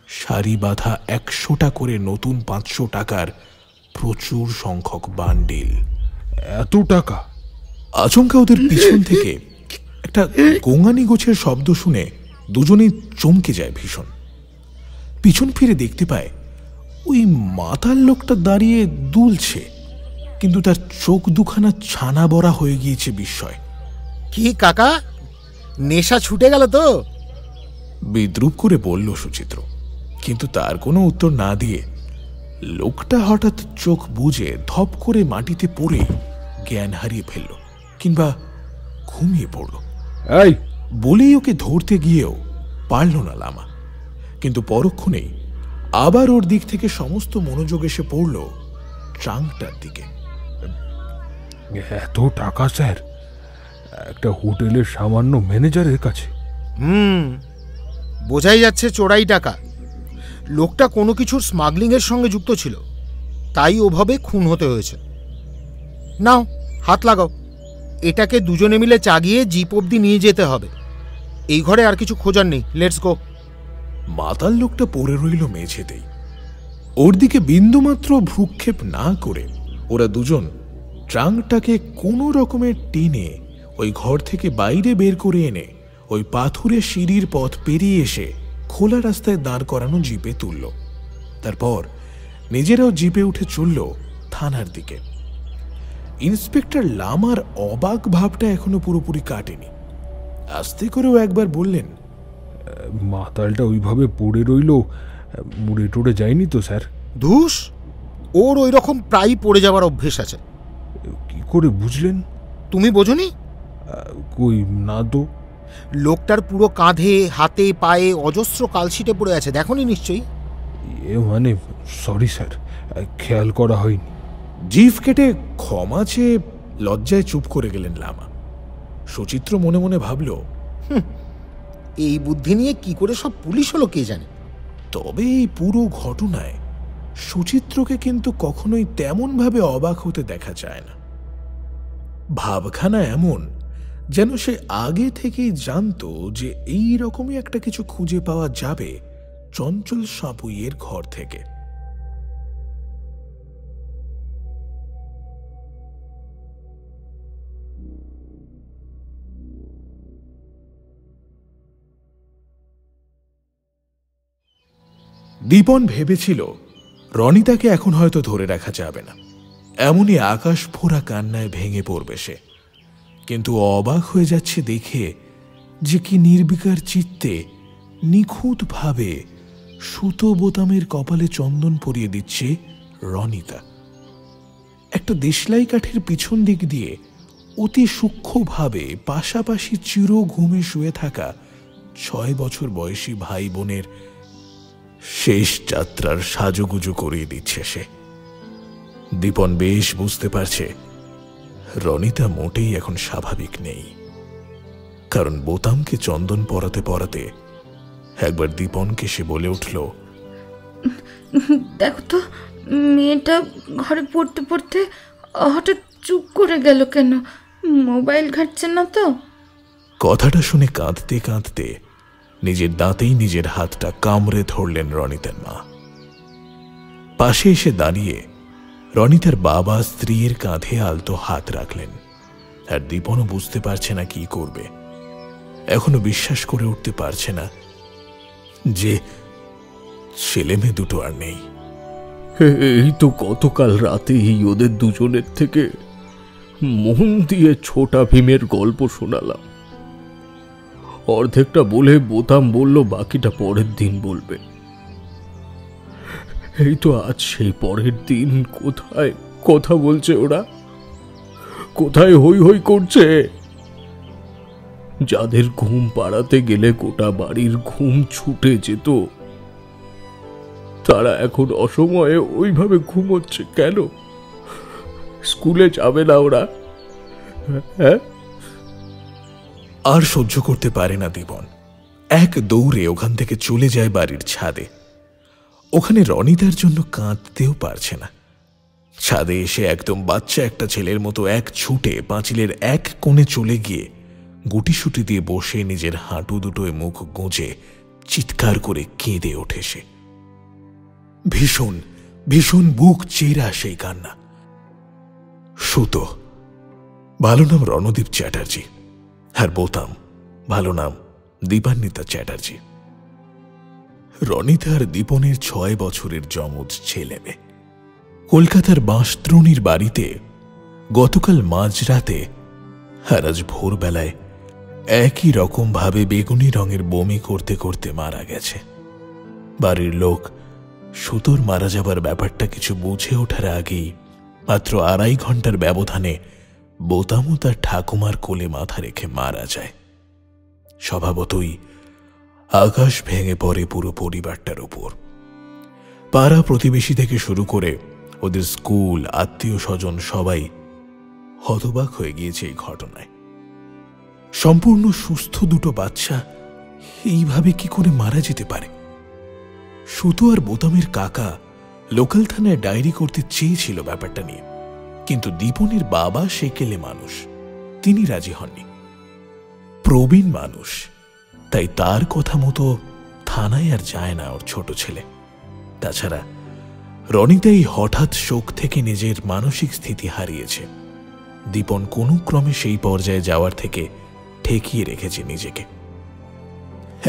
Speaker 1: সারি বাঁধা 100টা করে নতুন 500 টাকার প্রচুর সংখ্যক বান্ডিল।
Speaker 16: এত টাকা!
Speaker 1: আচমকা ওদের পিছন থেকে একটা গোঙানি গোছের শব্দ শুনে দুজনেই চমকে যায় ভীষণ। পিছন ফিরে দেখতে পায় ওই মাতাল লোকটা দাঁড়িয়ে দুলছে, কিন্তু তার চোখ দুখানা ছানা বড়া হয়ে গিয়েছে বিস্ময়।
Speaker 15: কি কাকা, নেশা ছুটে গেল তো?
Speaker 1: বিদ্রুপ করে বলল সুচিত্র, কিন্তু তার কোনো উত্তর না দিয়ে লোকটা হঠাৎ চোখ বুজে ধপ করে মাটিতে পড়ে জ্ঞান হারিয়ে ফেলল, কিংবা ঘুমিয়ে পড়ল।
Speaker 16: এই
Speaker 1: বলেই ওকে ধরতে গিয়েও পারল না লামা, কিন্তু পরক্ষণেই আবার ওর দিক থেকে সমস্ত মনোযোগ এসে পড়ল ট্রাঙ্কটার দিকে।
Speaker 16: এত টাকা স্যার একটা হোটেলের সামান্য ম্যানেজারের কাছে?
Speaker 15: বোঝাই যাচ্ছে চোরাই টাকা। লোকটা কোনো কিছুর স্মাগলিং এর সঙ্গে যুক্ত ছিল, তাই ওভাবে খুন হতে হয়েছে। নাও হাত লাগাও, এটাকে দুজনে মিলে চাগিয়ে জিপ অব্দি নিয়ে যেতে হবে। এই ঘরে আর কিছু খোঁজার নেই, লেটস গো।
Speaker 1: মাতাল লোকটা পড়ে রইল মেঝেতেই। ওর দিকে বিন্দুমাত্র ভ্রুক্ষেপ না করে ওরা দুজন ট্রাঙ্কটাকে কোনো রকমের টেনে ওই ঘর থেকে বাইরে বের করে এনে ওই পাথুরে সিঁড়ির পথ পেরিয়ে এসে খোলা রাস্তায় দাঁড় করানো জিপে তুলল। তারপর নিজেরাও জিপে উঠে চলল থানার দিকে। ইন্সপেক্টর লামার অবাক ভাবটা এখনো পুরোপুরি কাটেনি। আস্তে করেও একবার বললেন,
Speaker 16: মাতালটা ওইভাবে পড়ে রইল, মুড়ে টুড়ে যায়নি তো স্যার?
Speaker 15: ধুস, ওর ওই রকম প্রায় পড়ে যাওয়ার অভ্যেস আছে।
Speaker 16: কি করে বুঝলেন?
Speaker 15: তুমি বোঝনি?
Speaker 16: কই না তো।
Speaker 15: লোকটার পুরো কাঁধে, হাতে, পায়ে অজস্র কালশিটে পড়ে আছে, দেখোনি নিশ্চয়ই?
Speaker 16: মানে সরি স্যার, খেয়াল করা হয়নি।
Speaker 1: জিভ কেটে ক্ষমা চেয়ে লজ্জায় চুপ করে গেলেন লামা। সুচিত্র মনে মনে ভাবল,
Speaker 15: এই বুদ্ধি নিয়ে কি করে সব পুলিশ হলো কে জানে।
Speaker 1: তবে এই পুরো ঘটনায় সুচিত্রকে কিন্তু কখনোই তেমন ভাবে অবাক হতে দেখা যায় না। ভাবখানা এমন যেন সে আগে থেকেই জানতো যে এই রকমই একটা কিছু খুঁজে পাওয়া যাবে চঞ্চল সাপুইয়ের ঘর থেকে। দীপন ভেবেছিল রনিতাকে এখন হয়তো ধরে রাখা যাবে না, এমনই আকাশ ফোঁড়া কান্নায় ভেঙে পড়বে সে। কিন্তু অবাক হয়ে যাচ্ছে দেখে যে কি নির্বিকার চিত্তে নিখুঁতভাবে সুতো বোতামের কপালে চন্দন পরিয়ে দিচ্ছে রনিতা। একটা দেশলাই কাঠের পিছন দিক দিয়ে অতি সূক্ষ্মভাবে পাশাপাশি চির ঘুমে শুয়ে থাকা 6 বছর বয়সী ভাই বোনের শেষ যাত্রার সাজুগুজু করিয়ে দিচ্ছে সে। দীপন বেশ বুঝতে পারছে রনিতা মোটেই এখন স্বাভাবিক নেই, কারণ বোতামকে চন্দন পরাতে পরাতে একবার দীপনকে সে বলে উঠল,
Speaker 6: দেখো তো মেয়েটা ঘরে পড়তে পড়তে হঠাৎ চুপ করে গেল কেন? মোবাইল ঘাটছে না তো?
Speaker 1: কথাটা শুনে কাঁদতে কাঁদতে নিজের দাঁতেই নিজের হাতটা কামড়ে ধরলেন রনিতার মা। পাশে এসে দাঁড়িয়ে রনিতার বাবা স্ত্রীর কাঁধে আলতো হাত রাখলেন। আর দীপনও বুঝতে পারছে না কি করবে। এখনো বিশ্বাস করে উঠতে পারছে না যে ছেলে মেয়ে দুটো আর নেই।
Speaker 17: এই তো গতকাল রাতেই ওদের দুজনের থেকে মন দিয়ে ছোটা ভীমের গল্প শোনালাম। অর্ধেকটা বলে বোতাম বলল বাকিটা পরের দিন বলবে। এই তো আজ সেই পরের দিন। কোথায় কথা বলছে ওরা? কোথায় হই হই করছে? যাদের ঘুম পাড়াতে গেলে গোটা বাড়ির ঘুম ছুটে যেত, তারা এখন অসময়ে ওইভাবে ঘুমোচ্ছে কেন? স্কুলে যাবে না ওরা? হ্যাঁ,
Speaker 1: আর সহ্য করতে পারে না দীপন। এক দৌড়ে ওখান থেকে চলে যায় বাড়ির ছাদে। ওখানে রনিতার জন্য কাঁদতেও পারছে না। ছাদে এসে একদম বাচ্চা একটা ছেলের মতো এক ছুটে পাঁচিলের এক কোণে চলে গিয়ে গুটিসুটি দিয়ে বসে নিজের হাঁটু দুটোয় মুখ গুঁজে চিৎকার করে কেঁদে ওঠে সে। ভীষণ ভীষণ বুক চেরা সেই কান্না। সুতো, ভালো নাম রণদীপ চ্যাটার্জি, আর বোতাম, ভালো নাম দীপান্বিতা চ্যাটার্জি। রনিতা আর দীপনের 6 বছরের যমজ ছেলে মেয়ে। কলকাতার বাঁশদ্রোণীর বাড়িতে গতকাল মাঝরাতে আর আজ ভোরবেলায় একই রকম ভাবে বেগুনি রঙের বমি করতে করতে মারা গেছে। বাড়ির লোক সুতোর মারা যাবার ব্যাপারটা কিছু বুঝে ওঠার আগেই মাত্র 2.5 ঘন্টার ব্যবধানে বোতামও তার ঠাকুমার কোলে মাথা রেখে মারা যায়। স্বভাবতই আকাশ ভেঙে পড়ে পুরো পরিবারটার উপর। পাড়া প্রতিবেশী থেকে শুরু করে ওদের স্কুল, আত্মীয় স্বজন সবাই হতবাক হয়ে গিয়েছে এই ঘটনায়। সম্পূর্ণ সুস্থ দুটো বাচ্চা এইভাবে কি করে মারা যেতে পারে? সুতো আর বোতামের কাকা লোকাল থানায় ডায়েরি করতে চেয়েছিল ব্যাপারটা নিয়ে, কিন্তু দীপনের বাবা সেকেলে মানুষ, তিনি রাজি হননি। প্রবীণ মানুষ, তাই তার কথা মতো থানায় আর যায় না ওর ছোট ছেলে। তাছাড়া রনিতা এই হঠাৎ শোক থেকে নিজের মানসিক স্থিতি হারিয়েছে। দীপন কোনো ক্রমে সেই পর্যায়ে যাওয়ার থেকে ঠেকিয়ে রেখেছে নিজেকে।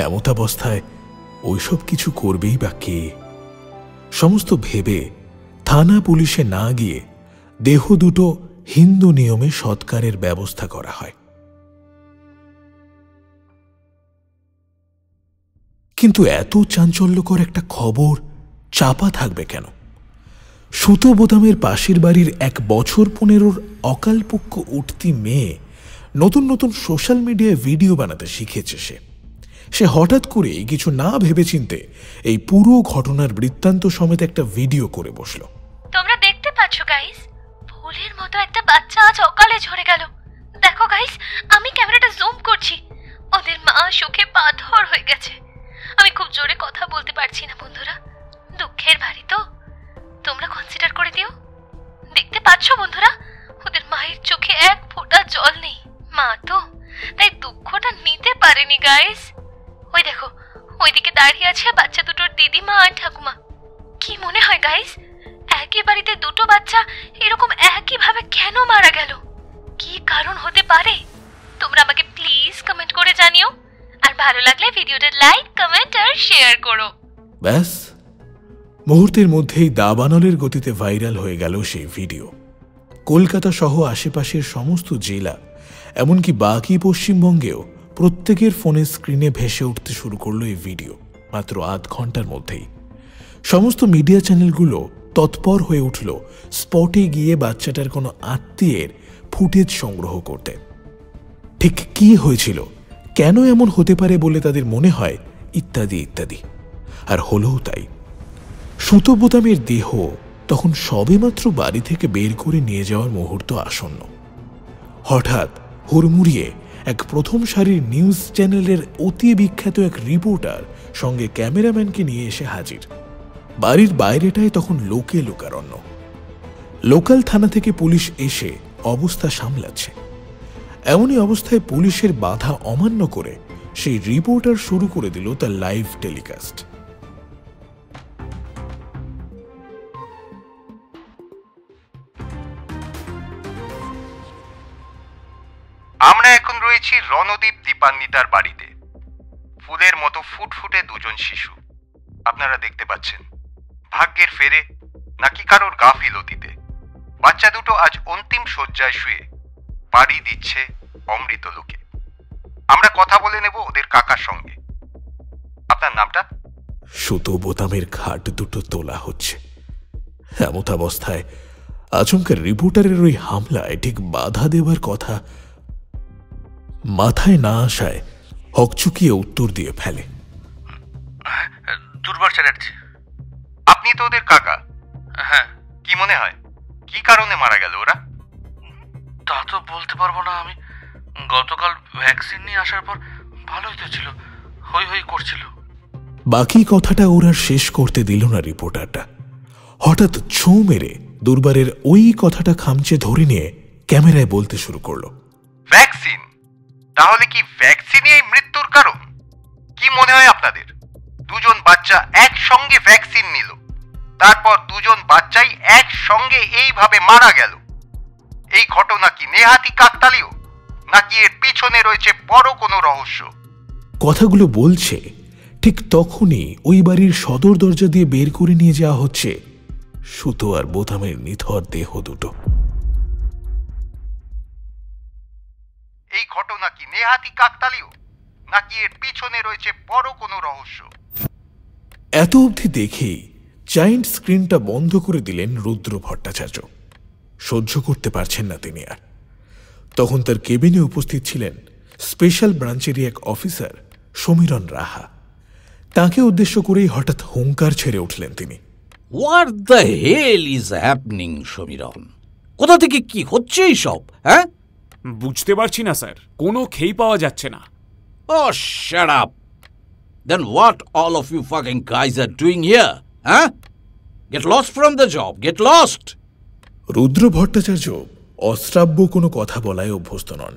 Speaker 1: এমতাবস্থায় ওইসব কিছু করবেই বা কে? সমস্ত ভেবে থানা পুলিশে না গিয়ে দেহ দুটো হিন্দু নিয়মে সৎকারের ব্যবস্থা করা হয়। কিন্তু এত চাঞ্চল্যকর একটা খবর চাপা থাকবে কেন? সুতো বোতামের পাশের বাড়ির 1 বছর 15 অকালপক্ষ উঠতি মেয়ে নতুন নতুন সোশ্যাল মিডিয়ায় ভিডিও বানাতে শিখেছে। সে হঠাৎ করে কিছু না ভেবেচিন্তে এই পুরো ঘটনার বৃত্তান্ত সমেত একটা ভিডিও করে বসলো।
Speaker 18: তোমরা দেখতে পাচ্ছ গাইস, ফুলের মতো একটা বাচ্চা আজ অকালে ঝরে গেল। দেখো গাইস, আমি ক্যামেরাটা জুম করছি। ওদের মা সুখে পাথর হয়ে গেছে। আমি খুব জোরে কথা বলতে পারছি না বন্ধুরা, দুঃখের ভারী তো, তোমরা কনসিডার করে দিও। দেখতে পাচ্ছ বন্ধুরা, ওদের মায়ের চোখে 1 ফোঁটা জল নেই। মা তো তাই দুঃখটা নিতে পারেনি গাইস। ওই দেখো, ওইদিকে দাঁড়িয়ে আছে বাচ্চা দুটোর দিদিমা আর ঠাকুমা। কি মনে হয় গাইস, একই বাড়িতে দুটো বাচ্চা এরকম একই ভাবে কেন মারা গেল? কি কারণ হতে পারে? তোমরা আমাকে প্লিজ কমেন্ট করে জানিও, আর ভালো লাগলে ভিডিওটা লাইক, কমেন্ট আর শেয়ার করো।
Speaker 1: ব্যাস, মুহূর্তের মধ্যেই দাবানলের গতিতে ভাইরাল হয়ে গেল সেই ভিডিও। কলকাতা সহ আশেপাশের সমস্ত জেলা, এমনকি বাকি পশ্চিমবঙ্গেও প্রত্যেকের ফোনের স্ক্রিনে ভেসে উঠতে শুরু করলো এই ভিডিও মাত্র 8 ঘন্টার মধ্যেই। সমস্ত মিডিয়া চ্যানেলগুলো তৎপর হয়ে উঠল স্পটে গিয়ে বাচ্চাটার কোনো আত্মীয়ের ফুটেজ সংগ্রহ করতে। ঠিক কি হয়েছিল, কেন এমন হতে পারে বলে তাদের মনে হয়, ইত্যাদি ইত্যাদি। আর হলোও তাই। সুতো বোতামের দেহ তখন সবেমাত্র বাড়ি থেকে বের করে নিয়ে যাওয়ার মুহূর্ত আসন্ন। হঠাৎ হুড়মুড়িয়ে এক প্রথম সারির নিউজ চ্যানেলের অতি বিখ্যাত এক রিপোর্টার সঙ্গে ক্যামেরাম্যানকে নিয়ে এসে হাজির। বাড়ির বাইরেটায় তখন লোকে লোকারণ্য। লোকাল থানা থেকে পুলিশ এসে অবস্থা সামলাচ্ছে। এমনই অবস্থায় পুলিশের বাধা অমান্য করে সেই রিপোর্টার শুরু করে দিল তার লাইভ টেলিকাস্ট।
Speaker 2: আমরা এখন রয়েছি রণদীপ দীপান্বিতার বাড়িতে। ফুলের মতো ফুটফুটে দুজন শিশু আপনারা দেখতে পাচ্ছেন। ভাগ্যের ফেরে নাকি কারোর গাফিলতিতে বাচ্চা দুটো আজ অন্তিম শয্যায় শুয়ে পাড়ি দিচ্ছে অমৃত লোকে। আমরা কথা বলে নেব ওদের কাকার সঙ্গে। আপনার নামটা?
Speaker 1: সুতো বোতামের ঘাট দুটো তোলা হচ্ছে। এমত অবস্থায় আচমকা রিপোর্টারের ওই হামলায় ঠিক বাধা দেবার কথা মাথায় না আসায় হকচুকিয়ে উত্তর দিয়ে ফেলে,
Speaker 2: দুর্বার চ্যাটার্জি। আপনি তো ওদের কাকা? হ্যাঁ। কি মনে হয় কি কারণে মারা গেল ওরা?
Speaker 11: তা তো বলতে পারবো না আমি। গতকাল ভ্যাকসিন নিয়ে আসার পর ভালোই তো ছিল, হই হই করছিল।
Speaker 1: বাকি কথাটা ওরা শেষ করতে দিল না রিপোর্টারটা। হঠাৎ ছোঁ মেরে দুর্বারের ওই কথাটা খামচে ধরে নিয়ে ক্যামেরায় বলতে শুরু করলো,
Speaker 2: ভ্যাকসিন? তাহলে কি ভ্যাকসিনই এই মৃত্যুর কারণ? কি মনে হয় আপনাদের? দুজন বাচ্চা একসঙ্গে ভ্যাকসিন নিল, তারপর দুজন বাচ্চাই একসঙ্গে এইভাবে মারা গেল। এই ঘটনা কি নেহাতি কাকতালীয়, নাকি এর পিছনে রয়েছে বড় কোনো রহস্য?
Speaker 1: কথাগুলো বলছে ঠিক তখনই ওই বাড়ির সদর দরজা দিয়ে বের করে নিয়ে যাওয়া হচ্ছে সুতো আর বোতামের নিথর দেহ দুটো।
Speaker 2: এই ঘটনা কি নেহাতি কাকতালীয়, নাকি এর পিছনে রয়েছে বড় কোনো রহস্য?
Speaker 1: এত অবধি দেখেই জায়েন্ট স্ক্রিনটা বন্ধ করে দিলেন রুদ্র ভট্টাচার্য। সহ্য করতে পারছেন না তিনি আর। তখন তার কেবিনে উপস্থিত ছিলেন স্পেশাল ব্রাঞ্চেরই এক অফিসার সমীরণ রাহা। তাকে উদ্দেশ্য করেই হঠাৎ হুঙ্কার ছেড়ে উঠলেন তিনি।
Speaker 19: What the hell is happening Samiran? কোথা থেকে কি হচ্ছে এইসব? হ্যাঁ,
Speaker 20: বুঝতে পারছি না স্যার, কোনো খেই পাওয়া যাচ্ছে না।
Speaker 19: Oh, shut up. Then what all of you fucking guys are doing here? Huh? Get lost from the job. Get lost.
Speaker 1: রুদ্র ভট্টাচার্য অশ্রাব্য কোনো কথা বলায় অভ্যস্ত নন,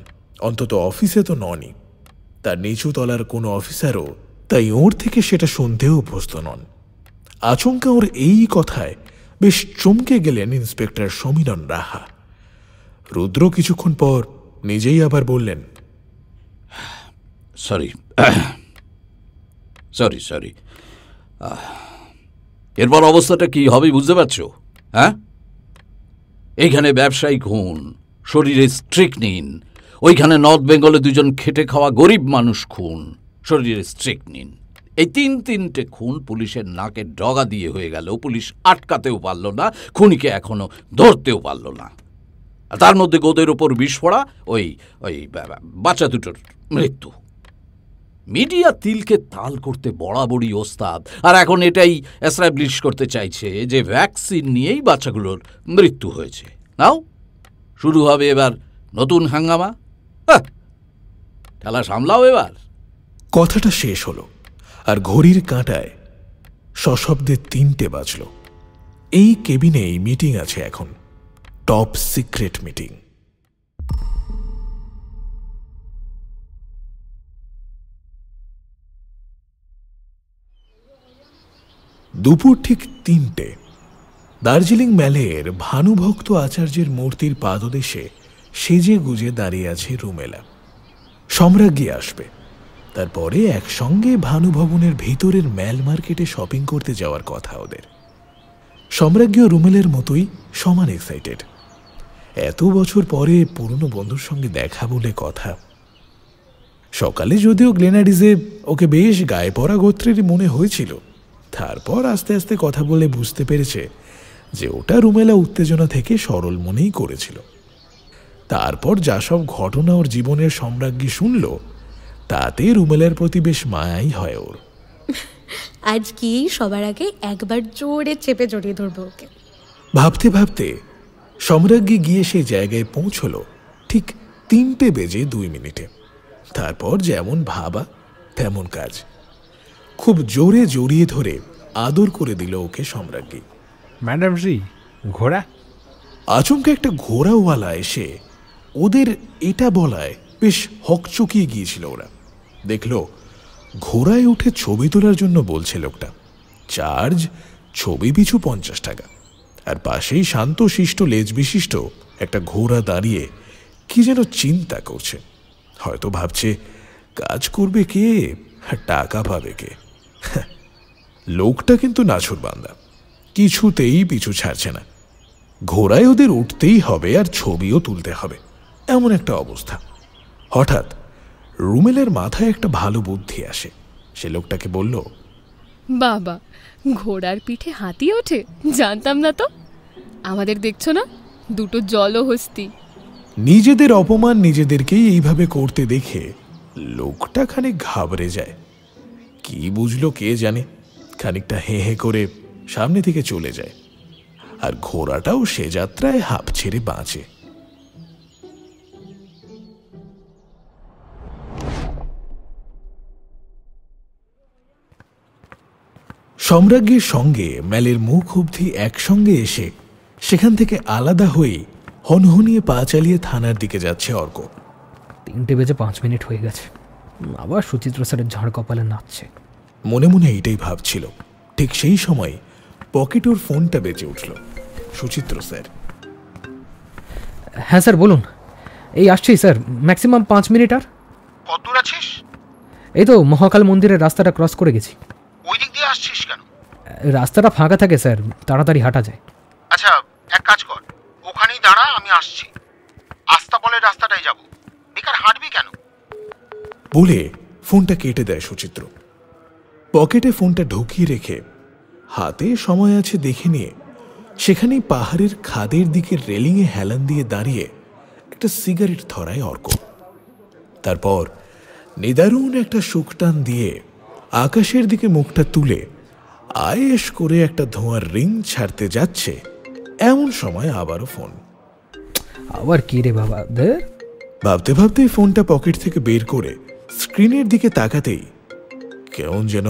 Speaker 1: অন্তত অফিসে তো ননই। তার নিচু তলার কোনো অফিসারও তাই ওর থেকে সেটা শুনতেও অভ্যস্ত নন। আচমকা ওর এই কথায় বেশ চমকে গেলেন ইন্সপেক্টর সমীরণ রাহা। রুদ্র কিছুক্ষণ পর নিজেই আবার বললেন,
Speaker 19: সরি সরি সরি। এরপর অবস্থাটা কি হবে বুঝতে পারছো? হ্যাঁ, এইখানে ব্যবসায়ী খুন, শরীরে স্ট্রিকনিন। ওইখানে নর্থ বেঙ্গলে দুজন খেটে খাওয়া গরিব মানুষ খুন, শরীরে স্ট্রিকনিন। এই তিনটে খুন পুলিশের নাকে ডগা দিয়ে হয়ে গেল। পুলিশ আটকাতেও পারল না, খুনিকে এখনো ধরতেও পারল না। তার মধ্যে গোদের ওপর বিষ পড়া, ওই ওই বাচ্চা দুটোর মৃত্যু। মিডিয়া তিলকে তাল করতে বরাবরই ওস্তাদ, আর এখন এটাই এস্টাবলিশ করতে চাইছে যে ভ্যাকসিন নিয়েই বাচ্চাগুলোর মৃত্যু হয়েছে। নাও শুরু হবে এবার নতুন হাঙ্গামা। খেলা সামলাও এবার।
Speaker 1: কথাটা শেষ হলো আর ঘড়ির কাঁটায় সশব্দে 3টে বাজল। এই কেবিনেই মিটিং আছে এখন, টপ সিক্রেট মিটিং। দুপুর ঠিক 3টে দার্জিলিং ম্যালের ভানুভক্ত আচার্যের মূর্তির পাদদেশে সেজে গুজে দাঁড়িয়ে আছে রুমেলা। সম্রাজ্ঞী আসবে, তারপরে একসঙ্গে ভানুভবনের ভিতরের ম্যাল মার্কেটে শপিং করতে যাওয়ার কথা ওদের। সম্রাজ্ঞীও রুমেলের মতোই সমান এক্সাইটেড। এত বছর পরে পুরনো বন্ধুর সঙ্গে দেখা বলে কথা। সকালে যদিও গ্লেনাডিজে ওকে বেশ গায়ে পড়া গোত্রেরই মনে হয়েছিল, তারপর আস্তে আস্তে কথা বলে বুঝতে পেরেছে যে ওটা রুমেলা উত্তেজনা থেকে সরল মনেই করেছিল। তারপর যা সব ঘটনা ওর জীবনের সম্রাজ্ঞী শুনল, তাতে রুমেলার প্রতি বেশ মায়াই হয় ওর।
Speaker 12: আজ গিয়েই সবার আগে একবার জোরে চেপে জড়িয়ে ধরবো ওকে।
Speaker 1: ভাবতে ভাবতে সম্রাজ্ঞী গিয়ে সেই জায়গায় পৌঁছলো ঠিক 3:02। তারপর যেমন ভাবা তেমন কাজ। খুব জোরে জড়িয়ে ধরে আদর করে দিল ওকে সম্রাজ্ঞী।
Speaker 16: ম্যাডাম জি, ঘোড়া।
Speaker 1: আচমকা একটা ঘোড়াওয়ালা এসে ওদের এটা বলায় বেশ হকচকিয়ে গিয়েছিল ওরা। দেখলো ঘোড়ায় উঠে ছবি তোলার জন্য বলছে লোকটা। চার্জ ছবি পিছু 50 টাকা। আর পাশেই শান্ত শিষ্ট লেজ বিশিষ্ট একটা ঘোড়া দাঁড়িয়ে কি যেন চিন্তা করছে। হয়তো ভাবছে কাজ করবে কে, টাকা পাবে কে। লোকটা কিন্তু নাছোড়বান্দা, কিছুতেই পিছু ছাড়ছে না। ঘোড়ায় ওদের উঠতেই হবে আর ছবিও তুলতে হবে, এমন একটা অবস্থা। হঠাৎ রুমেলের মাথায় একটা ভালো বুদ্ধি আসে। সে লোকটাকে বলল,
Speaker 14: বাবা, ঘোড়ার পিঠে হাতি ওঠে, জানতাম না তো। আমাদের দেখছো না, দুটো জলহস্তি।
Speaker 1: নিজেদের অপমান নিজেদেরকেই এইভাবে করতে দেখে লোকটা খানিক ঘাবড়ে যায়। কি বুঝলো কে জানে, খানিকটা হে হে করে সামনে থেকে চলে যায়। আর ঘোড়াটাও সে যাত্রায় হাঁপ ছেড়ে বাঁচে। সম্রাজ্ঞীর সঙ্গে ম্যালের মুখ অবধি একসঙ্গে এসে সেখান থেকে আলাদা হয়ে হনহনিয়ে পা চালিয়ে থানার দিকে যাচ্ছে অর্ক।
Speaker 3: 3:05 হয়ে গেছে, আবার সুচিত্র স্যারের ঝাড় কপালে নাচছে।
Speaker 1: মনে মনে এইটাই ভাবছিল। ঠিক সেই সময় পকেট ওর ফোনটা বেজে উঠল। সুচিত্র স্যার।
Speaker 3: হ্যাঁ স্যার বলুন। এই আসছি স্যার, ম্যাক্সিমাম 5 মিনিট। আর
Speaker 2: কত দূর আছিস?
Speaker 3: এই তো মহাকাল মন্দিরের রাস্তাটা ক্রস করে গেছি।
Speaker 2: ওই দিক দিয়ে আসছিস কেন?
Speaker 3: রাস্তাটা ফাঁকা থাকে স্যার, তাড়াতাড়ি হাঁটা যায়।
Speaker 2: আচ্ছা এক কাজ কর, ওখানেই দাঁড়া, আমি আসছি। আস্তাবলের রাস্তাটাই যাব, বেকার হাঁটবি কেন?
Speaker 1: বলে ফোনটা কেটে দেয় সুচিত্র। পকেটে ফোনটা ঢুকিয়ে রেখে হাতে সময় আছে দেখে নিয়ে সেখানেই পাহাড়ের খাদের দিকে রেলিংয়ে হেলান দিয়ে দাঁড়িয়ে একটা সিগারেট ধরায় অর্ক। তারপর নিদারুণ একটা শুকটান দিয়ে আকাশের দিকে মুখটা তুলে আয়েশ করে একটা ধোঁয়ার রিং ছাড়তে যাচ্ছে, এমন সময় আবারও ফোন।
Speaker 3: আবার কি রে বাবা?
Speaker 1: ভাবতে ভাবতে ফোনটা পকেট থেকে বের করে স্ক্রিনের দিকে তাকাতেই কেমন যেন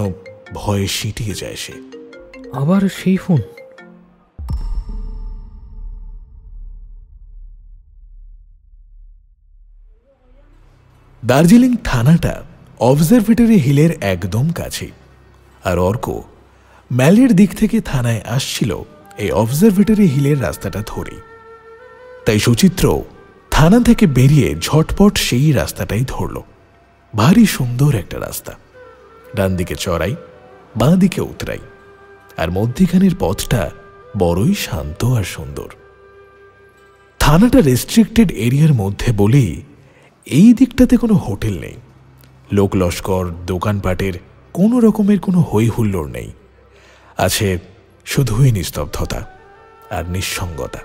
Speaker 1: ভয়ে সিঁটিয়ে যায় সে।
Speaker 3: আবার সেই ফোন।
Speaker 1: দার্জিলিং থানাটা অবজারভেটরি হিলের একদম কাছে। আর অর্ক ম্যালের দিক থেকে থানায় আসছিল এই অবজারভেটরি হিলের রাস্তাটা ধরেই। তাই সুচিত্র থানা থেকে বেরিয়ে ঝটপট সেই রাস্তাটাই ধরল। ভারী সুন্দর একটা রাস্তা, ডান দিকে চড়াই, বাঁ দিকে উতরাই, আর মধ্যিখানের পথটা বড়ই শান্ত আর সুন্দর। থানাটা রেস্ট্রিক্টেড এরিয়ার মধ্যে বলেই এই দিকটাতে কোনো হোটেল নেই, লোক লস্কর, দোকানপাটের কোনো রকমের কোনো হই হুল্লোড় নেই। আছে শুধুই নিস্তব্ধতা আর নিঃসঙ্গতা,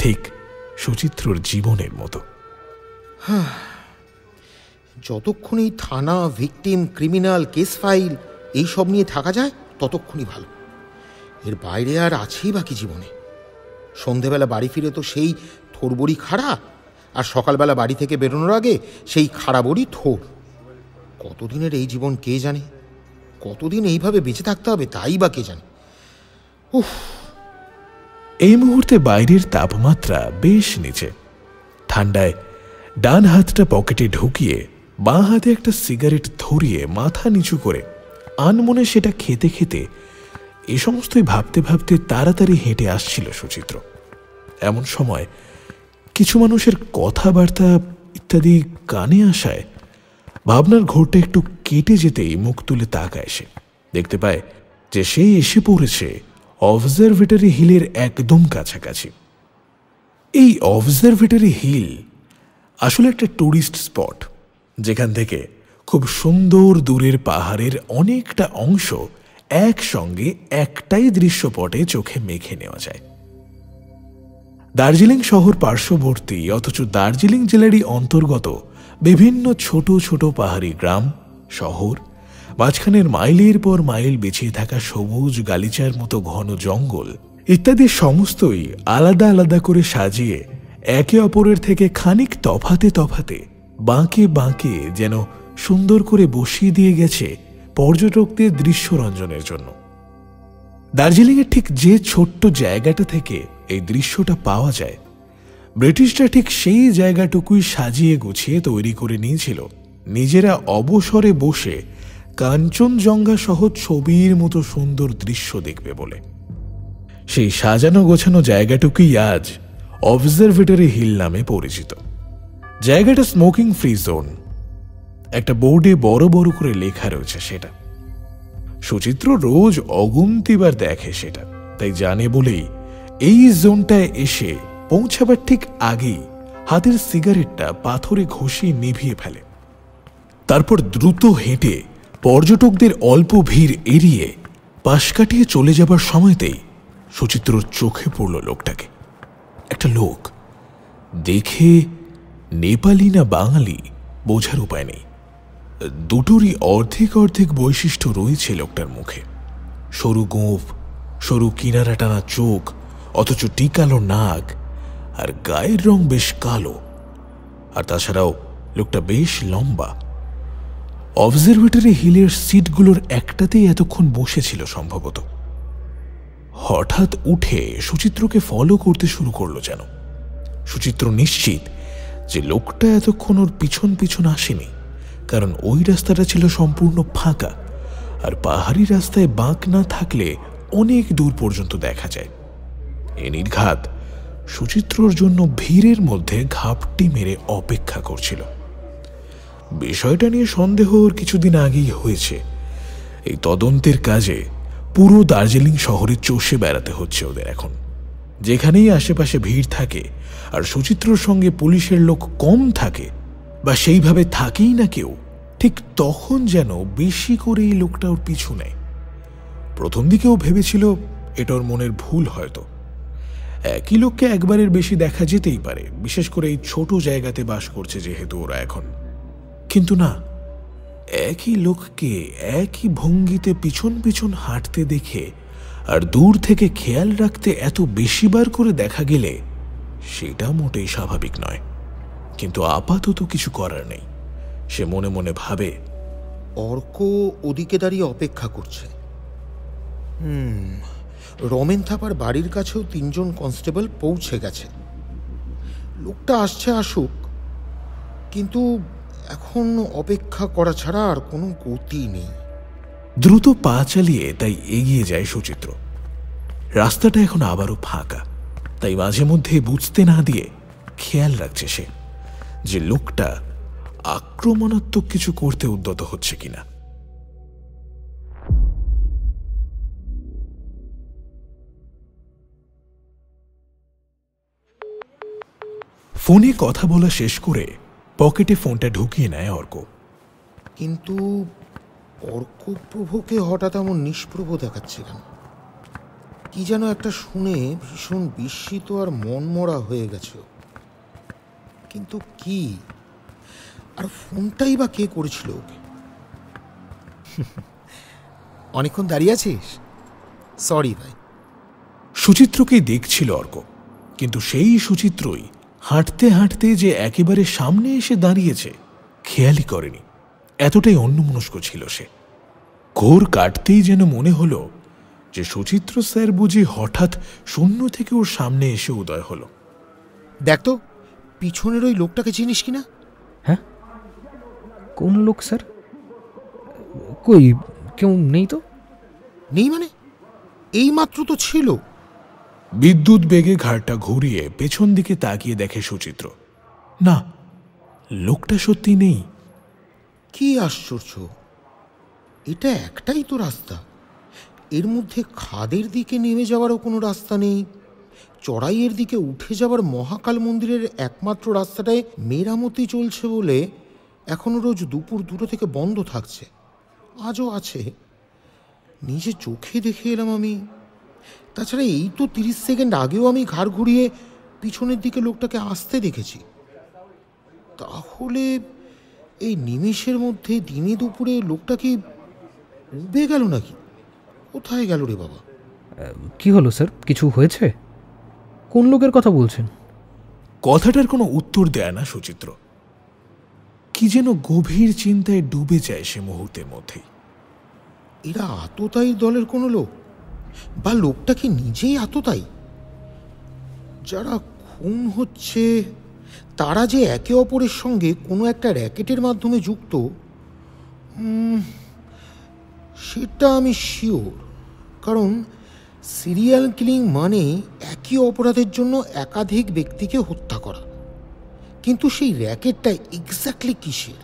Speaker 1: ঠিক সুচিত্রর জীবনের মতো।
Speaker 2: যতক্ষণ এই থানা, ভিকটিম, ক্রিমিনাল, কেস ফাইল এইসব নিয়ে থাকা যায় ততক্ষণই ভালো। এর বাইরে আর আছেই বাকি জীবনে। সন্ধেবেলা বাড়ি ফিরে তো সেই থোরবড়ি খাড়া, আর সকালবেলা বাড়ি থেকে বেরোনোর আগে সেই খাড়া বড়ি থোর। কতদিনের এই জীবন কে জানে, কতদিন এইভাবে বেঁচে থাকতে হবে তাই বা কে জানে। উফ।
Speaker 1: এই মুহূর্তে বাইরের তাপমাত্রা বেশ নিচে। ঠান্ডায় ডান হাতটা পকেটে ঢুকিয়ে বাঁ হাতে একটা সিগারেট ধরিয়ে মাথা নিচু করে আনমনে সেটা খেতে খেতে এ সমস্তই ভাবতে ভাবতে তাড়াতাড়ি হেঁটে আসছিল সুচিত্র। এমন সময় কিছু মানুষের কথাবার্তা ইত্যাদি কানে আসায় ভাবনার ঘোরটা একটু কেটে যেতেই মুখ তুলে তাকায় সে। দেখতে পায় যে সে এসে পড়েছে অবজারভেটরি হিলের একদম কাছাকাছি। এই অবজারভেটরি হিল আসলে একটা টুরিস্ট স্পট, যেখান থেকে খুব সুন্দর দূরের পাহাড়ের অনেকটা অংশ একসঙ্গে একটাই দৃশ্যপটে চোখে মেখে নেওয়া যায়। দার্জিলিং শহর পার্শ্ববর্তী অথচ দার্জিলিং জেলারই অন্তর্গত বিভিন্ন ছোট ছোট পাহাড়ি গ্রাম, শহর মাঝখানের মাইলের পর মাইল বিছিয়ে থাকা সবুজ গালিচার মতো ঘন জঙ্গল ইত্যাদি সমস্তই আলাদা আলাদা করে সাজিয়ে একে অপরের থেকে খানিক তফাতে তফাতে বাঁকে বাঁকে যেন সুন্দর করে বসিয়ে দিয়ে গেছে পর্যটকদের দৃশ্যরঞ্জনের জন্য। দার্জিলিংয়ের ঠিক যে ছোট্ট জায়গাটা থেকে এই দৃশ্যটা পাওয়া যায়, ব্রিটিশরা ঠিক সেই জায়গাটুকুই সাজিয়ে গুছিয়ে তৈরি করে নিয়েছিল নিজেরা অবসরে বসে কাঞ্চনজঙ্ঘা সহ ছবির মতো সুন্দর দৃশ্য দেখবে বলে। সেই সাজানো গোছানো জায়গাটুকুই আজ অবজারভেটরি হিল নামে পরিচিত। জায়গাটা স্মোকিং ফ্রি জোন, একটা বোর্ডে বড় বড় করে লেখা রয়েছে সেটা। সুচিত্র রোজ অগুন্তিবার দেখে সেটা, তাই জানে বলেই এই জোনটায় এসে পৌঁছাবার ঠিক আগেই হাতের সিগারেটটা পাথরে ঘষিয়ে নিভিয়ে ফেলে। তারপর দ্রুত হেঁটে পর্যটকদের অল্প ভিড় এড়িয়ে পাশ কাটিয়ে চলে যাবার সময়তেই সুচিত্রর চোখে পড়ল লোকটাকে। একটা লোক, দেখে নেপালি না বাঙালি বোঝার উপায় নেই। দুটোরই অর্ধেক অর্ধেক বৈশিষ্ট্য রয়েছে লোকটার মুখে। সরু গোঁফ, সরু কিনারা টানা চোখ, অথচ টিকালো নাক, আর গায়ের রং বেশ কালো। আর তাছাড়াও লোকটা বেশ লম্বা। অবজারভেটরি হিলের সিটগুলোর একটাতেই এতক্ষণ বসেছিল সম্ভবত। হঠাৎ উঠে সুচিত্রকে ফলো করতে শুরু করলো যেন। সুচিত্র নিশ্চিত যে লোকটা এতক্ষণ ওর পিছন পিছন আসেনি, কারণ ওই রাস্তাটা ছিল সম্পূর্ণ ফাঁকা, আর পাহাড়ি রাস্তায় বাঁক না থাকলে অনেক দূর পর্যন্ত দেখা যায়। এ নির্ঘাত সুচিত্রর জন্য ভিড়ের মধ্যে ঘাপটি মেরে অপেক্ষা করছিল। বিষয়টা নিয়ে সন্দেহ ওর কিছুদিন আগেই হয়েছে। এই তদন্তের কাজে পুরো দার্জিলিং শহরে চষে বেড়াতে হচ্ছে ওদের এখন। যেখানেই আশেপাশে ভিড় থাকে আর সুচিত্রর সঙ্গে পুলিশের লোক কম থাকে, বা সেইভাবে থাকেই না কেউ, ঠিক তখন যেন বেশি করে এই লোকটা ওর পিছু নেয়। প্রথম দিকে ও ভেবেছিল এটা ওর মনের ভুল হয়তো। একই লোককে একবারের বেশি দেখা যেতেই পারে, বিশেষ করে এই ছোট জায়গাতে বাস করছে যেহেতু ওরা এখন। কিন্তু না, একই লোককে একই ভঙ্গিতে পিছন পিছন হাঁটতে দেখে আর দূর থেকে খেয়াল রাখতে এত বেশিবার করে দেখা গেলে সেটা মোটেই স্বাভাবিক নয়। কিন্তু আপাতত কিছু করার নেই। সে মনে মনে ভাবে,
Speaker 15: অর্ক ওদিকে দাঁড়িয়ে অপেক্ষা করছে। রমেন থাপার বাড়ির কাছেও 3 জন কনস্টেবল পৌঁছে গেছে। লোকটা আসছে আসুক, কিন্তু এখন অপেক্ষা করা ছাড়া আর কোনো গতি নেই।
Speaker 1: দ্রুত পা চালিয়ে তাই এগিয়ে যায় সুচিত্র। রাস্তাটা এখন আবারও ফাঁকা, তাই মাঝে মধ্যে বুঝতে না দিয়ে খেয়াল রাখছে সে যে লোকটা আক্রমণাত্মক কিছু করতে উদ্যত হচ্ছে কিনা। ফোনে কথা বলা শেষ করে পকেটে ফোনটা ঢুকিয়ে নেয় অর্ক।
Speaker 15: কিন্তু অর্কপ্রভকে হঠাৎ এমন নিষ্প্রভ দেখাচ্ছে কেন? কি যেন একটা শুনে ভীষণ বিস্মিত আর মনমরা হয়ে গেছে। কিন্তু কি, আর ফোনটাই বা কে করেছিল ওকে? অনেকক্ষণ দাঁড়িয়ে আছিস? সরি ভাই।
Speaker 1: সুচিত্রকেই দেখছিল অর্ক, কিন্তু সেই সুচিত্রই হাঁটতে হাঁটতে যে একেবারে সামনে এসে দাঁড়িয়েছে খেয়ালই করেনি। এতটাই অন্যমনস্ক ছিল সে। ঘোর কাটতেই যেন মনে হলো যে সুচিত্র স্যার বুঝি হঠাৎ শূন্য থেকে ওর সামনে এসে উদয় হলো।
Speaker 15: দেখ তো পিছনের ওই লোকটাকে চিনিস কিনা?
Speaker 3: হ্যাঁ, কোন লোক স্যার? কই, কেউ নেই তো।
Speaker 15: নেই মানে? এই মাত্র তো ছিল।
Speaker 1: বিদ্যুৎ বেগে ঘাড়টা ঘুরিয়ে পেছন দিকে তাকিয়ে দেখে সুচিত্র, না, লোকটা সত্যি নেই।
Speaker 15: কি আশ্চর্য! এটা একটাই তো রাস্তা। এর মধ্যে খাদের দিকে নেমে যাওয়ারও কোনো রাস্তা নেই। চড়াইয়ের দিকে উঠে যাওয়ার মহাকাল মন্দিরের একমাত্র রাস্তাটায় মেরামতি চলছে বলে এখনও রোজ দুপুর 2টো থেকে বন্ধ থাকছে। আজও আছে, নিজে চোখে দেখে এলাম আমি। তাছাড়া এই তো 30 সেকেন্ড আগেও আমি ঘাড় ঘুরিয়ে পিছনের দিকে লোকটাকে আসতে দেখেছি। তাহলে এই নিমেষের মধ্যে দিনে দুপুরে লোকটা কি উবে গেল নাকি? কোথায় গেল রে বাবা?
Speaker 3: কি হলো স্যার, কিছু হয়েছে? কোন লোকের কথা বলছেন?
Speaker 1: কথাটার কোনো উত্তর দেয় না সুচিত্র। কি যেন গভীর চিন্তায় ডুবে যায় সে মুহূর্তের মধ্যেই।
Speaker 15: এরা আততায়ী দলের কোনো লোক, বা লোকটা কি নিজেই আততায়ী? যারা খুন হচ্ছে তারা যে একে অপরের সঙ্গে কোনো একটা র্যাকেটের মাধ্যমে যুক্ত, সেটা আমি শিওর। কারণ সিরিয়াল কিলিং মানে একই অপরাধের জন্য একাধিক ব্যক্তিকে হত্যা করা। কিন্তু সেই র্যাকেটটা এক্স্যাক্টলি কিসের?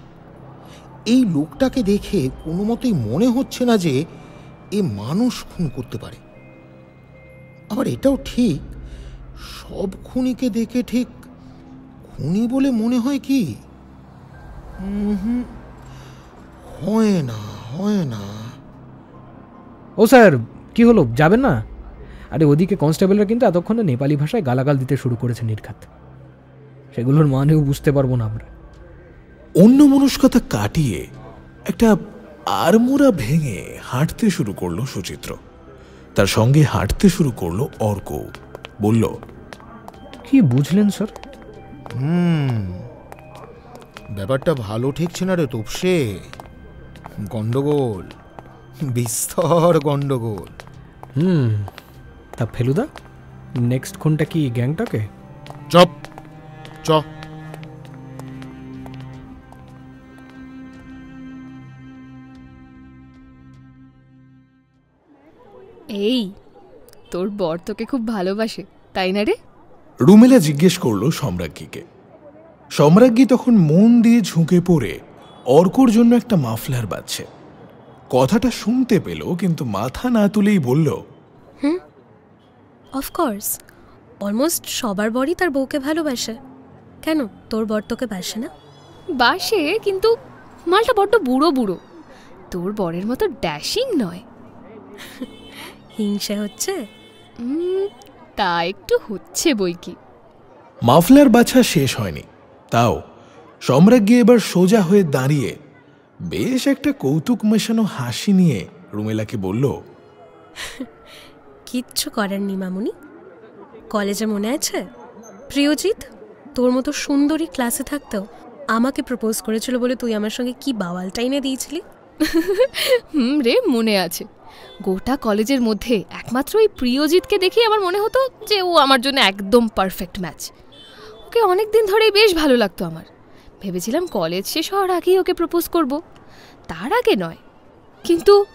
Speaker 15: এই লোকটাকে দেখে কোনো মতেই মনে হচ্ছে না যে এ মানুষ খুন করতে পারে। আবার এটাও ঠিক, সব খুনিকে দেখে ঠিক খুনি বলে মনে হয় কি? হয় না, হয় না।
Speaker 3: ও স্যার, কি হলো, যাবেন না? আরে ওদিকে কনস্টেবলরা কিন্তু এতক্ষণে নেপালি ভাষায় গালাগাল দিতে শুরু করেছে নির্ঘাত। সেগুলোর মানেও বুঝতে পারবো না আমরা।
Speaker 1: অন্য মনস্কতা কাটিয়ে একটা আড়মোড়া ভেঙে হাঁটতে শুরু করলো সুচিত্র। তার সঙ্গে হাঁটতে শুরু করলো অর্ক। বলল,
Speaker 3: কি বুঝলেন স্যার?
Speaker 15: ব্যাপারটা ভালো ঠেকছে না রে তোপসে। গন্ডগোল, বিস্তর গন্ডগোল।
Speaker 3: তা ফেলুদা, নেক্সট খুনটা কি গ্যাংটাকে?
Speaker 15: চপ চ।
Speaker 14: এই, তোর বর তোকে খুব ভালোবাসে, তাই না রে?
Speaker 1: রুমেলা জিজ্ঞেস করলো সম্রাজ্ঞীকে। সম্রাজ্ঞী তখন মন দিয়ে ঝুঁকে পড়ে অর্কর জন্য একটা মাফলার বাজছে। কথাটা শুনতে পেল, কিন্তু মাথা না তুলেই বলল,
Speaker 12: অফকোর্স, অলমোস্ট সবার বরই তার বউকে ভালোবাসে। কেন, তোর বর তোকে বাসে না?
Speaker 14: বাসে, কিন্তু মালটা বড্ড বুড়ো বুড়ো। তোর বরের মতো ড্যাশিং নয়।
Speaker 12: হিংসে হচ্ছে?
Speaker 14: তা একটু হচ্ছে বই কি।
Speaker 1: মাফলার বাছা শেষ হয়নি, তাও সম্রাজ্ঞী এবার সোজা হয়ে দাঁড়িয়ে বেশ একটা কৌতুক মেশানো হাসি নিয়ে রুমেলাকে বলল,
Speaker 12: কিচ্ছু করার নি মামুনি। কলেজে মনে আছে প্রিয়জিৎ তোর মতো সুন্দরী ক্লাসে থাকতেও আমাকে প্রপোজ করেছিল বলে তুই আমার সঙ্গে কি বাওয়ালটা এনে দিয়েছিলি?
Speaker 14: রে, মনে আছে। গোটা কলেজের মধ্যে একমাত্র ওই প্রিয়জিৎকে দেখি আমার মনে হতো যে ও আমার জন্য একদম পারফেক্ট ম্যাচ। ওকে অনেক দিন ধরেই বেশ ভালো লাগতো আমার। ভেবেছিলাম কলেজ শেষ হওয়ার আগেই ওকে প্রপোজ করব, তার আগে নয়।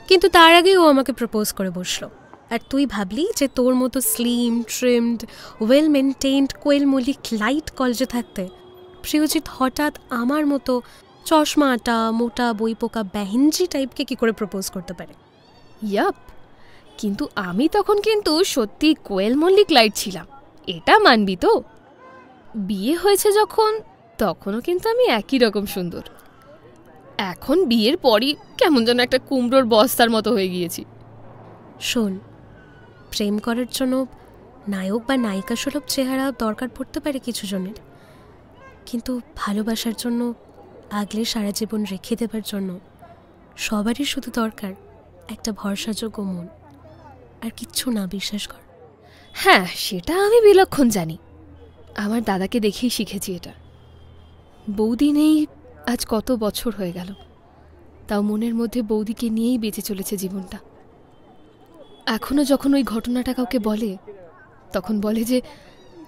Speaker 12: কিন্তু তার আগেই ও আমাকে প্রপোজ করে বসলো। আর তুই ভাবলি যে তোর মতো slim ট্রিমড well maintained Koel Mallick light কলেজে থাকতে প্রিয়জিৎ হঠাৎ আমার মতো চশমা আটা মোটা বই পোকা বেহেনজি টাইপকে কি করে প্রপোজ করতে পারে?
Speaker 14: ইয়াপ, কিন্তু আমি তখন কিন্তু সত্যি কোয়েল মল্লিক লাইট ছিলাম, এটা মানবি তো? বিয়ে হয়েছে যখন, তখনও কিন্তু আমি একই রকম সুন্দর। এখন বিয়ের পরই কেমন যেন একটা কুমড়োর বস্তার মতো হয়ে গিয়েছি।
Speaker 12: শোন, প্রেম করার জন্য নায়ক বা নায়িকা সুলভ চেহারা দরকার পড়তে পারে কিছু জনের, কিন্তু ভালোবাসার জন্য, আগলে সারা জীবন রেখে দেবার জন্য সবারই শুধু দরকার একটা ভরসাযোগ্য মন, আর কিচ্ছু না, বিশ্বাস কর।
Speaker 14: হ্যাঁ, সেটা আমি বিলক্ষণ জানি। আমার দাদাকে দেখেই শিখেছি এটা। বৌদি নেই আজ কত বছর হয়ে গেল, তাও মনের মধ্যে বৌদিকে নিয়েই বেঁচে চলেছে জীবনটা। এখনো যখন ওই ঘটনাটা কাউকে বলে, তখন বলে যে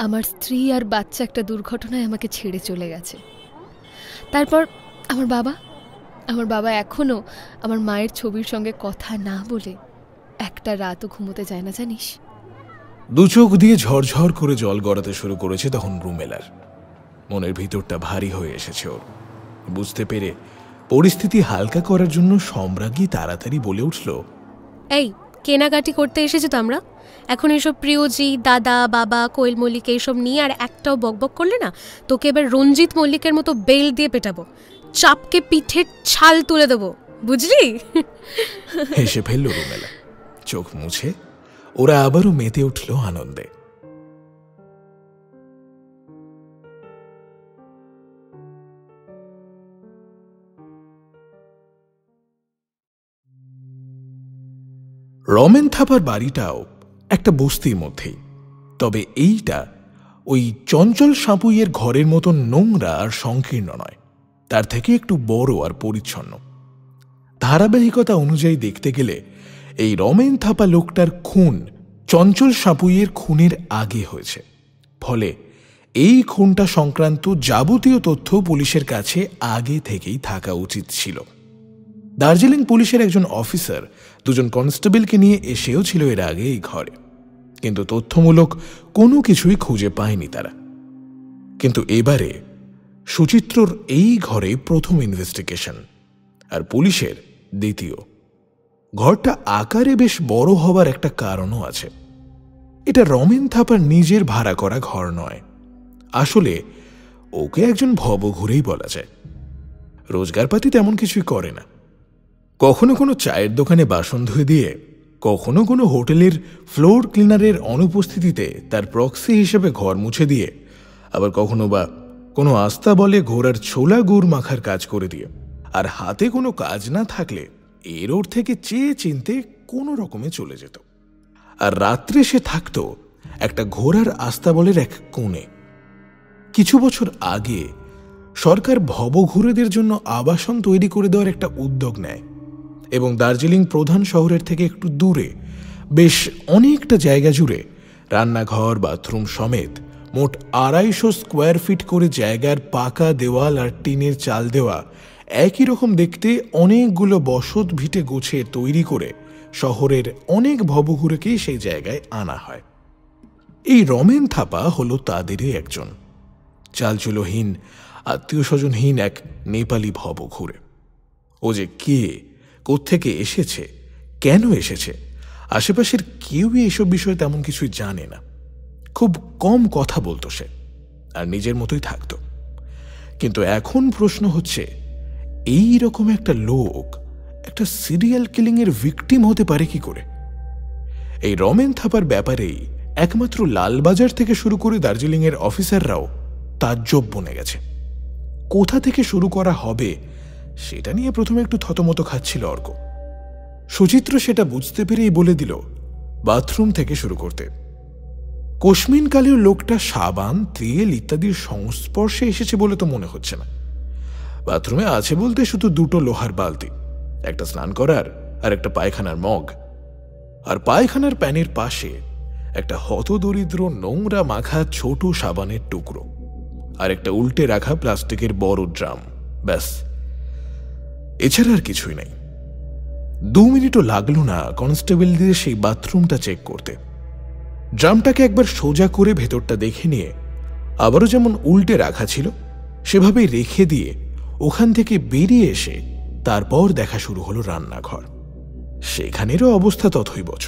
Speaker 14: আমার স্ত্রী আর বাচ্চা একটা দুর্ঘটনায় আমাকে ছেড়ে চলে গেছে। তারপর আমার বাবা এখনো আমার মায়ের ছবির সঙ্গে কথা না বলে একটা রাতও ঘুমোতে যায় না, জানিস?
Speaker 1: দু চোখ দিয়ে ঝরঝর করে জল গড়াতে শুরু করেছে তখন রুমেলার। মনের ভিতরটা ভারী হয়ে এসেছে ওর। বুঝতে পেরে পরিস্থিতি হালকা করার জন্য সম্রাজ্ঞী তাড়াতাড়ি বলে উঠল,
Speaker 12: এই কেনাকাটি করতে এসেছি তো আমরা, এখন এসব প্রিয়জি দাদা বাবা কোয়েল মল্লিক এইসব নিয়ে আর একটাও বকবক করলে না, তোকে এবার রঞ্জিত মল্লিকের মতো বেল দিয়ে পেটাবো, চাপকে পিঠের ছাল তুলে দেবো, বুঝলি?
Speaker 1: হেসে ফেলল রুমেলা। চোখ মুছে ওরা আবারও মেতে উঠল আনন্দে। রমেন থাপার বাড়িটাও একটা বস্তির মধ্যেই, তবে এইটা ওই চঞ্চল সাঁপুইয়ের ঘরের মতন নোংরা আর সংকীর্ণ নয়, তার থেকে একটু বড় আর পরিচ্ছন্ন। ধারাবাহিকতা অনুযায়ী দেখতে গেলে এই রমেন থাপা লোকটার খুন চঞ্চল সাঁপুইয়ের খুনের আগে হয়েছে, ফলে এই খুনটা সংক্রান্ত যাবতীয় তথ্য পুলিশের কাছে আগে থেকেই থাকা উচিত ছিল। দার্জিলিং পুলিশের একজন অফিসার দুজন কনস্টেবলকে নিয়ে এসেও ছিল এর আগে এই ঘরে, কিন্তু তথ্যমূলক কোনো কিছুই খুঁজে পায়নি তারা। কিন্তু এবারে সুচিত্রর এই ঘরে প্রথম ইনভেস্টিগেশন, আর পুলিশের দ্বিতীয়। ঘরটা আকারে বেশ বড় হবার একটা কারণও আছে। এটা রমেন থাপার নিজের ভাড়া করা ঘর নয়, আসলে ওকে একজন ভবঘুরেই বলা যায়। রোজগারপাতি তেমন কিছুই করে না, কখনো কোনো চায়ের দোকানে বাসন ধুয়ে দিয়ে, কখনো কোনো হোটেলের ফ্লোর ক্লিনারের অনুপস্থিতিতে তার প্রক্সি হিসেবে ঘর মুছে দিয়ে, আবার কখনো বা কোনো আস্থা বলে ঘোড়ার ছোলা গুড় মাখার কাজ করে দিয়ে, আর হাতে কোনো কাজ না থাকলে এর ওর থেকে চেয়ে চিনতে কোনো রকমে চলে যেত। আর রাত্রে সে থাকত একটা ঘোড়ার আস্তাবলের এক কোণে। কিছু বছর আগে সরকার ভবঘুরেদের জন্য আবাসন তৈরি করে দেওয়ার একটা উদ্যোগ নেয় এবং দার্জিলিং প্রধান শহরের থেকে একটু দূরে বেশ অনেকটা জায়গা জুড়ে রান্নাঘর, বাথরুম সমেত মোট 250 স্কোয়ার ফিট করে জায়গার পাকা দেওয়াল আর টিনের চাল দেওয়া একই রকম দেখতে অনেকগুলো বসত ভিটে গোছে তৈরি করে শহরের অনেক ভবঘুরেকেই সেই জায়গায় আনা হয়। এই রমেন থাপা হলো তাদেরই একজন, চালচুলোহীন, আত্মীয় স্বজনহীন এক নেপালি ভবঘুরে। ও যে কে, কোত্থেকে এসেছে, কেন এসেছে, আশেপাশের কেউই এসব বিষয়ে তেমন কিছুই জানে না। খুব কম কথা বলতো সে, আর নিজের মতোই থাকত। কিন্তু এখন প্রশ্ন হচ্ছে, এই রকম একটা লোক একটা সিরিয়াল কিলিং এর ভিকটিম হতে পারে কি করে? এই রমেন থাপার ব্যাপারেই একমাত্র লালবাজার থেকে শুরু করে দার্জিলিং এর অফিসাররাও তাজ্জব বনে গেছে। কোথা থেকে শুরু করা হবে সেটা নিয়ে প্রথমে একটু থতমত খাচ্ছিল অর্ক। সুচিত্র সেটা বুঝতে পেরেই বলে দিল বাথরুম থেকে শুরু করতে। কোশমিনকালেও লোকটা সাবান, তেল ইত্যাদির সংস্পর্শে এসেছে বলে তো মনে হচ্ছে না। বাথরুমে আছে বলতে শুধু দুটো লোহার বালতি, একটা স্নান করার আর একটা পায়খানার মগ, আর পায়খানার প্যানের পাশে একটা হতদরিদ্র নোংরা মাখা ছোট সাবানের টুকরো, আর একটা উল্টে রাখা প্লাস্টিকের বড় ড্রাম, ব্যাস। এছাড়া আর কিছুই নাই। 2 মিনিটও লাগলো না কনস্টেবল দিয়ে সেই বাথরুমটা চেক করতে। ড্রামটাকে একবার সোজা করে ভেতরটা দেখে নিয়ে আবারও যেমন উল্টে রাখা ছিল সেভাবেই রেখে দিয়ে ওখান থেকে বেরিয়ে এসে তারপর দেখা শুরু হলো রান্নাঘর। সেখানেরও অবস্থা তথৈবচ।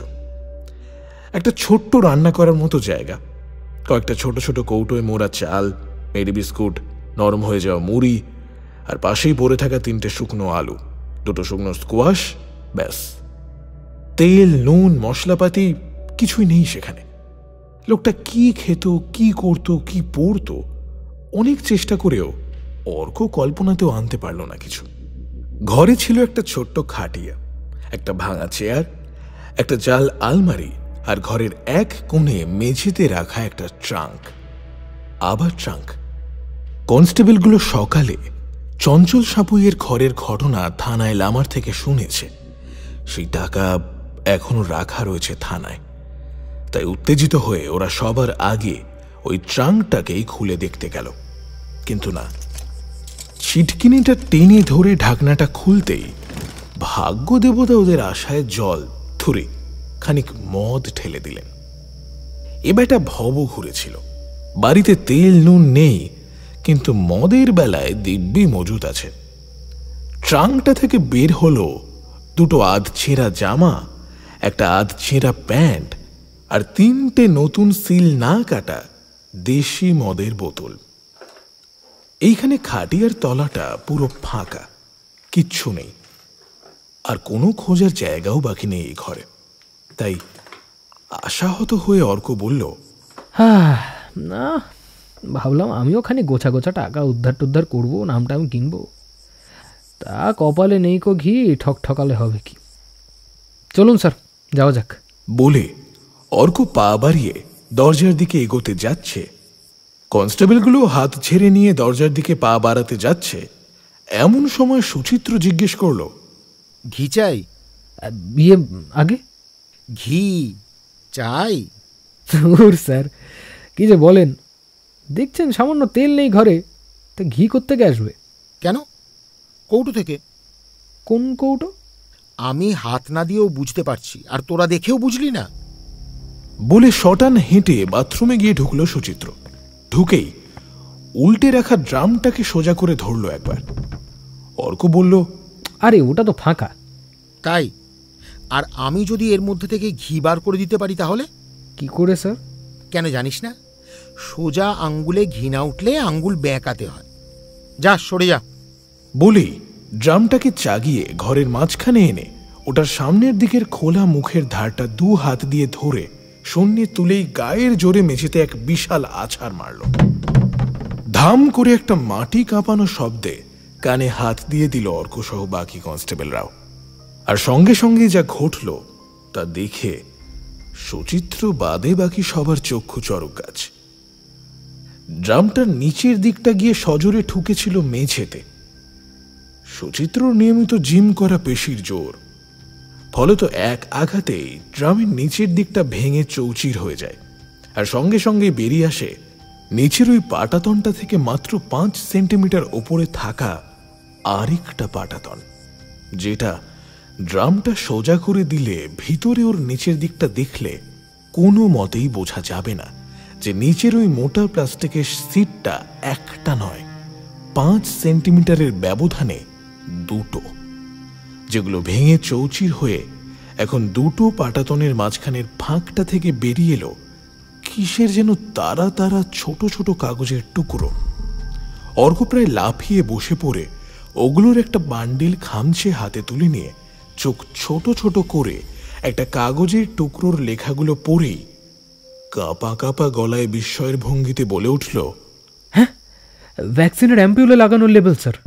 Speaker 1: একটা ছোট্ট রান্না করার মতো জায়গা, কয়েকটা ছোট ছোট কৌটোয় মোড়া চাল, মেরি বিস্কুট, নরম হয়ে যাওয়া মুড়ি, আর পাশেই পড়ে থাকা 3টে শুকনো আলু, 2টো শুকনো স্কোয়াশ, ব্যাস। তেল, নুন, মশলাপাতি কিছুই নেই সেখানে। লোকটা কি খেত, কি করত, কি পড়তো, অনেক চেষ্টা করেও অর্ক কল্পনাতেও আনতে পারল না কিছু। ঘরে ছিল একটা ছোট্ট খাটিয়া, একটা ভাঙা চেয়ার, একটা জাল আলমারি, আর ঘরের এক কোণে মেঝেতে রাখা একটা ট্রাঙ্ক। আবার ট্রাঙ্ক। কনস্টেবলগুলো সকালে চঞ্চল সাঁপুইয়ের ঘরের ঘটনা থানায় লামার থেকে শুনেছে। সেই টাকা এখনো রাখা রয়েছে থানায়, তাই উত্তেজিত হয়ে ওরা সবার আগে ওই ট্রাঙ্কটাকেই খুলে দেখতে গেল। কিন্তু না, ছিটকিনিটা টেনে ধরে ঢাকনাটা খুলতেই ভাগ্য দেবতা ওদের আশায় জল ধরে খানিক মদ ঠেলে দিলেন। এ বেটা ভব ঘুরেছিল, বাড়িতে তেল নুন নেই, কিন্তু মদের বেলায় দিব্যি মজুদ আছে। ট্রাঙ্কটা থেকে বের হলো 2টো আধ ছেঁড়া জামা, একটা আধ ছেঁড়া প্যান্ট, আর 3টে নতুন সিল না কাটা দেশি মদের বোতল। এইখানে খাটিয়ার তলাটা পুরো ফাঁকা, কিচ্ছু নেই, আর কোনো খোঁজার জায়গাও বাকি নেই এই ঘরে। তাই আশাহত হয়ে অর্ক বলল,
Speaker 3: না, ভাবলাম আমিও খানি গোছা গোছা টাকা উদ্ধার টুদ্ধার করবো, নামটা আমি কিনবো। তা কপালে নেই কো ঘি, ঠক ঠকালে হবে কি। চলুন স্যার, যাওয়া যাক
Speaker 1: বলে অর্ক পা বাড়িয়ে দরজার দিকে এগোতে যাচ্ছে। কনস্টেবলগুলো হাত ছেড়ে নিয়ে দরজার দিকে পা বাড়াতে যাচ্ছে। এমন সময় সুচিত্র জিজ্ঞেস করলো,
Speaker 15: ঘি চাই?
Speaker 3: বিয়ে আগে
Speaker 15: ঘি চাই?
Speaker 3: স্যার কি যে বলেন, দেখছেন সামান্য তেল নেই ঘরে, তা ঘি কোত্থেকে আসবে?
Speaker 15: কেন, কৌটো থেকে।
Speaker 3: কোন কৌটো?
Speaker 15: আমি হাত না দিয়েও বুঝতে পারছি, আর তোরা দেখেও বুঝলি না?
Speaker 1: বলে শটান হেঁটে বাথরুমে গিয়ে ঢুকলো সুচিত্র। ঢুকেই উল্টে রাখা ড্রামটাকে সোজা করে ধরলো একবার। অর্ক বলল,
Speaker 3: আরে ওটা তো ফাঁকা।
Speaker 15: তাই? আর আমি যদি এর মধ্যে থেকে ঘি বার করে দিতে পারি তাহলে?
Speaker 3: কি করে স্যার?
Speaker 15: কেন জানিস না? সোজা আঙ্গুলে ঘি না উঠলে আঙ্গুল বেঁকাতে হয়। যা, সরে যা।
Speaker 1: বলেই ড্রামটাকে চাগিয়ে ঘরের মাঝখানে এনে ওটার সামনের দিকের খোলা মুখের ধারটা 2 হাত দিয়ে ধরে শূন্যে তুলেই গায়ের জোরে মেঝেতে এক বিশাল আছাড় মারল। ধাম করে একটা মাটি কাঁপানো শব্দে কানে হাত দিয়ে দিল অর্ক সহ বাকি কনস্টেবলরাও। আর সঙ্গে সঙ্গে যা ঘটল তা দেখে সুচিত্র বাদে বাকি সবার চক্ষু চড়ক গাছ। ড্রামটার নিচের দিকটা গিয়ে সজোরে ঠুকেছিল মেঝেতে। সুচিত্র নিয়মিত জিম করা পেশির জোর, ফলত এক আঘাতেই ড্রামের নিচের দিকটা ভেঙে চৌচির হয়ে যায়। আর সঙ্গে সঙ্গে বেরিয়ে আসে নিচের ওই পাটাতনটা থেকে মাত্র 5 সেন্টিমিটার ওপরে থাকা আরেকটা পাটাতন, যেটা ড্রামটা সোজা করে দিলে ভিতরে ওর নিচের দিকটা দেখলে কোনো মতেই বোঝা যাবে না যে নিচের ওই মোটা প্লাস্টিকের সিটটা একটা নয়, 5 সেন্টিমিটারের ব্যবধানে 2টো, যেগুলো ভেঙে চৌচির হয়ে এখন 2টো পাটাতনের মাঝখানের ফাঁকটা থেকে বেরিয়ে এলো কিসের যেন তারা তারা ছোট ছোট কাগজের টুকরো। অর্ক প্রায় লাফিয়ে বসে পড়ে ওগুলোর একটা বান্ডিল খামচে হাতে তুলে নিয়ে চোখ ছোট ছোট করে একটা কাগজের টুকরোর লেখাগুলো পড়েই কাঁপা কাঁপা গলায় বিস্ময়ের ভঙ্গিতে বলে উঠল,
Speaker 3: হ্যাঁ, ভ্যাকসিনের অ্যাম্পিউলে লাগানোর লেবেল স্যার।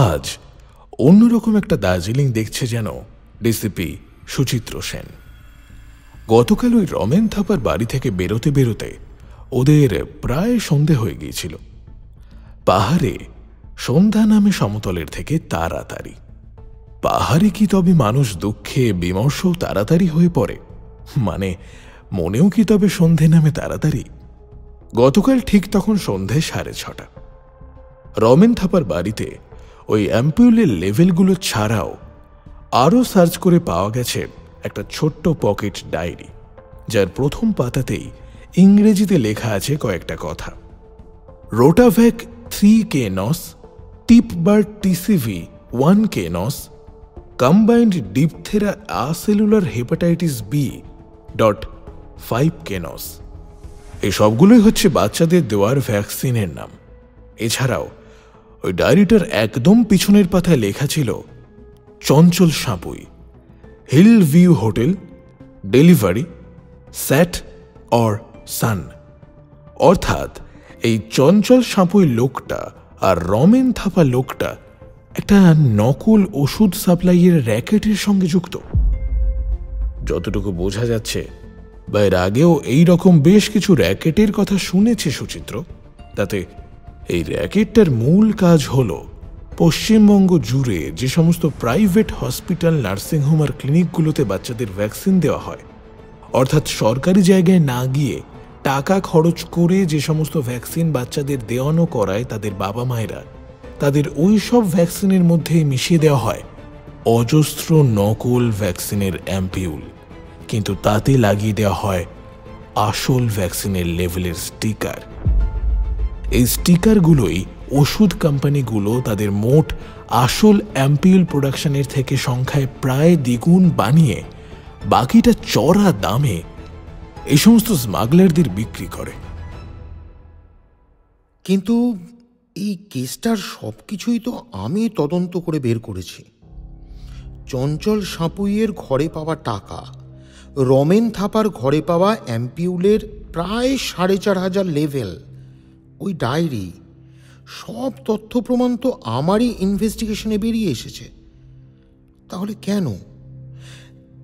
Speaker 1: আজ অন্যরকম একটা দার্জিলিং দেখছে যেন ডিসিপি সুচিত্র সেন। গতকাল ওই রমেন থাপার বাড়ি থেকে বেরোতে বেরোতে ওদের প্রায় সন্ধে হয়ে গিয়েছিল। পাহাড়ে সন্ধ্যা নামে সমতলের থেকে তাড়াতাড়ি। পাহাড়ে কি তবে মানুষ দুঃখে বিমর্ষও তাড়াতাড়ি হয়ে পড়ে? মানে মনেও কি তবে সন্ধে নামে তাড়াতাড়ি? গতকাল ঠিক তখন সন্ধে 6:30। রমেন থাপার বাড়িতে ওই অ্যাম্পিউলের লেভেলগুলো ছাড়াও আরও সার্চ করে পাওয়া গেছে একটা ছোট্ট পকেট ডায়েরি, যার প্রথম পাতাতেই ইংরেজিতে লেখা আছে কয়েকটা কথা। Rotavac 3K nos, Typbar TCV 1K nos, combined diphtheria acellular hepatitis B.5K nos. এই সবগুলোই হচ্ছে বাচ্চাদের দেওয়ার ভ্যাকসিনের নাম। এছাড়াও ওই ডায়েরিটার একদম পিছনের পাতায় লেখা ছিল Chanchal Sanpui, hill view hotel, delivery, sat or sun. অর্থাৎ এই চঞ্চল সাঁপুই লোকটা আর রমেন থাপা লোকটা একটা নকল ওষুধ সাপ্লাইয়ের র্যাকেটের সঙ্গে যুক্ত। যতটুকু বোঝা যাচ্ছে বা এর আগেও এই রকম বেশ কিছু র্যাকেটের কথা শুনেছে সুচিত্র, তাতে এই র্যাকেটটার মূল কাজ হল পশ্চিমবঙ্গ জুড়ে যে সমস্ত প্রাইভেট হসপিটাল, নার্সিংহোম আর ক্লিনিকগুলোতে বাচ্চাদের ভ্যাকসিন দেওয়া হয়, অর্থাৎ সরকারি জায়গায় না গিয়ে টাকা খরচ করে যে সমস্ত ভ্যাকসিন বাচ্চাদের দেওয়ানো করায় তাদের বাবা মায়েরা, তাদের ওই সব ভ্যাকসিনের মধ্যে মিশিয়ে দেওয়া হয় অজস্র নকল ভ্যাকসিনের অ্যাম্পিউল, কিন্তু তাতে লাগিয়ে দেওয়া হয় আসল ভ্যাকসিনের লেভেলের স্টিকার। এই স্টিকারগুলোই ওষুধ কোম্পানিগুলো তাদের মোট আসল অ্যাম্পিউল প্রোডাকশনের থেকে সংখ্যায় প্রায় দ্বিগুণ বানিয়ে বাকিটা চড়া দামে এই সমস্ত স্মাগলারদের বিক্রি করে।
Speaker 15: কিন্তু এই কেসটার সব কিছুই তো আমি তদন্ত করে বের করেছি। চঞ্চল সাঁপুইয়ের ঘরে পাওয়া টাকা, রমেন থাপার ঘরে পাওয়া অ্যাম্পিউলের প্রায় 4,500 লেভেল, ওই ডায়েরি, সব তথ্য প্রমাণ তো আমারই ইনভেস্টিগেশনে বেরিয়ে এসেছে। তাহলে কেন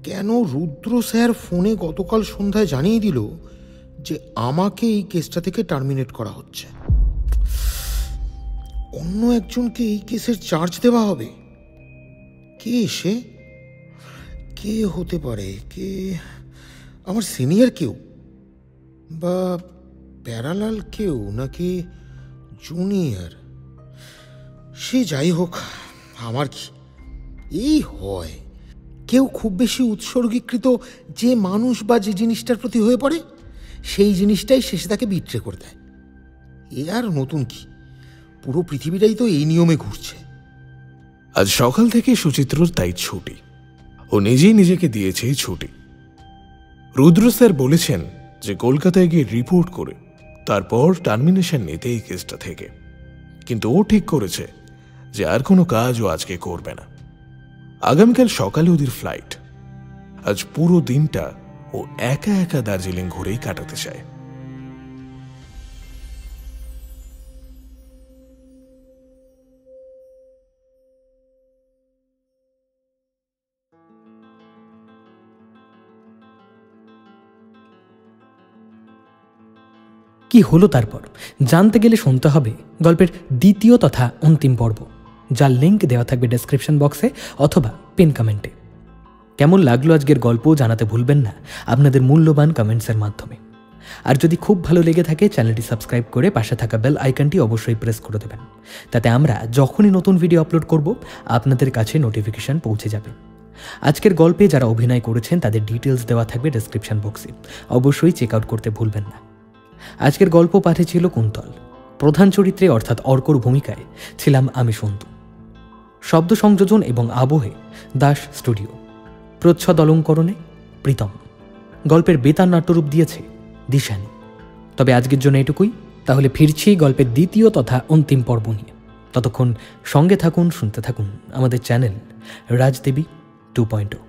Speaker 15: কেন রুদ্র স্যার ফোনে গতকাল সন্ধ্যায় জানিয়ে দিল যে আমাকে এই কেসটা থেকে টার্মিনেট করা হচ্ছে? অন্য একজনকে এই কেসের চার্জ দেওয়া হবে। কে সে? কে হতে পারে? কে? আমার সিনিয়র কেউ, বা প্যারালাল কেউ, নাকি জুনিয়র? সে যাই হোক, আমার কি এই হয়, কেউ খুব বেশি উৎসর্গীকৃত যে মানুষ বা যে জিনিসটার প্রতি হয়ে পড়ে, সেই জিনিসটাই শেষে তাকে বিট্রে করে দেয়। এ আর নতুন কি, পুরো পৃথিবীটাই তো এই নিয়মে ঘুরছে।
Speaker 1: আজ সকাল থেকে সুচিত্রর তাই ছুটি। ও নিজেই নিজেকে দিয়েছে ছুটি। রুদ্র স্যার বলেছেন যে কলকাতায় গিয়ে রিপোর্ট করে তারপর টার্মিনেশন নিতে এই কেসটা থেকে। কিন্তু ও ঠিক করেছে যে আর কোনো কাজ ও আজকে করবে না। আগামীকাল সকালে ওদের ফ্লাইট। আজ পুরো দিনটা ও একা একা দার্জিলিং ঘুরেই কাটাতে চায়।
Speaker 4: কি হলো তারপর জানতে গেলে শুনতে হবে গল্পের দ্বিতীয় তথা অন্তিম পর্ব, যার লিঙ্ক দেওয়া থাকবে ডেসক্রিপশন বক্সে অথবা পিন কমেন্টে। কেমন লাগলো আজকের গল্প জানাতে ভুলবেন না আপনাদের মূল্যবান কমেন্টসের মাধ্যমে। আর যদি খুব ভালো লেগে থাকে চ্যানেলটি সাবস্ক্রাইব করে পাশে থাকা বেল আইকনটি অবশ্যই প্রেস করে দেবেন, তাতে আমরা যখনই নতুন ভিডিও আপলোড করব আপনাদের কাছে নোটিফিকেশন পৌঁছে যাবে। আজকের গল্পে যারা অভিনয় করেছেন তাদের ডিটেলস দেওয়া থাকবে ডেসক্রিপশন বক্সে, অবশ্যই চেক আউট করতে ভুলবেন না। আজকের গল্প পাঠে ছিল কুন্তল, প্রধান চরিত্রে অর্থাৎ অর্কর ভূমিকায় ছিলাম আমি সন্তু, শব্দ সংযোজন এবং আবহে দাস স্টুডিও, প্রচ্ছদ অলঙ্করণে প্রীতম, গল্পের বেতার নাট্যরূপ দিয়েছে দিশানি। তবে আজকের জন্য এটুকুই, তাহলে ফিরছি গল্পের দ্বিতীয় তথা অন্তিম পর্ব নিয়ে। ততক্ষণ সঙ্গে থাকুন, শুনতে থাকুন আমাদের চ্যানেল রাজদেবী 2.0।